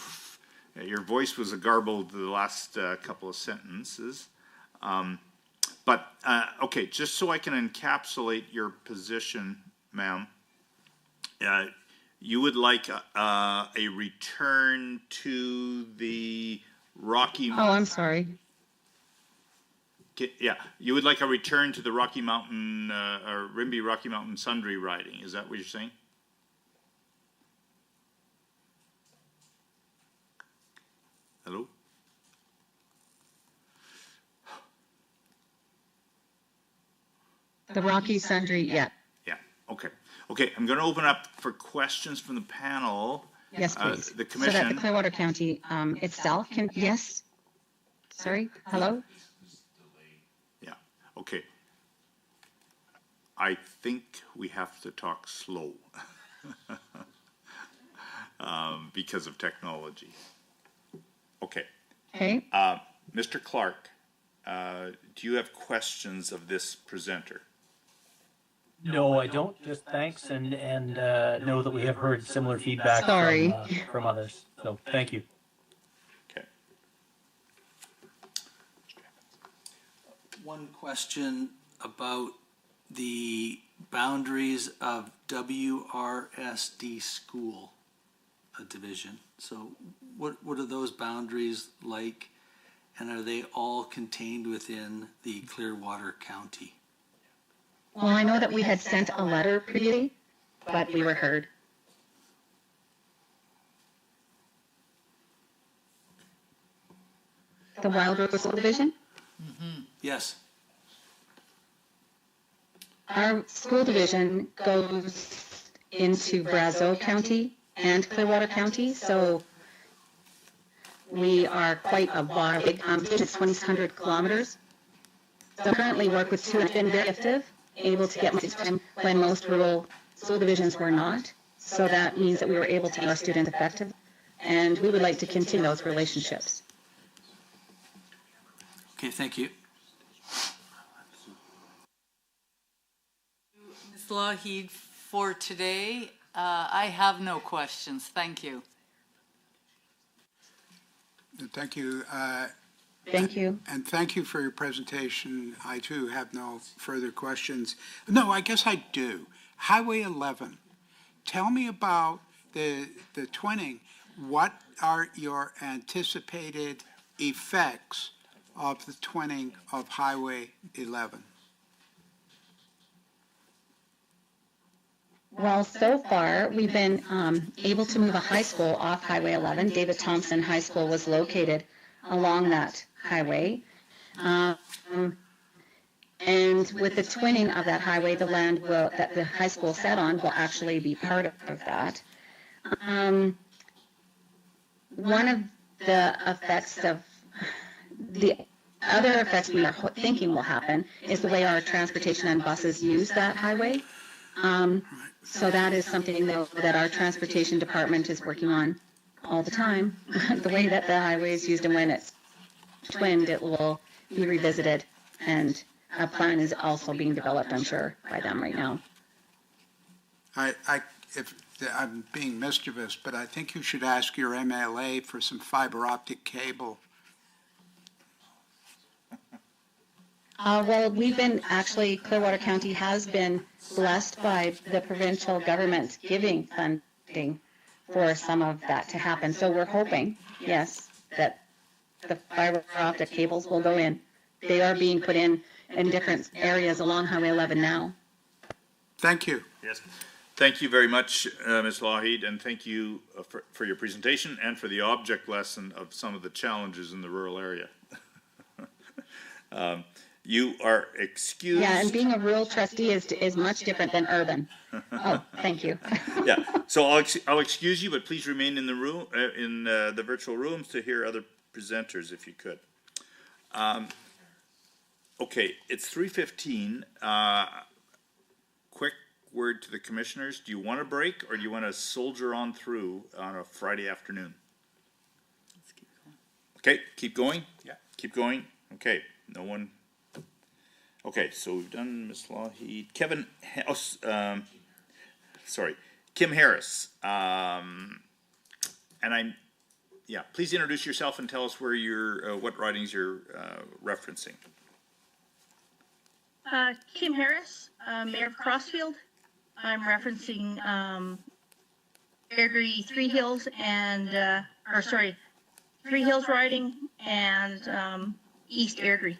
your voice was a garbled the last couple of sentences. Okay, just so I can encapsulate your position, ma'am, you would like a return to the Rocky. Oh, I'm sorry. Yeah, you would like a return to the Rocky Mountain or Rimbey Rocky Mountain Sundry riding. Is that what you're saying? Hello? The Rocky Sundry, yeah. Yeah, okay. Okay, I'm going to open up for questions from the panel. Yes, please. The commission. So that the Clearwater County itself can, yes? Sorry, hello? Yeah, okay. I think we have to talk slow because of technology. Okay. Okay. Mr. Clark, do you have questions of this presenter? No, I don't. Just thanks and know that we have heard similar feedback Sorry. from others. So thank you. Okay. One question about the boundaries of WRSD school division. So what are those boundaries like, and are they all contained within the Clearwater County? Well, I know that we had sent a letter previously, but we were heard. The Wild Rose School Division? Yes. Our school division goes into Brazeau County and Clearwater County, so we are quite a big it's 2,600 kilometers. So currently work with two, and been very effective, able to get much time when most rural school divisions were not. So that means that we were able to get our students effective, and we would like to continue those relationships. Okay, thank you. Ms. Lougheed, for today, I have no questions. Thank you. Thank you. Thank you. And thank you for your presentation. I too have no further questions. No, I guess I do. Highway 11, tell me about the twinning. What are your anticipated effects of the twinning of Highway 11? Well, so far, we've been able to move a high school off Highway 11. David Thompson High School was located along that highway. And with the twinning of that highway, the land that the high school sat on will actually be part of that. One of the effects of the other effects we are thinking will happen is the way our transportation and buses use that highway. So that is something that our transportation department is working on all the time. The way that the highway is used, and when it's twinned, it will be revisited, and a plan is also being developed, I'm sure, by them right now. If I'm being mischievous, but I think you should ask your MLA for some fiber optic cable. Well, we've been, actually, Clearwater County has been blessed by the provincial government giving funding for some of that to happen. So we're hoping, yes, that the fiber optic cables will go in. They are being put in different areas along Highway 11 now. Thank you. Yes. Thank you very much, Ms. Lougheed, and thank you for your presentation and for the object lesson of some of the challenges in the rural area. You are excused. Yeah, and being a rural trustee is much different than urban. Oh, thank you. Yeah, so I'll excuse you, but please remain in the room, in the virtual rooms to hear other presenters if you could. Okay, it's 3:15. Quick word to the commissioners. Do you want a break, or do you want to soldier on through on a Friday afternoon? Let's keep going. Okay, keep going? Yeah. Keep going? Okay, no one? Okay, so we've done Ms. Lougheed. Kim Harris. Please introduce yourself and tell us where you're, what ridings you're referencing. Kim Harris, Mayor of Crossfield. I'm referencing Airdrie Three Hills and, Three Hills riding and East Airdrie.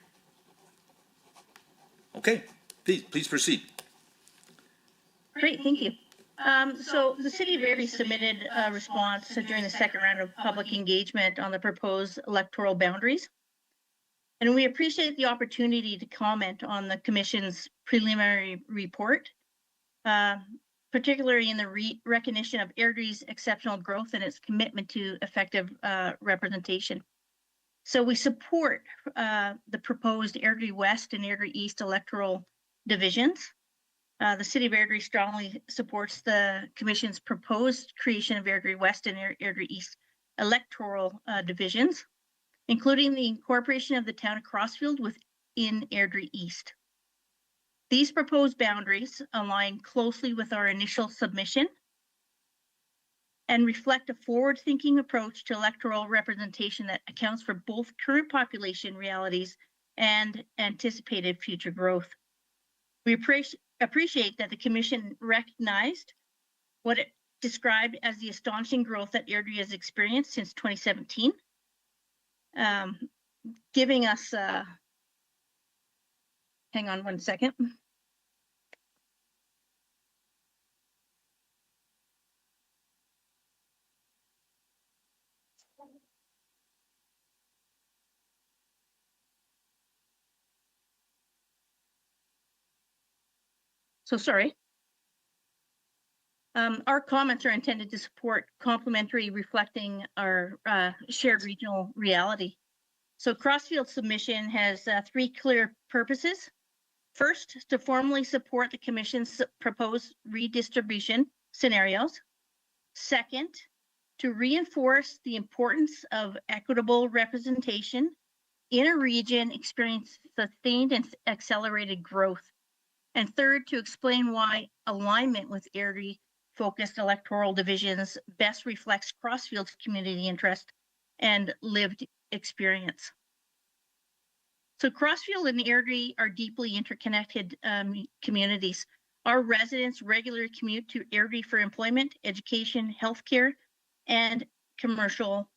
Okay, please proceed. Great, thank you. So the City of Airdrie submitted a response during the second round of public engagement on the proposed electoral boundaries. And we appreciate the opportunity to comment on the Commission's preliminary report, particularly in the recognition of Airdrie's exceptional growth and its commitment to effective representation. So we support the proposed Airdrie West and Airdrie East electoral divisions. The City of Airdrie strongly supports the Commission's proposed creation of Airdrie West and Airdrie East electoral divisions, including the incorporation of the town of Crossfield within Airdrie East. These proposed boundaries align closely with our initial submission and reflect a forward-thinking approach to electoral representation that accounts for both current population realities and anticipated future growth. We appreciate that the Commission recognized what it described as the astonishing growth that Airdrie has experienced since 2017, giving us, hang on one second. So sorry. Our comments are intended to support complementary reflecting our shared regional reality. So Crossfield's submission has three clear purposes. First, to formally support the Commission's proposed redistribution scenarios. Second, to reinforce the importance of equitable representation in a region experiencing sustained and accelerated growth. And third, to explain why alignment with Airdrie-focused electoral divisions best reflects Crossfield's community interest and lived experience. So Crossfield and Airdrie are deeply interconnected communities. Our residents regularly commute to Airdrie for employment, education, healthcare, and commercial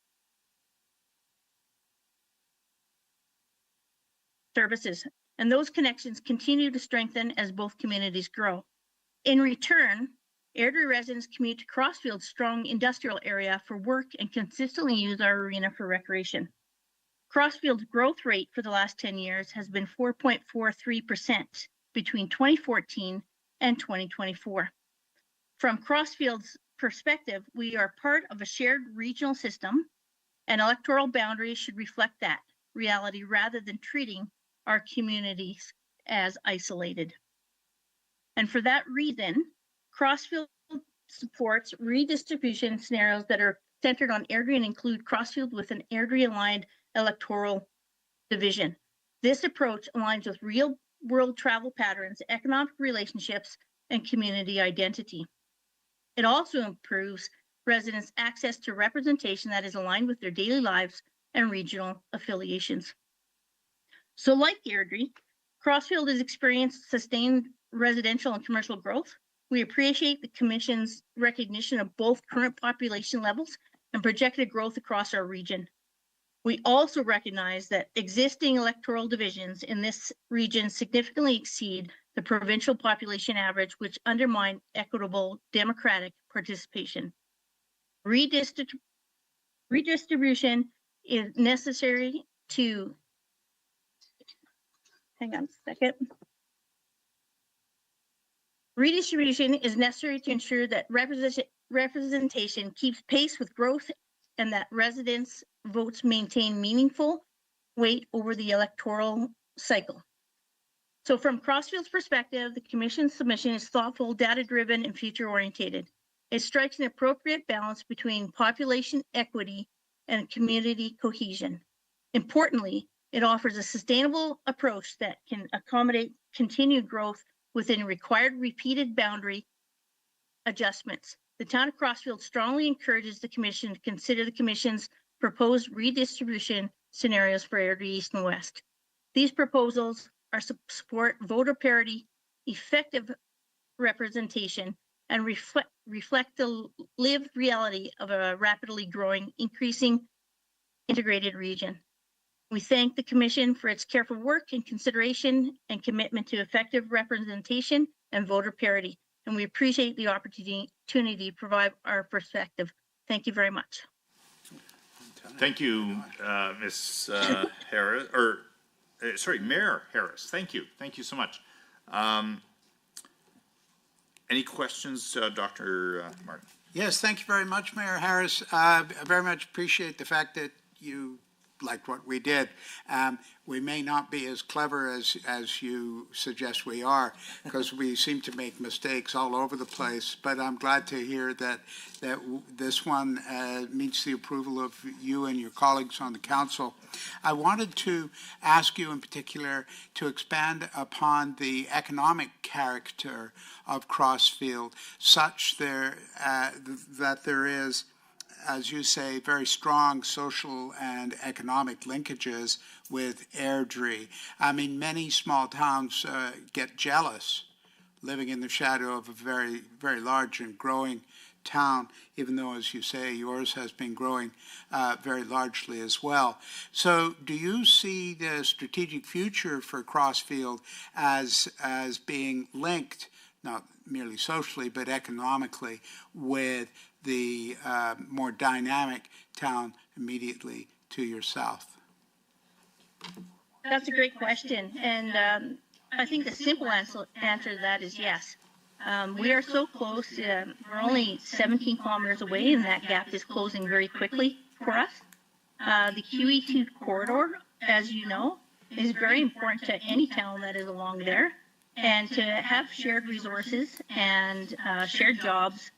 services. And those connections continue to strengthen as both communities grow. In return, Airdrie residents commute to Crossfield's strong industrial area for work and consistently use our arena for recreation. Crossfield's growth rate for the last 10 years has been 4.43% between 2014 and 2024. From Crossfield's perspective, we are part of a shared regional system, and electoral boundaries should reflect that reality rather than treating our communities as isolated. And for that reason, Crossfield supports redistribution scenarios that are centered on Airdrie and include Crossfield with an Airdrie-aligned electoral division. This approach aligns with real-world travel patterns, economic relationships, and community identity. It also improves residents' access to representation that is aligned with their daily lives and regional affiliations. So like Airdrie, Crossfield has experienced sustained residential and commercial growth. We appreciate the Commission's recognition of both current population levels and projected growth across our region. We also recognize that existing electoral divisions in this region significantly exceed the provincial population average, which undermine equitable democratic participation. Redistribution is necessary to, hang on a second. Redistribution is necessary to ensure that representation keeps pace with growth and that residents' votes maintain meaningful weight over the electoral cycle. So from Crossfield's perspective, the Commission's submission is thoughtful, data-driven, and future-oriented. It strikes an appropriate balance between population equity and community cohesion. Importantly, it offers a sustainable approach that can accommodate continued growth within required repeated boundary adjustments. The town of Crossfield strongly encourages the Commission to consider the Commission's proposed redistribution scenarios for Airdrie East and West. These proposals are support voter parity, effective representation, and reflect the lived reality of a rapidly growing, increasing integrated region. We thank the Commission for its careful work and consideration and commitment to effective representation and voter parity, and we appreciate the opportunity to provide our perspective. Thank you very much. Thank you, Ms. Harris, sorry, Mayor Harris. Thank you. Thank you so much. Any questions, Dr. Martin? Yes, thank you very much, Mayor Harris. I very much appreciate the fact that you liked what we did. We may not be as clever as you suggest we are, because we seem to make mistakes all over the place. But I'm glad to hear that this one meets the approval of you and your colleagues on the council. I wanted to ask you in particular to expand upon the economic character of Crossfield, such that there is, as you say, very strong social and economic linkages with Airdrie. I mean, many small towns get jealous living in the shadow of a very, very large and growing town, even though, as you say, yours has been growing very largely as well. So do you see the strategic future for Crossfield as being linked, not merely socially, but economically, with the more dynamic town immediately to your south? That's a great question. And I think the simple answer to that is yes. We are so close. We're only 17 kilometers away, and that gap is closing very quickly for us. The QE2 corridor, as you know, is very important to any town that is along there. And to have shared resources and shared jobs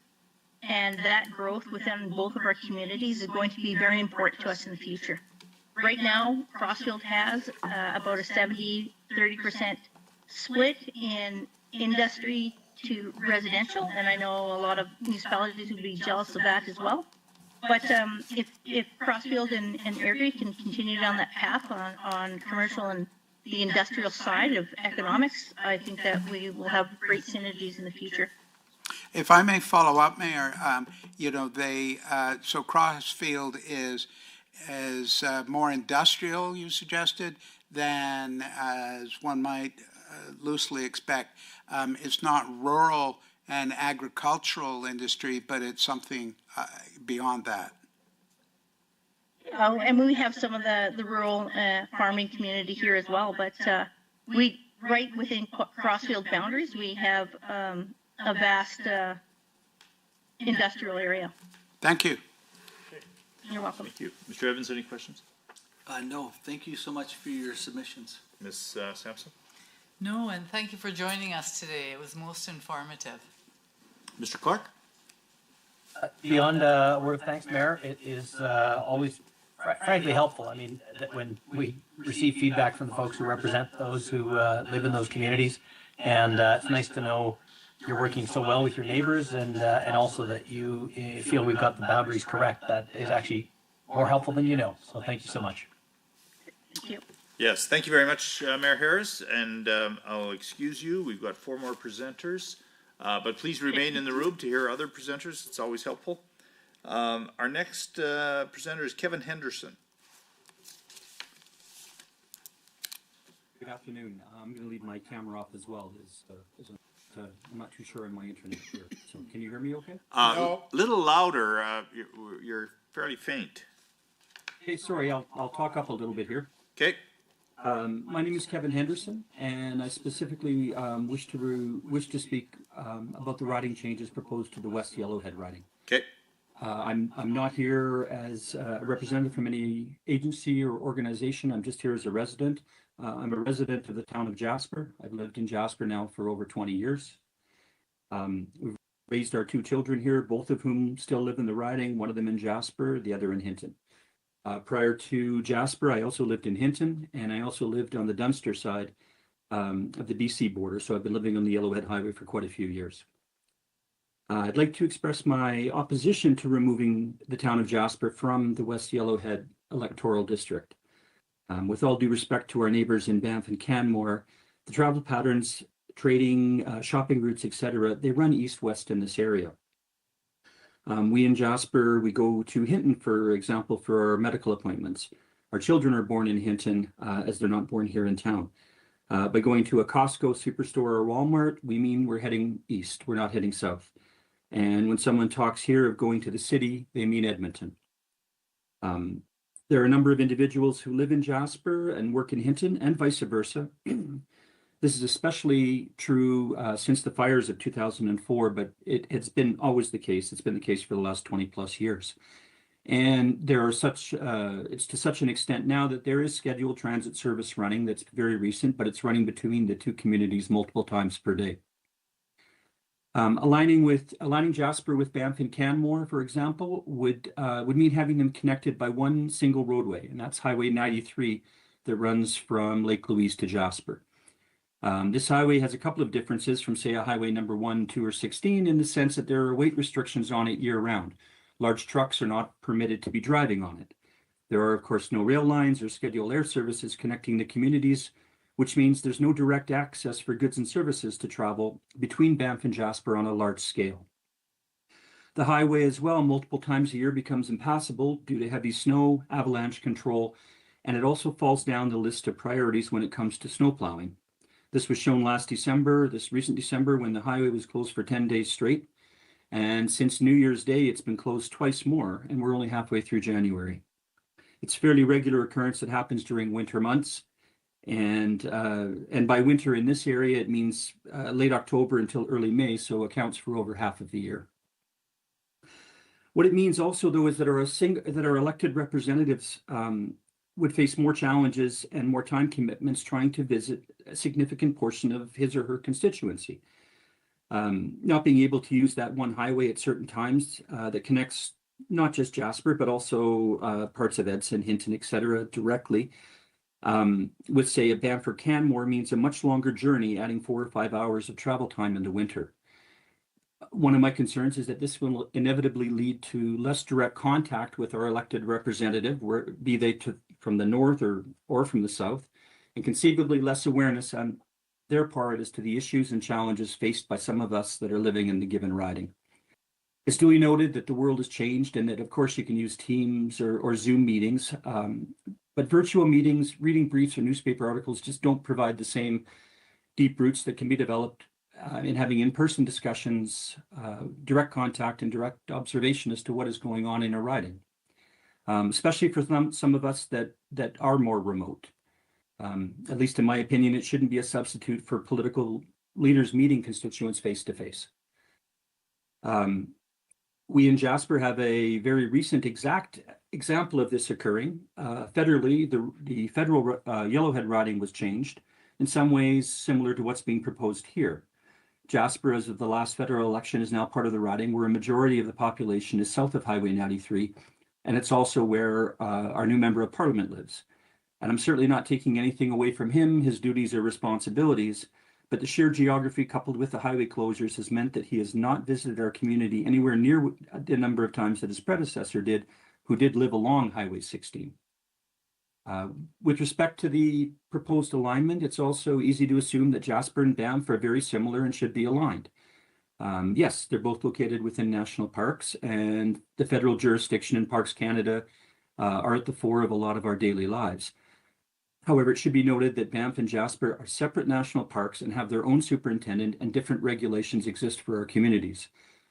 and that growth within both of our communities is going to be very important to us in the future. Right now, Crossfield has about a 70-30% split in industry to residential, and I know a lot of municipalities would be jealous of that as well. But if Crossfield and Airdrie can continue down that path on commercial and the industrial side of economics, I think that we will have great synergies in the future. If I may follow up, Mayor, so Crossfield is more industrial, you suggested, than as one might loosely expect. It's not rural and agricultural industry, but it's something beyond that. Oh, and we have some of the rural farming community here as well, but we, right within Crossfield boundaries, we have a vast industrial area. Thank you. You're welcome. Thank you. Mr. Evans, any questions? No, thank you so much for your submissions. Ms. Sampson? No, and thank you for joining us today. It was most informative. Mr. Clark? Beyond a word of thanks, Mayor, it is always frankly helpful. I mean, that when we receive feedback from the folks who represent those who live in those communities, and it's nice to know you're working so well with your neighbors, and also that you feel we've got the boundaries correct. That is actually more helpful than you know. So thank you so much. Thank you. Yes, thank you very much, Mayor Harris, and I'll excuse you. We've got 4 more presenters, but please remain in the room to hear other presenters. It's always helpful. Our next presenter is Kevin Henderson. Good afternoon. I'm going to leave my camera off as well. I'm not too sure on my internet here. So can you hear me okay? No. Little louder. You're fairly faint. Okay, sorry. I'll talk up a little bit here. Okay. My name is Kevin Henderson, and I specifically wish to speak about the riding changes proposed to the West Yellowhead riding. Okay. I'm not here as a representative from any agency or organization. I'm just here as a resident. I'm a resident of the town of Jasper. I've lived in Jasper now for over 20 years. We've raised our 2 children here, both of whom still live in the riding, one of them in Jasper, the other in Hinton. Prior to Jasper, I also lived in Hinton, and I also lived on the Dunster side of the BC border. So I've been living on the Yellowhead Highway for quite a few years. I'd like to express my opposition to removing the town of Jasper from the West Yellowhead Electoral District. With all due respect to our neighbors in Banff and Canmore, the travel patterns, trading, shopping routes, etc., they run east-west in this area. We in Jasper, we go to Hinton, for example, for our medical appointments. Our children are born in Hinton, as they're not born here in town. By going to a Costco, Superstore, or Walmart, we mean we're heading east, we're not heading south. And when someone talks here of going to the city, they mean Edmonton. There are a number of individuals who live in Jasper and work in Hinton, and vice versa. This is especially true since the fires of 2004, but it's been always the case. It's been the case for the last 20 plus years. And there are it's to such an extent now that there is scheduled transit service running that's very recent, but it's running between the two communities multiple times per day. Aligning Jasper with Banff and Canmore, for example, would mean having them connected by one single roadway, and that's Highway 93 that runs from Lake Louise to Jasper. This highway has a couple of differences from, say, a highway number 1, 2, or 16 in the sense that there are weight restrictions on it year-round. Large trucks are not permitted to be driving on it. There are, of course, no rail lines or scheduled air services connecting the communities, which means there's no direct access for goods and services to travel between Banff and Jasper on a large scale. The highway as well, multiple times a year, becomes impassable due to heavy snow, avalanche control, and it also falls down the list of priorities when it comes to snow plowing. This was shown this recent December, when the highway was closed for 10 days straight. And since New Year's Day, it's been closed twice more, and we're only halfway through January. It's a fairly regular occurrence that happens during winter months. And by winter in this area, it means late October until early May, so accounts for over half of the year. What it means also, though, is that our elected representatives would face more challenges and more time commitments trying to visit a significant portion of his or her constituency. Not being able to use that one highway at certain times that connects not just Jasper, but also parts of Edson, Hinton, etc., directly, with, say, a Banff or Canmore, means a much longer journey, adding 4 or 5 hours of travel time in the winter. One of my concerns is that this will inevitably lead to less direct contact with our elected representative, be they from the north or from the south, and conceivably less awareness on their part as to the issues and challenges faced by some of us that are living in the given riding. It's duly noted that the world has changed and that, of course, you can use Teams or Zoom meetings, but virtual meetings, reading briefs or newspaper articles just don't provide the same deep roots that can be developed in having in-person discussions, direct contact and direct observation as to what is going on in a riding, especially for some of us that are more remote. At least in my opinion, it shouldn't be a substitute for political leaders meeting constituents face-to-face. We in Jasper have a very recent exact example of this occurring. Federally, the federal Yellowhead riding was changed, in some ways similar to what's being proposed here. Jasper, as of the last federal election, is now part of the riding where a majority of the population is south of Highway 93, and it's also where our new member of parliament lives. And I'm certainly not taking anything away from him, his duties or responsibilities, but the sheer geography coupled with the highway closures has meant that he has not visited our community anywhere near the number of times that his predecessor did, who did live along Highway 16. With respect to the proposed alignment, it's also easy to assume that Jasper and Banff are very similar and should be aligned. Yes, they're both located within national parks, and the federal jurisdiction in Parks Canada are at the fore of a lot of our daily lives. However, it should be noted that Banff and Jasper are separate national parks and have their own superintendent, and different regulations exist for our communities.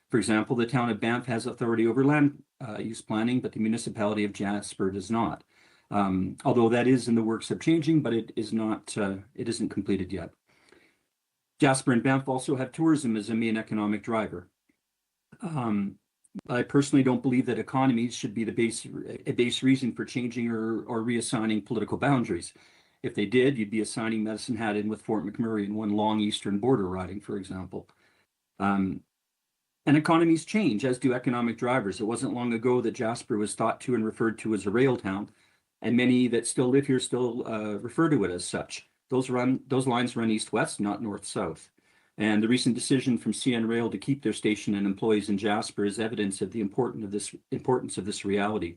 For example, the town of Banff has authority over land use planning, but the municipality of Jasper does not. Although that is in the works of changing, but it isn't completed yet. Jasper and Banff also have tourism as a main economic driver. I personally don't believe that economies should be a base reason for changing or reassigning political boundaries. If they did, you'd be assigning Medicine Hat in with Fort McMurray in one long eastern border riding, for example. And economies change, as do economic drivers. It wasn't long ago that Jasper was thought to and referred to as a rail town, and many that still live here still refer to it as such. Those lines run east-west, not north-south. And the recent decision from CN Rail to keep their station and employees in Jasper is evidence of the importance of this reality.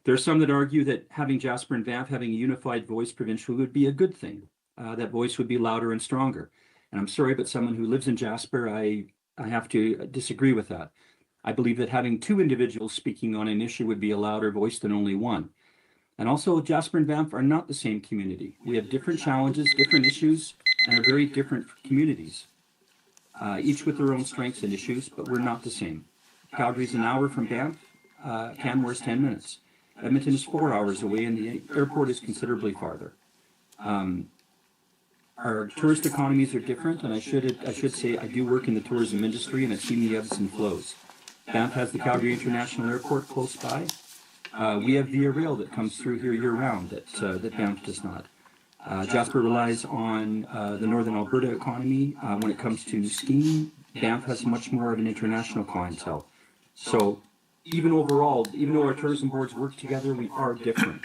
There are some that argue that having Jasper and Banff having a unified voice provincially would be a good thing. That voice would be louder and stronger. And I'm sorry, but someone who lives in Jasper, I have to disagree with that. I believe that having two individuals speaking on an issue would be a louder voice than only one. And also, Jasper and Banff are not the same community. We have different challenges, different issues, and are very different communities, each with their own strengths and issues, but we're not the same. Calgary's an hour from Banff, Canmore's 10 minutes. Edmonton is 4 hours away, and the airport is considerably farther. Our tourist economies are different, and I should say I do work in the tourism industry, and I've seen the ebbs and flows. Banff has the Calgary International Airport close by. We have Via Rail that comes through here year-round that Banff does not. Jasper relies on the Northern Alberta economy when it comes to skiing. Banff has much more of an international clientele. So even overall, even though our tourism boards work together, we are different.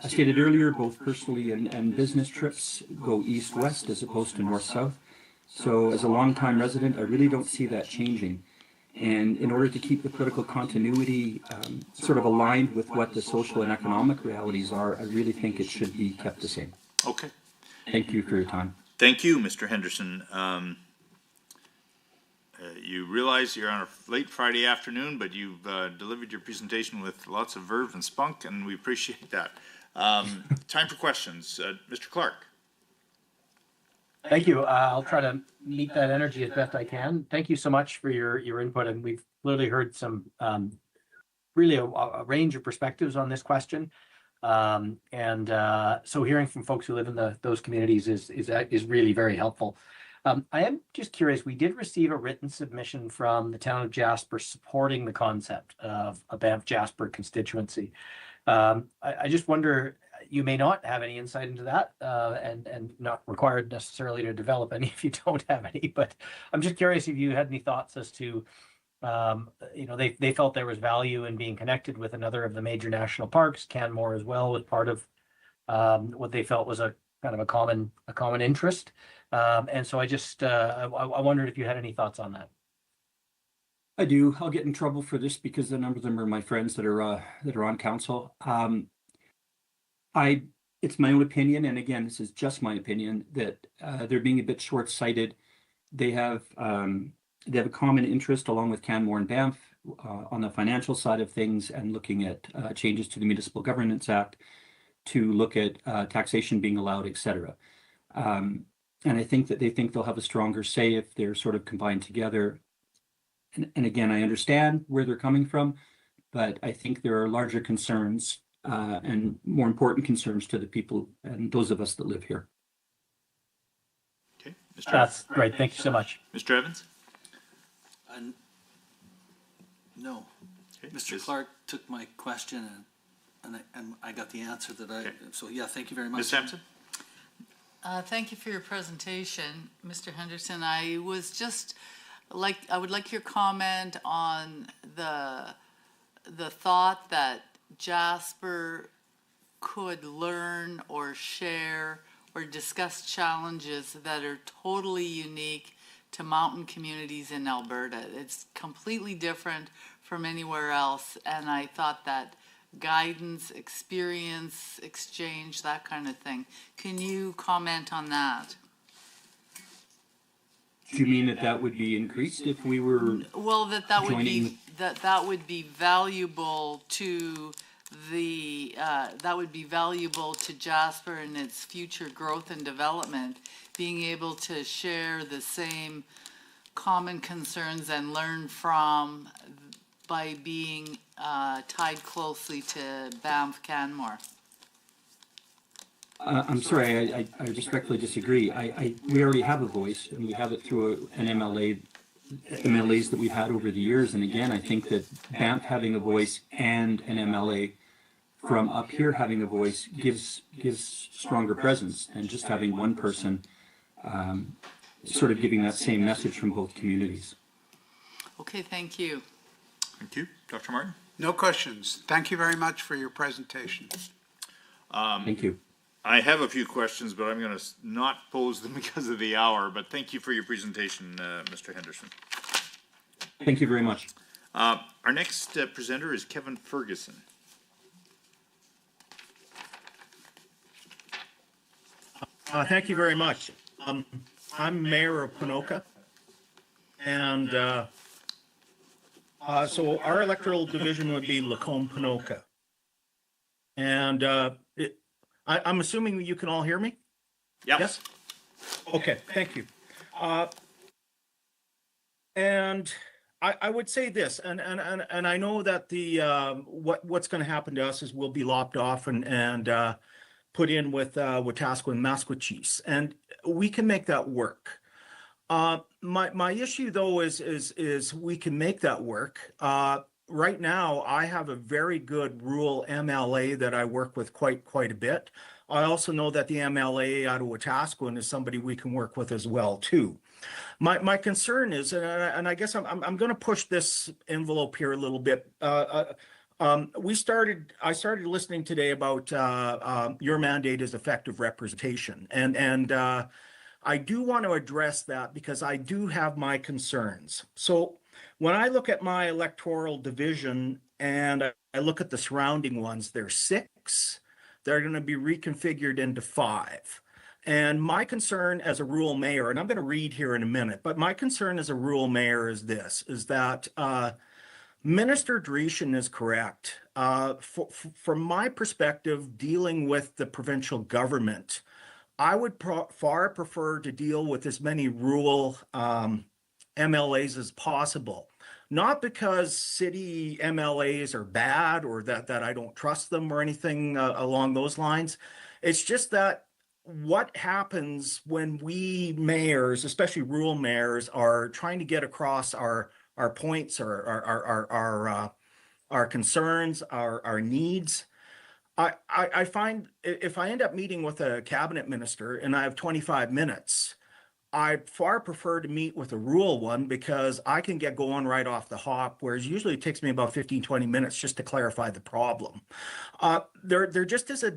I stated earlier, both personally and business trips go east-west as opposed to north-south. So as a longtime resident, I really don't see that changing. And in order to keep the political continuity sort of aligned with what the social and economic realities are, I really think it should be kept the same. Okay. Thank you for your time. Thank you, Mr. Henderson. You realize you're on a late Friday afternoon, but you've delivered your presentation with lots of verve and spunk, and we appreciate that. Time for questions. Mr. Clark. Thank you. I'll try to meet that energy as best I can. Thank you so much for your input, and we've clearly heard some really a range of perspectives on this question. So hearing from folks who live in those communities is really very helpful. I am just curious, we did receive a written submission from the town of Jasper supporting the concept of a Banff Jasper constituency. I just wonder, you may not have any insight into that and not required necessarily to develop any if you don't have any, but I'm just curious if you had any thoughts as to, they felt there was value in being connected with another of the major national parks. Canmore as well was part of what they felt was a kind of a common interest. And so I just, I wondered if you had any thoughts on that. I do. I'll get in trouble for this because a number of them are my friends that are on council. It's my own opinion, and again, this is just my opinion, that they're being a bit short-sighted. They have a common interest along with Canmore and Banff on the financial side of things and looking at changes to the Municipal Governance Act to look at taxation being allowed, etc. And I think that they think they'll have a stronger say if they're sort of combined together. And again, I understand where they're coming from, but I think there are larger concerns and more important concerns to the people and those of us that live here. Okay, Mr. That's great. Thank you so much. Mr. Evans? No. Okay. Mr. Clark took my question and I got the answer that so yeah, thank you very much. Ms. Sampson? Thank you for your presentation, Mr. Henderson. I would like your comment on the thought that Jasper could learn or share or discuss challenges that are totally unique to mountain communities in Alberta. It's completely different from anywhere else, and I thought that guidance, experience, exchange, that kind of thing. Can you comment on that? Do you mean that would be increased if we were that would be valuable to Jasper and its future growth and development, being able to share the same common concerns and learn from by being tied closely to Banff Canmore? I'm sorry, I respectfully disagree. We already have a voice, and we have it through an MLAs that we've had over the years. And again, I think that Banff having a voice and an MLA from up here having a voice gives stronger presence, and just having one person sort of giving that same message from both communities. Okay, thank you. Thank you. Dr. Martin? No questions. Thank you very much for your presentation. Thank you. I have a few questions, but I'm going to not pose them because of the hour, but thank you for your presentation, Mr. Henderson. Thank you very much. Our next presenter is Kevin Ferguson. Thank you very much. I'm Mayor of Ponoka, and so our electoral division would be Lacombe-Ponoka. And I'm assuming that you can all hear me? Yep. Yes? Okay, thank you. And I would say this, and I know that the what's going to happen to us is we'll be lopped off and put in with Wetaskiwin and Maskwacis, and we can make that work. My issue though is we can make that work. Right now, I have a very good rural MLA that I work with quite a bit. I also know that the MLA out of Wetaskiwin is somebody we can work with as well too. My concern is, and I guess I'm going to push this envelope here a little bit. I started listening today about your mandate is effective representation, and I do want to address that because I do have my concerns. So when I look at my electoral division and I look at the surrounding ones, there's 6. They're going to be reconfigured into 5. And my concern as a rural mayor, and I'm going to read here in a minute, but my concern as a rural mayor is this, is that Minister Dreeshen is correct. From my perspective, dealing with the provincial government, I would far prefer to deal with as many rural MLAs as possible. Not because city MLAs are bad or that I don't trust them or anything along those lines. It's just that what happens when we mayors, especially rural mayors, are trying to get across our points, our concerns, our needs. I find if I end up meeting with a cabinet minister and I have 25 minutes, I far prefer to meet with a rural one because I can get going right off the hop, whereas usually it takes me about 15, 20 minutes just to clarify the problem. There just is a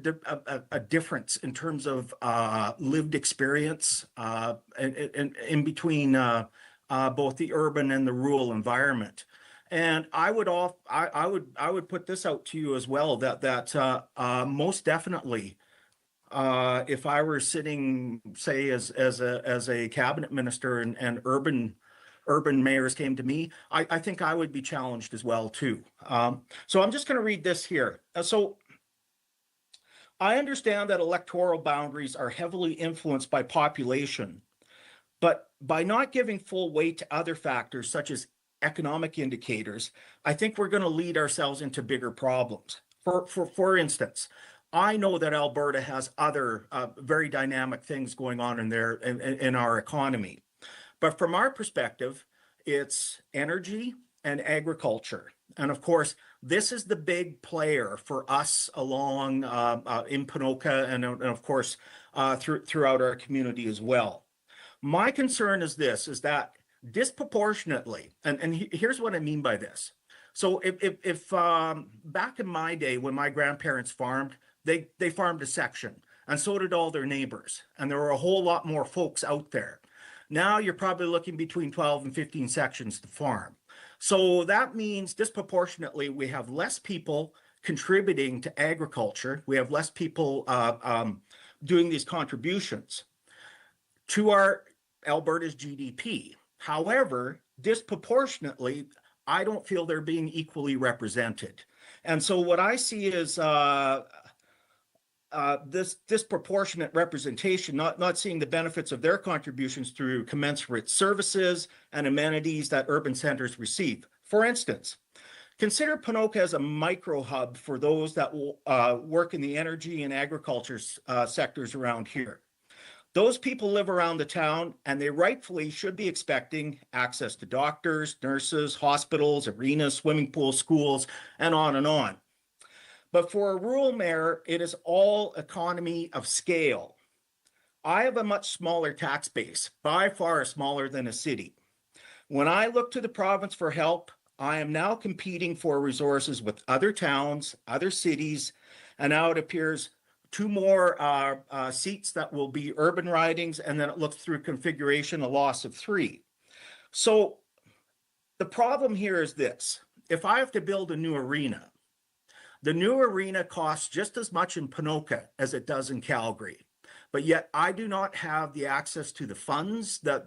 difference in terms of lived experience in between both the urban and the rural environment. And I would put this out to you as well that most definitely, if I were sitting, say, as a cabinet minister and urban mayors came to me, I think I would be challenged as well too. So I'm just going to read this here. So I understand that electoral boundaries are heavily influenced by population, but by not giving full weight to other factors such as economic indicators, I think we're going to lead ourselves into bigger problems. For instance, I know that Alberta has other very dynamic things going on in our economy. But from our perspective, it's energy and agriculture. And of course, this is the big player for us along in Ponoka and of course, throughout our community as well. My concern is this, is that disproportionately, and here's what I mean by this. So if back in my day when my grandparents farmed, they farmed a section, and so did all their neighbors, and there were a whole lot more folks out there. Now you're probably looking between 12 and 15 sections to farm. So that means disproportionately we have less people contributing to agriculture. We have less people doing these contributions to our Alberta's GDP. However, disproportionately, I don't feel they're being equally represented. And so what I see is this disproportionate representation, not seeing the benefits of their contributions through commensurate services and amenities that urban centers receive. For instance, consider Ponoka as a micro hub for those that will work in the energy and agriculture sectors around here. Those people live around the town and they rightfully should be expecting access to doctors, nurses, hospitals, arenas, swimming pools, schools, and on and on. But for a rural mayor, it is all economy of scale. I have a much smaller tax base, by far smaller than a city. When I look to the province for help, I am now competing for resources with other towns, other cities, and now it appears 2 more seats that will be urban ridings, and then it looks through configuration, a loss of 3. So the problem here is this. If I have to build a new arena, the new arena costs just as much in Ponoka as it does in Calgary. But yet I do not have the access to the funds that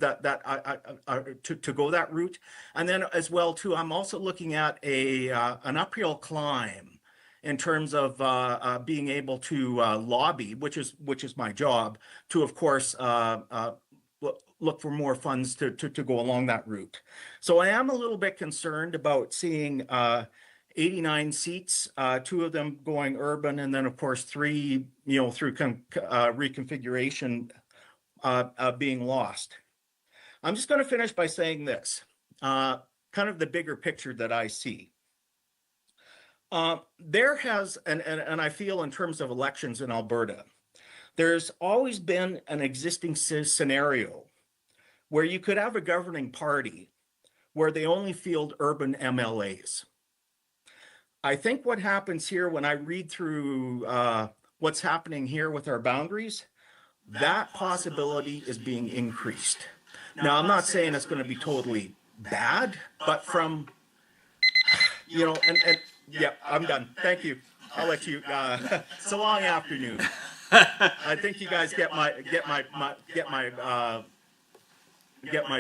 to go that route. And then as well too, I'm also looking at an uphill climb in terms of being able to lobby, which is my job, to of course look for more funds to go along that route. So I am a little bit concerned about seeing 89 seats, 2 of them going urban, and then of course 3, through reconfiguration being lost. I'm just going to finish by saying this, kind of the bigger picture that I see. There has, and I feel in terms of elections in Alberta, there's always been an existing scenario where you could have a governing party where they only field urban MLAs. I think what happens here when I read through what's happening here with our boundaries, that possibility is being increased. Now, I'm not saying it's going to be totally bad, but from, you know, and yeah, I'm done. Thank you. I'll let you, it's a long afternoon. I think you guys get my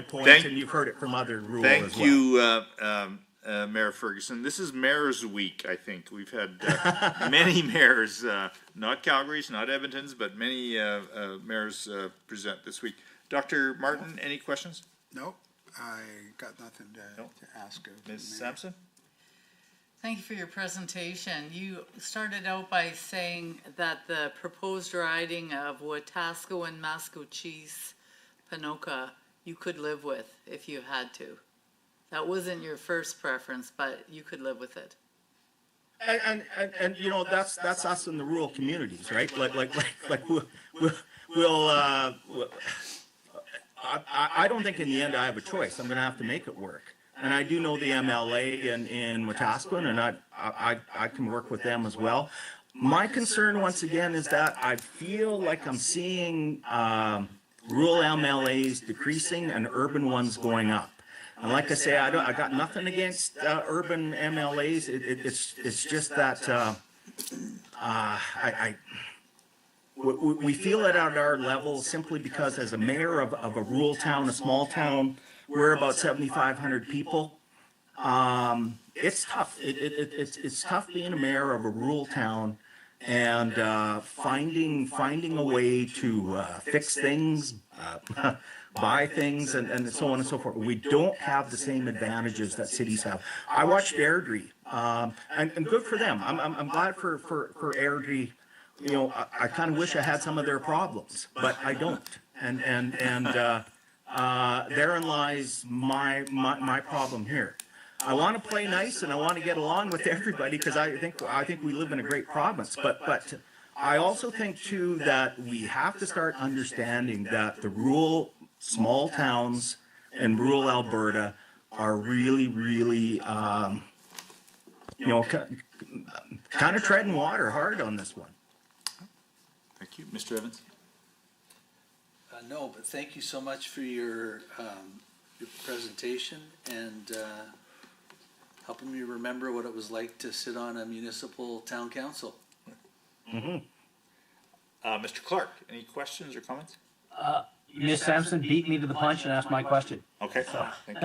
point, and you've heard it from other rulers as well. Thank you, Mayor Ferguson. This is Mayor's Week, I think. We've had many mayors, not Calgary's, not Edmonton's, but many mayors present this week. Dr. Martin, any questions? No, I got nothing to ask of Ms. Sampson? Thank you for your presentation. You started out by saying that the proposed riding of Wetaskiwin and Mascouche Ponoka you could live with if you had to. That wasn't your first preference, but you could live with it. And you know, that's us in the rural communities, right? I don't think in the end I have a choice. I'm going to have to make it work. And I do know the MLA in Wetaskiwin, and I can work with them as well. My concern, once again, is that I feel like I'm seeing rural MLAs decreasing and urban ones going up. And like I say, I got nothing against urban MLAs. It's just that we feel it at our level simply because as a mayor of a rural town, a small town, we're about 7,500 people. It's tough. It's tough being a mayor of a rural town and finding a way to fix things, buy things, and so on and so forth. We don't have the same advantages that cities have. I watched Airdrie, and good for them. I'm glad for Airdrie. You know, I kind of wish I had some of their problems, but I don't. And therein lies my problem here. I want to play nice and I want to get along with everybody because I think we live in a great province. But I also think too that we have to start understanding that the rural small towns in rural Alberta are really you know, kind of treading water hard on this one. Thank you. Mr. Evans? No, but thank you so much for your presentation and helping me remember what it was like to sit on a municipal town council. Mm-hmm. Mr. Clark, any questions or comments? Ms. Sampson beat me to the punch and asked my question. Okay, so, thank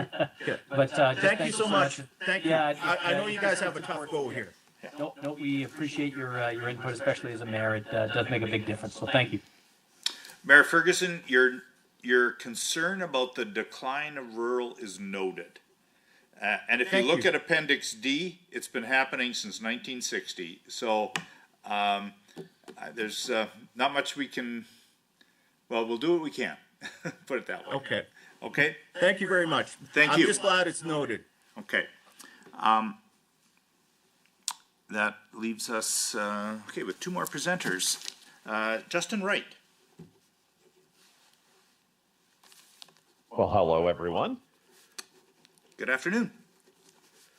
you. But thank you so much. Thank you. Yeah, I know you guys have a tough go here. No, we appreciate your input, especially as a mayor. It does make a big difference. So thank you. Mayor Ferguson, your concern about the decline of rural is noted. And if you look at Appendix D, it's been happening since 1960. So there's not much we can, well, we'll do what we can. Put it that way. Okay. Okay? Thank you very much. Thank you. I'm just glad it's noted. Okay. That leaves us, okay, with two more presenters. Justin Wright. Well, hello, everyone. Good afternoon.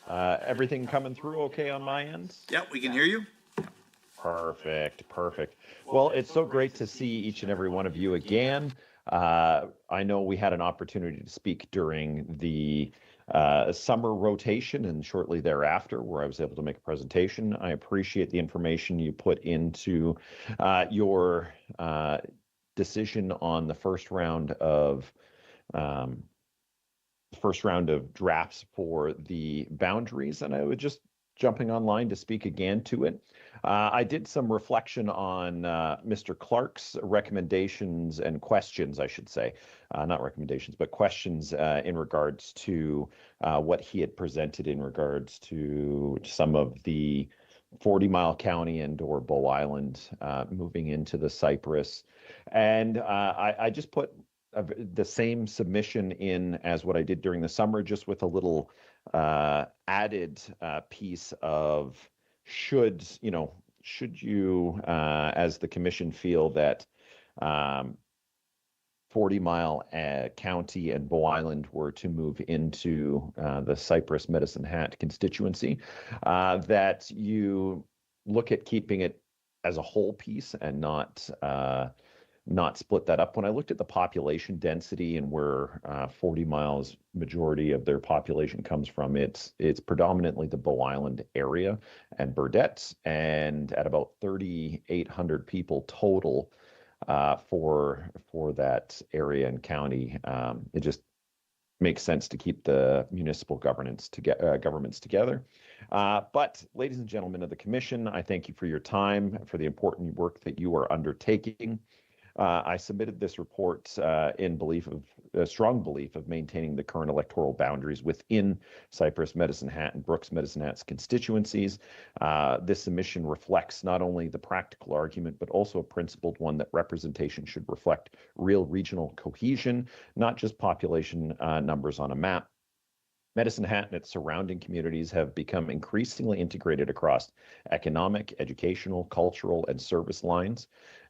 Everything coming through okay on my end? Yeah, we can hear you. Perfect. Well, it's so great to see each and every one of you again. I know we had an opportunity to speak during the summer rotation and shortly thereafter, where I was able to make a presentation. I appreciate the information you put into your decision on the first round of drafts for the boundaries, and I was just jumping online to speak again to it. I did some reflection on Mr. Clark's recommendations and questions, I should say, not recommendations, but questions in regards to what he had presented in regards to some of the 40-mile county and or Bow Island moving into the Cypress. And I just put the same submission in as what I did during the summer, just with a little added piece of should you, as the commission, feel that 40 Mile County and Bow Island were to move into the Cypress Medicine Hat constituency, that you look at keeping it as a whole piece and not split that up. When I looked at the population density and where 40 Miles majority of their population comes from, it's predominantly the Bow Island area and Burdett, and at about 3,800 people total for that area and county. It just makes sense to keep the municipal governments together. But ladies and gentlemen of the commission, I thank you for your time, for the important work that you are undertaking. I submitted this report in strong belief of maintaining the current electoral boundaries within Cypress Medicine Hat and Brooks Medicine Hat's constituencies. This submission reflects not only the practical argument, but also a principled one that representation should reflect real regional cohesion, not just population numbers on a map. Medicine Hat and its surrounding communities have become increasingly integrated across economic, educational, cultural, and service lines.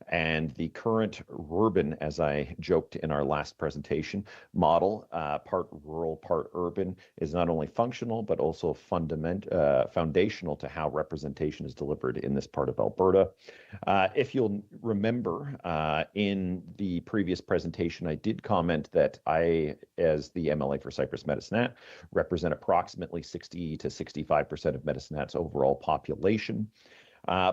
And the current urban, as I joked in our last presentation, model, part rural, part urban, is not only functional, but also foundational to how representation is delivered in this part of Alberta. If you'll remember, in the previous presentation, I did comment that I, as the MLA for Cypress Medicine Hat, represent approximately 60 to 65% of Medicine Hat's overall population.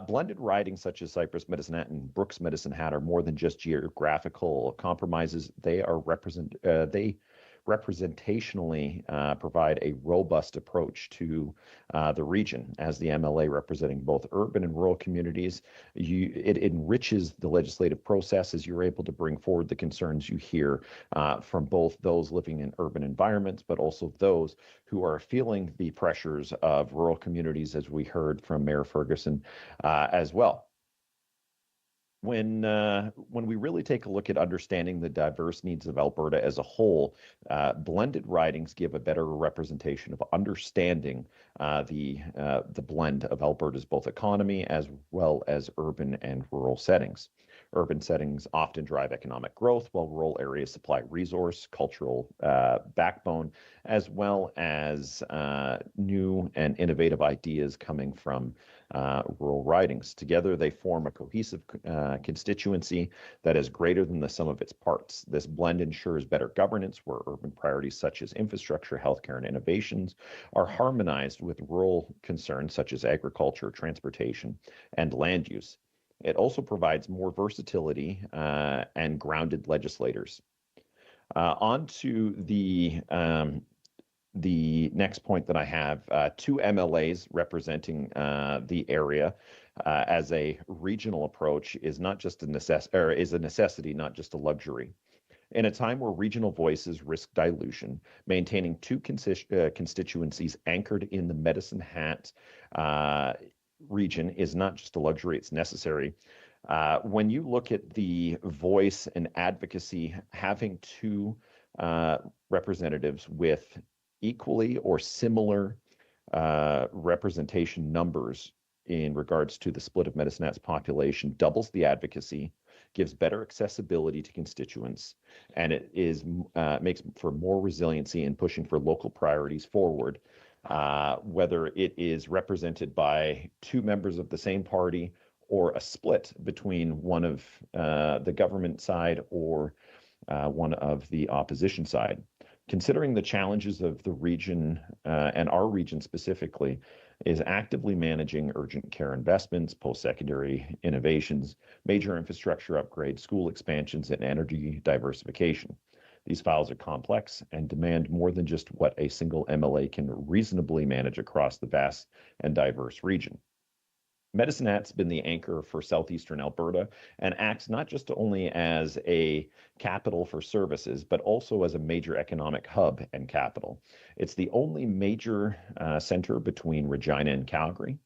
Blended ridings such as Cypress Medicine Hat and Brooks Medicine Hat are more than just geographical compromises. They are representationally provide a robust approach to the region. As the MLA representing both urban and rural communities, it enriches the legislative process as you're able to bring forward the concerns you hear from both those living in urban environments, but also those who are feeling the pressures of rural communities, as we heard from Mayor Ferguson as well. When we really take a look at understanding the diverse needs of Alberta as a whole, blended ridings give a better representation of understanding the blend of Alberta's both economy as well as urban and rural settings. Urban settings often drive economic growth, while rural areas supply resource, cultural backbone, as well as new and innovative ideas coming from rural ridings. Together, they form a cohesive constituency that is greater than the sum of its parts. This blend ensures better governance, where urban priorities such as infrastructure, healthcare, and innovations are harmonized with rural concerns such as agriculture, transportation, and land use. It also provides more versatility and grounded legislators. On to the next point that I have, two MLAs representing the area as a regional approach is not just a necessity, not just a luxury. In a time where regional voices risk dilution, maintaining two constituencies anchored in the Medicine Hat region is not just a luxury, it's necessary. When you look at the voice and advocacy, having two representatives with equally or similar representation numbers in regards to the split of Medicine Hat's population doubles the advocacy, gives better accessibility to constituents, and it makes for more resiliency in pushing for local priorities forward, whether it is represented by two members of the same party or a split between one of the government side or one of the opposition side. Considering the challenges of the region and our region specifically, is actively managing urgent care investments, post-secondary innovations, major infrastructure upgrades, school expansions, and energy diversification. These files are complex and demand more than just what a single MLA can reasonably manage across the vast and diverse region. Medicine Hat's been the anchor for southeastern Alberta and acts not just only as a capital for services, but also as a major economic hub and capital. It's the only major center between Regina and Calgary.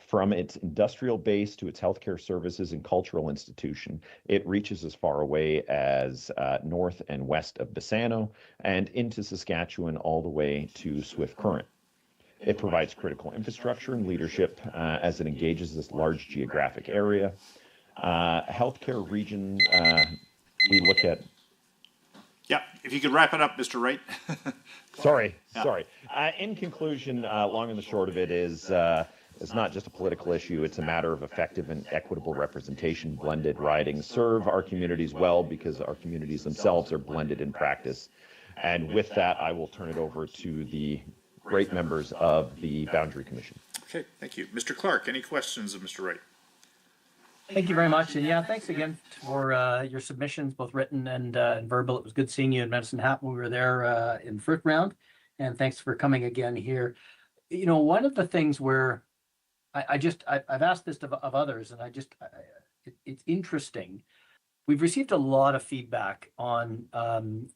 From its industrial base to its healthcare services and cultural institution, it reaches as far away as north and west of Bassano and into Saskatchewan all the way to Swift Current. It provides critical infrastructure and leadership as it engages this large geographic area. Healthcare region, we look at. Yeah, if you could wrap it up, Mr. Wright. Sorry. Yeah. In conclusion, long and the short of it is, it's not just a political issue. It's a matter of effective and equitable representation. Blended ridings serve our communities well because our communities themselves are blended in practice. And with that, I will turn it over to the great members of the Boundary Commission. Okay, thank you. Mr. Clark, any questions of Mr. Wright? Thank you very much. And yeah, thanks again for your submissions, both written and verbal. It was good seeing you in Medicine Hat when we were there in Fruit Round. And thanks for coming again here. You know, one of the things where I've asked this of others, and it's interesting. We've received a lot of feedback on,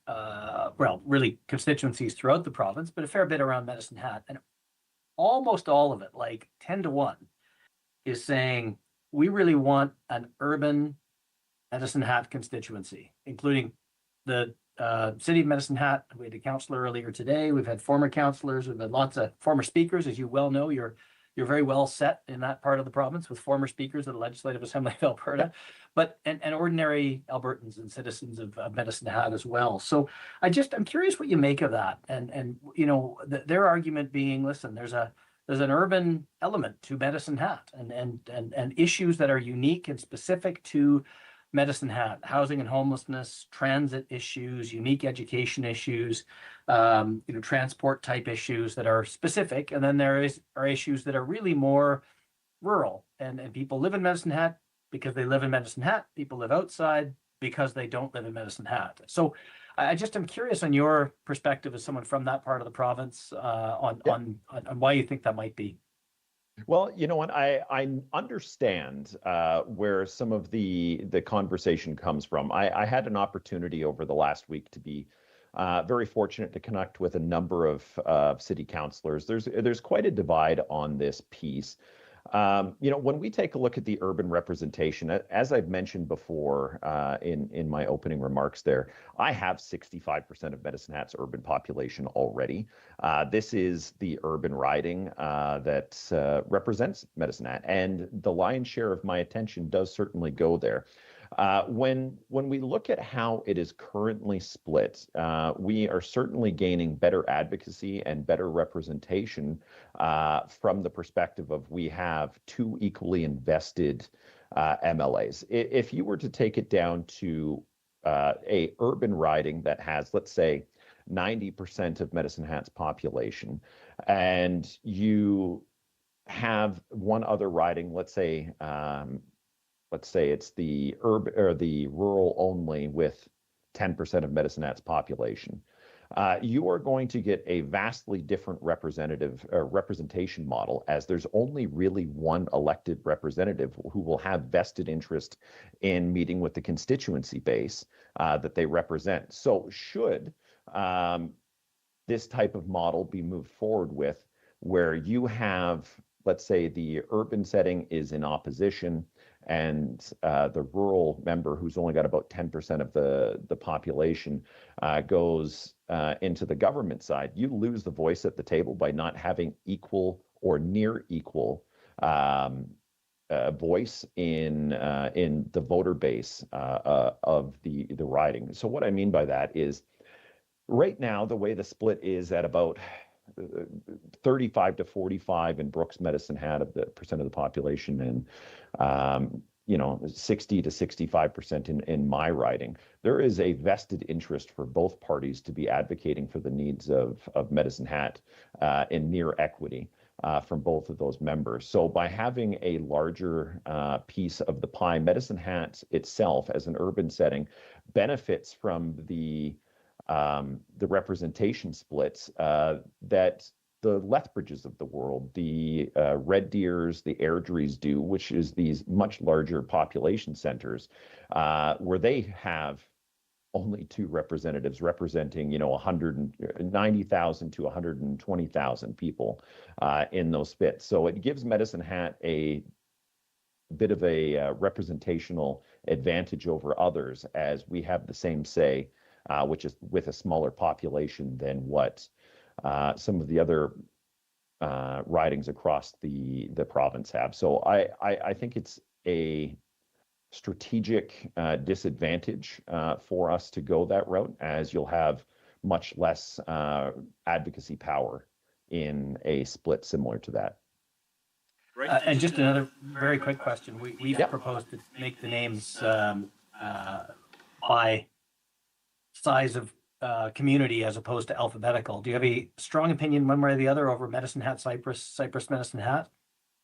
well, really constituencies throughout the province, but a fair bit around Medicine Hat. And almost all of it, like 10 to 1, is saying, we really want an urban Medicine Hat constituency, including the City of Medicine Hat. We had a councillor earlier today. We've had former councillors. We've had lots of former speakers. As you well know, you're very well set in that part of the province with former speakers of the Legislative Assembly of Alberta, but and ordinary Albertans and citizens of Medicine Hat as well. So I'm curious what you make of that. And you know, their argument being, listen, there's an urban element to Medicine Hat and issues that are unique and specific to Medicine Hat: housing and homelessness, transit issues, unique education issues, transport type issues that are specific. And then there are issues that are really more rural, and people live in Medicine Hat because they live in Medicine Hat. People live outside because they don't live in Medicine Hat. So I'm curious on your perspective as someone from that part of the province on why you think that might be. Well, you know what, I understand where some of the conversation comes from. I had an opportunity over the last week to be very fortunate to connect with a number of city councillors. There's quite a divide on this piece. When we take a look at the urban representation, as I've mentioned before in my opening remarks there, I have 65% of Medicine Hat's urban population already. This is the urban riding that represents Medicine Hat, and the lion's share of my attention does certainly go there. When we look at how it is currently split, we are certainly gaining better advocacy and better representation from the perspective of we have two equally invested MLAs. If you were to take it down to a urban riding that has, let's say, 90% of Medicine Hat's population, and you have one other riding, let's say it's the urban or the rural only with 10% of Medicine Hat's population, you are going to get a vastly different representation model, as there's only really one elected representative who will have vested interest in meeting with the constituency base that they represent. So should this type of model be moved forward with, where you have, let's say, the urban setting is in opposition, and the rural member, who's only got about 10% of the population, goes into the government side, you lose the voice at the table by not having equal or near equal voice in the voter base of the riding. So what I mean by that is, right now, the way the split is at about 35 to 45 in Brooks Medicine Hat of the percent of the population, and 60 to 65% in my riding. There is a vested interest for both parties to be advocating for the needs of Medicine Hat in near equity from both of those members. So by having a larger piece of the pie, Medicine Hat itself as an urban setting benefits from the representation splits that the Lethbridges of the world, the Red Deers, the Airdries do, which is these much larger population centers, where they have only 2 representatives representing, 190,000 to 120,000 people in those spits. So it gives Medicine Hat a bit of a representational advantage over others, as we have the same say, which is with a smaller population than what some of the other ridings across the province have. So I think it's a strategic disadvantage for us to go that route, as you'll have much less advocacy power in a split similar to that. And just another very quick question. We've proposed to make the names by size of community as opposed to alphabetical. Do you have a strong opinion one way or the other over Medicine Hat, Cypress, Medicine Hat?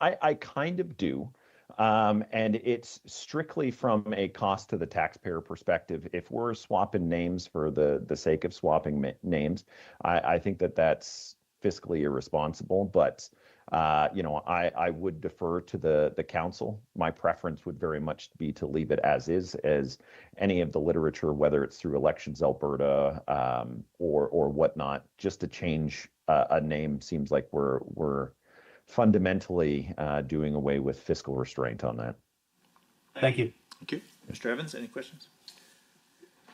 I kind of do. And it's strictly from a cost to the taxpayer perspective. If we're swapping names for the sake of swapping names, I think that's fiscally irresponsible. But I would defer to the council. My preference would very much be to leave it as is, as any of the literature, whether it's through Elections Alberta or whatnot, just to change a name seems like we're fundamentally doing away with fiscal restraint on that. Thank you. Thank you. Mr. Evans, any questions?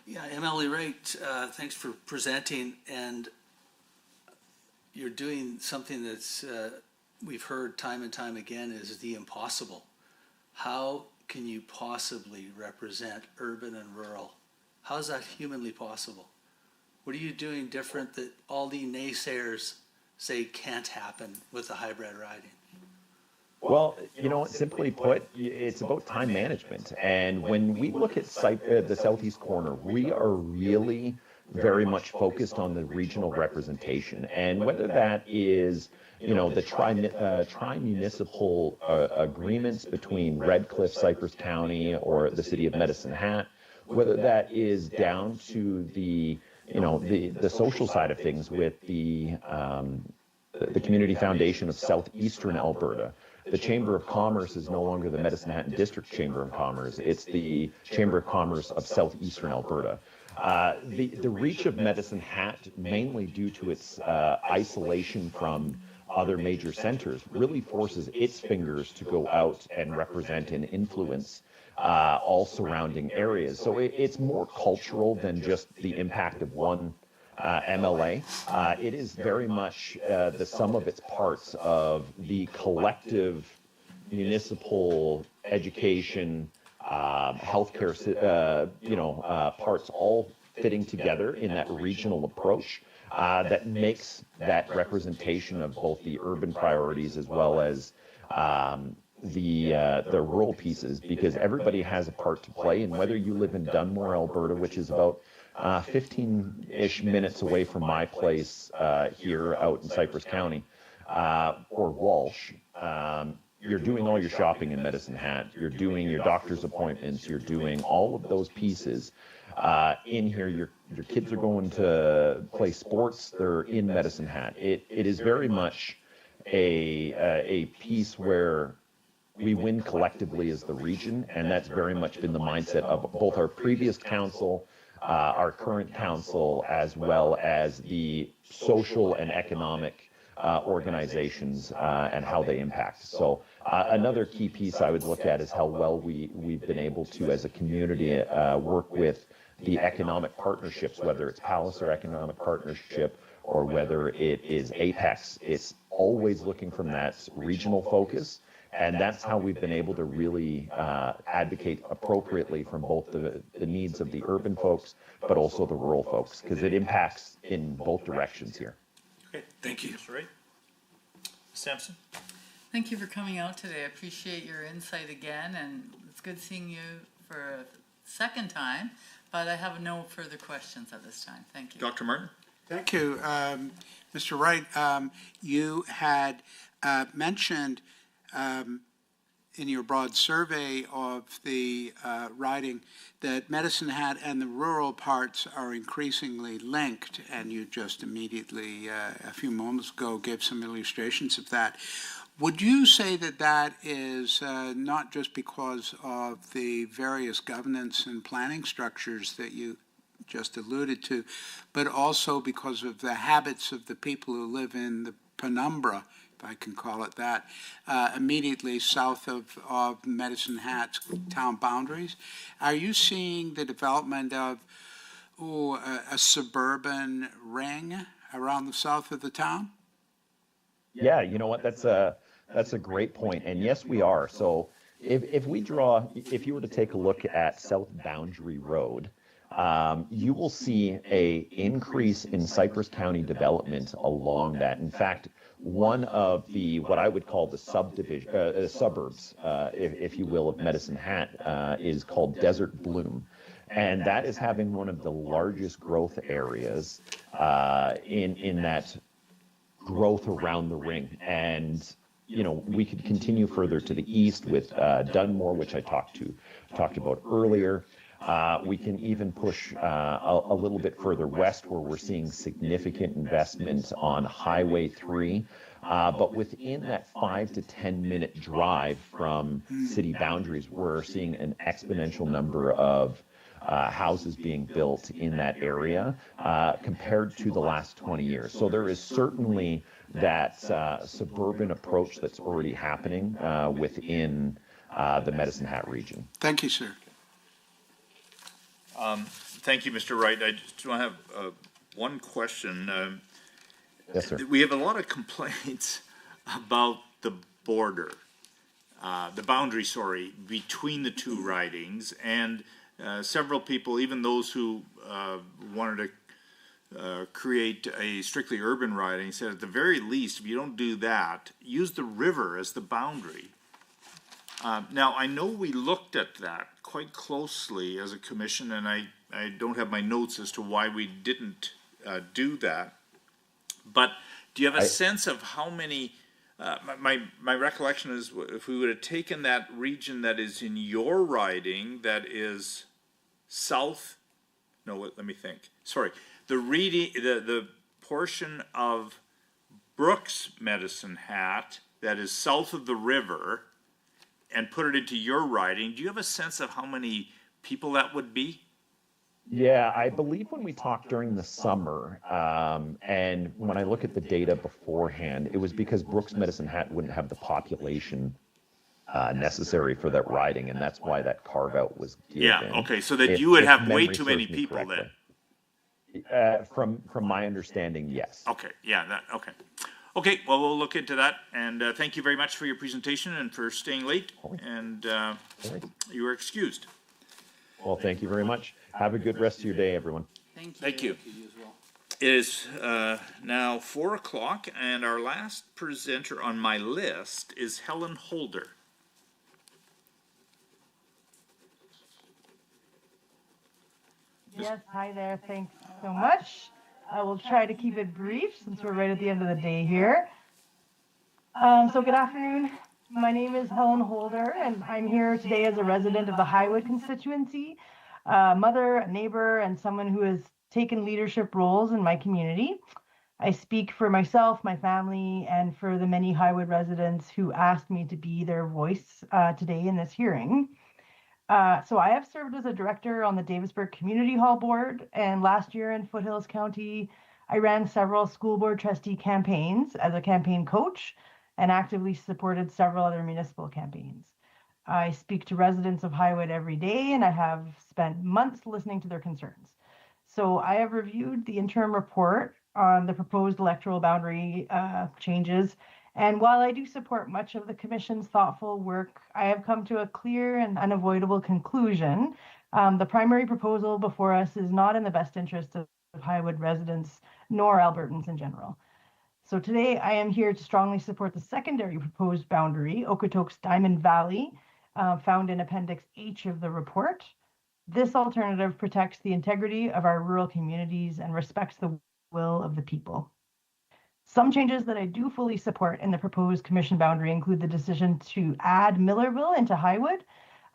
Yeah, MLA Wright, thanks for presenting. And you're doing something that's we've heard time and time again is the impossible. How can you possibly represent urban and rural? How is that humanly possible? What are you doing different that all the naysayers say can't happen with the hybrid riding? Well, simply put, it's about time management. And when we look at the southeast corner, we are really very much focused on the regional representation. And whether that is, the tri-municipal agreements between Red Cliff, Cypress County, or the city of Medicine Hat, whether that is down to the social side of things with the Community Foundation of Southeastern Alberta. The Chamber of Commerce is no longer the Medicine Hat District Chamber of Commerce. It's the Chamber of Commerce of Southeastern Alberta. The reach of Medicine Hat, mainly due to its isolation from other major centers, really forces its fingers to go out and represent and influence all surrounding areas. So it's more cultural than just the impact of one MLA. It is very much the sum of its parts of the collective municipal education, healthcare, parts all fitting together in that regional approach that makes that representation of both the urban priorities as well as the rural pieces, because everybody has a part to play. And whether you live in Dunmore, Alberta, which is about 15-ish minutes away from my place here out in Cypress County, or Walsh, you're doing all your shopping in Medicine Hat, you're doing your doctor's appointments, you're doing all of those pieces in here. Your kids are going to play sports, they're in Medicine Hat. It is very much a piece where we win collectively as the region, and that's very much been the mindset of both our previous council, our current council, as well as the social and economic organizations and how they impact. So another key piece I would look at is how well we've been able to, as a community, work with the economic partnerships, whether it's Palliser Economic Partnership or whether it is Apex. It's always looking from that regional focus. And that's how we've been able to really advocate appropriately from both the needs of the urban folks, but also the rural folks, because it impacts in both directions here. Okay, thank you. Mr. Wright. Sampson. Thank you for coming out today. I appreciate your insight again, and it's good seeing you for a second time, but I have no further questions at this time. Thank you. Dr. Martin. Thank you. Mr. Wright, you had mentioned in your broad survey of the riding that Medicine Hat and the rural parts are increasingly linked, and you just immediately, a few moments ago, gave some illustrations of that. Would you say that that is not just because of the various governance and planning structures that you just alluded to, but also because of the habits of the people who live in the penumbra, if I can call it that, immediately south of Medicine Hat's town boundaries. Are you seeing the development of a suburban ring around the south of the town? Yeah, you know what? That's a great point. And yes, we are. So if you were to take a look at South Boundary Road, you will see a increase in Cypress County development along that. In fact, one of the what I would call the suburbs, if you will, of Medicine Hat is called Desert Bloom. And that is having one of the largest growth areas in that growth around the ring. And we could continue further to the east with Dunmore, which I talked about earlier. We can even push a little bit further west, where we're seeing significant investment on Highway 3. But within that 5 to 10 minute drive from city boundaries, we're seeing an exponential number of houses being built in that area compared to the last 20 years. So there is certainly that suburban approach that's already happening within the Medicine Hat region. Thank you, sir. Thank you, Mr. Wright. I just want to have one question. Yes, sir. We have a lot of complaints about the border, the boundary, between the two ridings, and several people, even those who wanted to create a strictly urban riding, said at the very least, if you don't do that, use the river as the boundary. Now, I know we looked at that quite closely as a commission, and I don't have my notes as to why we didn't do that. But do you have a sense of how many, my recollection is if we would have taken that region that is in your riding, that is south, let me think. Sorry, the portion of Brooks Medicine Hat that is south of the river, and put it into your riding, do you have a sense of how many people that would be? Yeah, I believe when we talked during the summer, and when I look at the data beforehand, it was because Brooks Medicine Hat wouldn't have the population necessary for that riding, and that's why that carve out was given. Yeah, okay, so that you would have way too many people then. From my understanding, yes. Okay, yeah, okay. Okay, well, we'll look into that, and thank you very much for your presentation and for staying late, and you are excused. Well, thank you very much. Have a good rest of your day, everyone. Thank you. It is now 4 o'clock, and our last presenter on my list is Helen Holder. Yes, hi there. Thanks so much. I will try to keep it brief since we're right at the end of the day here. So good afternoon. My name is Helen Holder, and I'm here today as a resident of the Highwood constituency, a mother, a neighbor, and someone who has taken leadership roles in my community. I speak for myself, my family, and for the many Highwood residents who asked me to be their voice today in this hearing. So I have served as a director on the Davisburg Community Hall Board, and last year in Foothills County, I ran several school board trustee campaigns as a campaign coach and actively supported several other municipal campaigns. I speak to residents of Highwood every day, and I have spent months listening to their concerns. So I have reviewed the interim report on the proposed electoral boundary changes. And while I do support much of the Commission's thoughtful work, I have come to a clear and unavoidable conclusion. The primary proposal before us is not in the best interest of Highwood residents nor Albertans in general. So today I am here to strongly support the secondary proposed boundary, Okotoks Diamond Valley, found in Appendix H of the report. This alternative protects the integrity of our rural communities and respects the will of the people. Some changes that I do fully support in the proposed commission boundary include the decision to add Millerville into Highwood.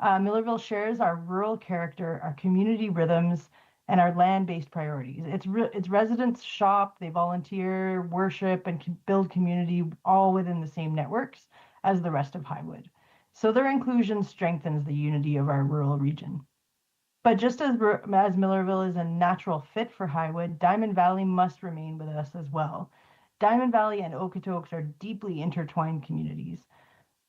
Millerville shares our rural character, our community rhythms, and our land-based priorities. Its residents shop, they volunteer, worship, and build community all within the same networks as the rest of Highwood. So their inclusion strengthens the unity of our rural region. But just as Millerville is a natural fit for Highwood, Diamond Valley must remain with us as well. Diamond Valley and Okotoks are deeply intertwined communities.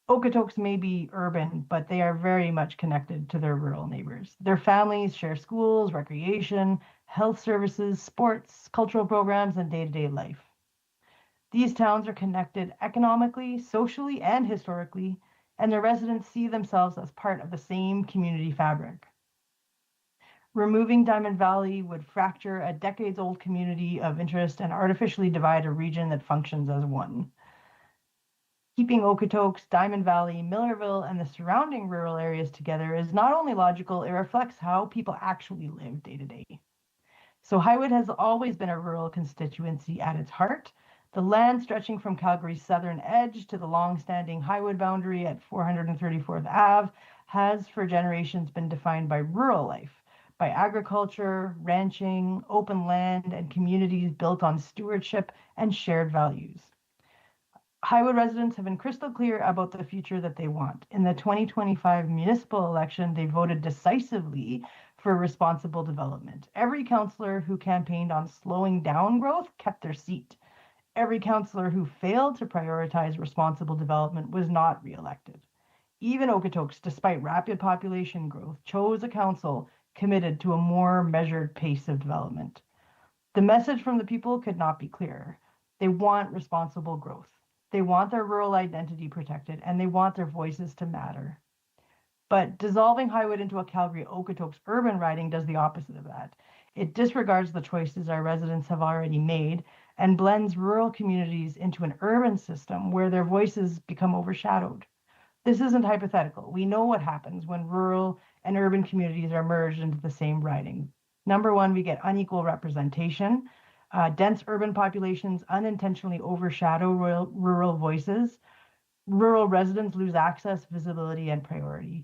Okotoks may be urban, but they are very much connected to their rural neighbors. Their families share schools, recreation, health services, sports, cultural programs, and day-to-day life. These towns are connected economically, socially, and historically, and their residents see themselves as part of the same community fabric. Removing Diamond Valley would fracture a decades-old community of interest and artificially divide a region that functions as one. Keeping Okotoks, Diamond Valley, Millerville, and the surrounding rural areas together is not only logical, it reflects how people actually live day to day. So Highwood has always been a rural constituency at its heart. The land stretching from Calgary's southern edge to the long-standing Highwood boundary at 434th Ave has for generations been defined by rural life, by agriculture, ranching, open land, and communities built on stewardship and shared values. Highwood residents have been crystal clear about the future that they want. In the 2025 municipal election, they voted decisively for responsible development. Every councillor who campaigned on slowing down growth kept their seat. Every councillor who failed to prioritize responsible development was not re-elected. Even Okotoks, despite rapid population growth, chose a council committed to a more measured pace of development. The message from the people could not be clearer. They want responsible growth. They want their rural identity protected, and they want their voices to matter. But dissolving Highwood into a Calgary-Okotoks urban riding does the opposite of that. It disregards the choices our residents have already made and blends rural communities into an urban system where their voices become overshadowed. This isn't hypothetical. We know what happens when rural and urban communities are merged into the same riding. Number one, we get unequal representation. Dense urban populations unintentionally overshadow rural voices. Rural residents lose access, visibility, and priority.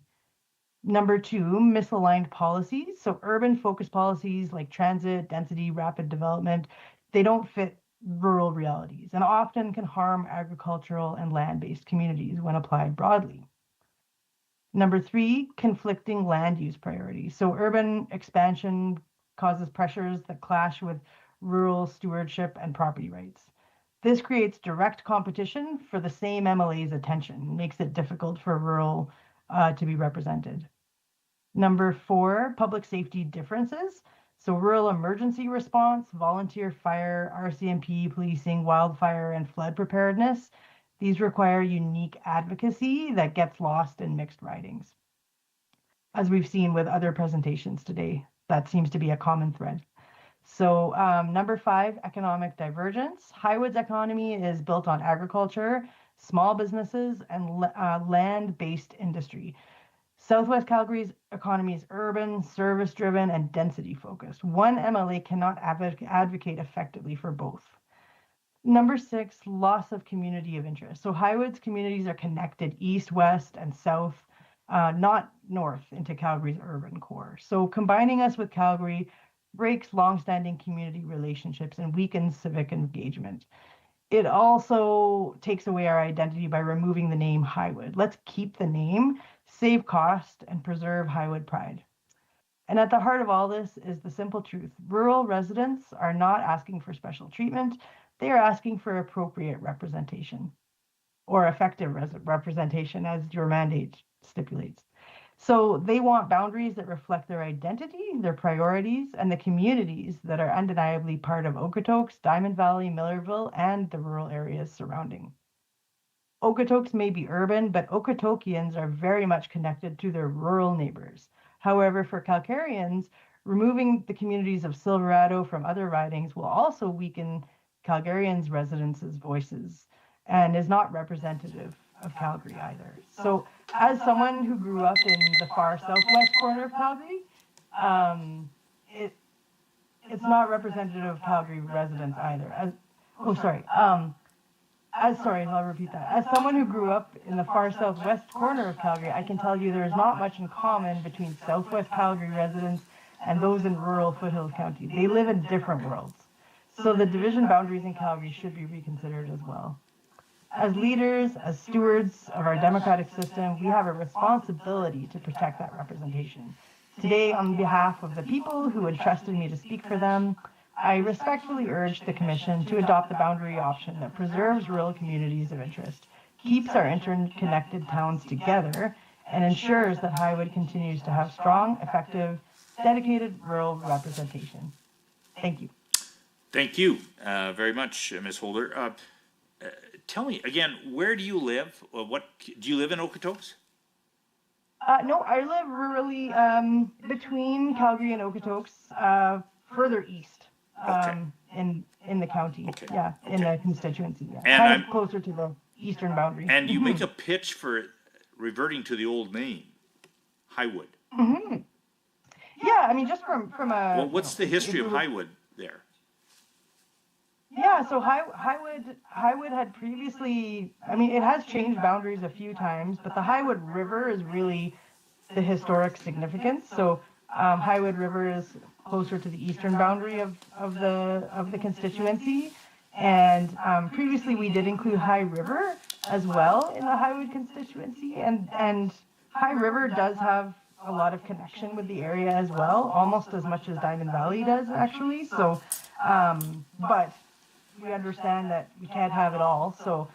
Number two, misaligned policies. So urban-focused policies like transit, density, rapid development, they don't fit rural realities and often can harm agricultural and land-based communities when applied broadly. Number three, conflicting land use priorities. So urban expansion causes pressures that clash with rural stewardship and property rights. This creates direct competition for the same MLA's attention, makes it difficult for rural to be represented. Number four, public safety differences. So rural emergency response, volunteer fire, RCMP, policing, wildfire, and flood preparedness. These require unique advocacy that gets lost in mixed ridings. As we've seen with other presentations today, that seems to be a common thread. So number five, economic divergence. Highwood's economy is built on agriculture, small businesses, and land-based industry. Southwest Calgary's economy is urban, service-driven, and density-focused. One MLA cannot advocate effectively for both. Number six, loss of community of interest. So Highwood's communities are connected east, west, and south, not north into Calgary's urban core. So combining us with Calgary breaks longstanding community relationships and weakens civic engagement. It also takes away our identity by removing the name Highwood. Let's keep the name, save cost, and preserve Highwood pride. And at the heart of all this is the simple truth. Rural residents are not asking for special treatment. They are asking for appropriate representation or effective representation as your mandate stipulates. So they want boundaries that reflect their identity, their priorities, and the communities that are undeniably part of Okotoks, Diamond Valley, Millerville, and the rural areas surrounding. Okotoks may be urban, but Okotokians are very much connected to their rural neighbors. However, for Calgarians, removing the communities of Silverado from other ridings will also weaken Calgarians' residents' voices and is not representative of Calgary either. So as someone who grew up in the far southwest corner of Calgary, it's not representative of Calgary residents either. I'll repeat that. As someone who grew up in the far southwest corner of Calgary, I can tell you there is not much in common between southwest Calgary residents and those in rural foothills counties. They live in different worlds. So the division boundaries in Calgary should be reconsidered as well. As leaders, as stewards of our democratic system, we have a responsibility to protect that representation, Today, on behalf of the people who entrusted me to speak for them, I respectfully urge the Commission to adopt the boundary option that preserves rural communities of interest, keeps our interconnected towns together, and ensures that Highwood continues to have strong, effective, dedicated rural representation. Thank you. Thank you very much, Ms. Holder. Tell me again, where do you live? What do you live in Okotoks? No, I live rurally between Calgary and Okotoks, further east in the county. Okay. Yeah, in the constituency. Yeah. And Kind of closer to the eastern boundary. And you make a pitch for reverting to the old name, Highwood. Yeah, I mean, just from a. Well, what's the history of Highwood there? Yeah, so Highwood had previously, I mean, it has changed boundaries a few times, but the Highwood River is really the historic significance. So Highwood River is closer to the eastern boundary of the constituency, and previously we did include High River as well in the Highwood constituency, and High River does have a lot of connection with the area as well, almost as much as Diamond Valley does actually. So, but we understand that we can't have it all. So,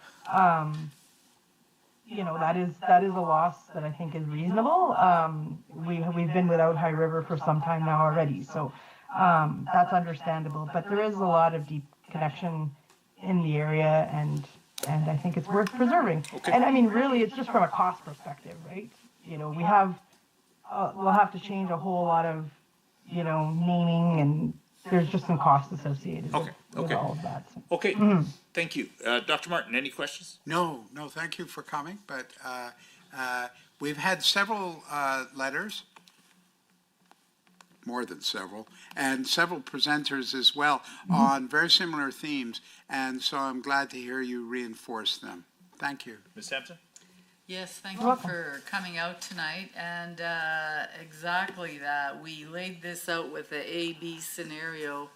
you know, that is a loss that I think is reasonable. We've been without High River for some time now already, so that's understandable. But there is a lot of deep connection in the area, and I think it's worth preserving. Okay. And I mean, really, it's just from a cost perspective, right? You know, we'll have to change a whole lot of, you know, naming, and there's just some costs associated with all of that. So. Okay, thank you. Dr. Martin, any questions? No, thank you for coming, but we've had several letters, more than several, and several presenters as well on very similar themes, and so I'm glad to hear you reinforce them. Thank you. Ms. Sampson? Yes, thank you for coming out tonight, and exactly that. We laid this out with the A-B scenario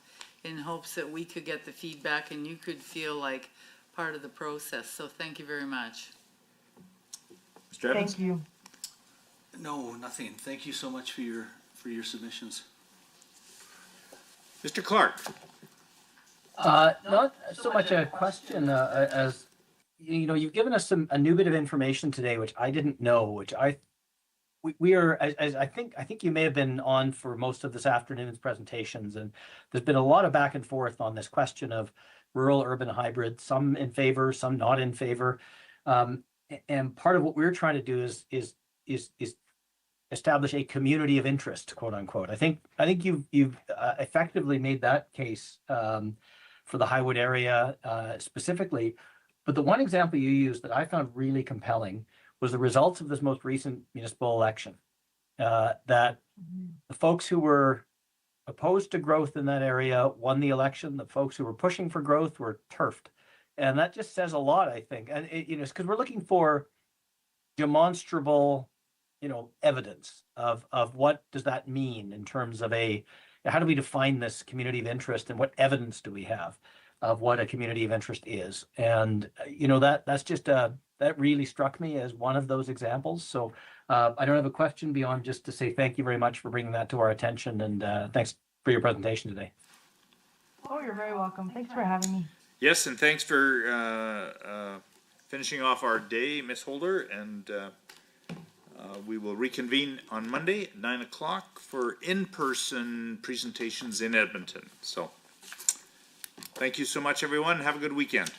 in hopes that we could get the feedback and you could feel like part of the process. So thank you very much. Mr. Evans? Thank you. No, nothing. Thank you so much for your submissions. Mr. Clark? Not so much a question as, you know, you've given us a new bit of information today, which I didn't know, which we are, as I think you may have been on for most of this afternoon's presentations, and there's been a lot of back and forth on this question of rural urban hybrid, some in favor, some not in favor. And part of what we're trying to do is establish a community of interest, quote unquote. I think you've effectively made that case for the Highwood area specifically. But the one example you used that I found really compelling was the results of this most recent municipal election. That the folks who were opposed to growth in that area won the election. The folks who were pushing for growth were turfed. And that just says a lot, I think. And it's because we're looking for demonstrable, evidence of what does that mean in terms of how do we define this community of interest, and what evidence do we have of what a community of interest is? And that's just that really struck me as one of those examples. So I don't have a question beyond just to say thank you very much for bringing that to our attention, and thanks for your presentation today. Oh, you're very welcome. Thanks for having me. Yes, and thanks for finishing off our day, Ms. Holder, and we will reconvene on Monday at 9 o'clock for in-person presentations in Edmonton. So thank you so much, everyone. Have a good weekend.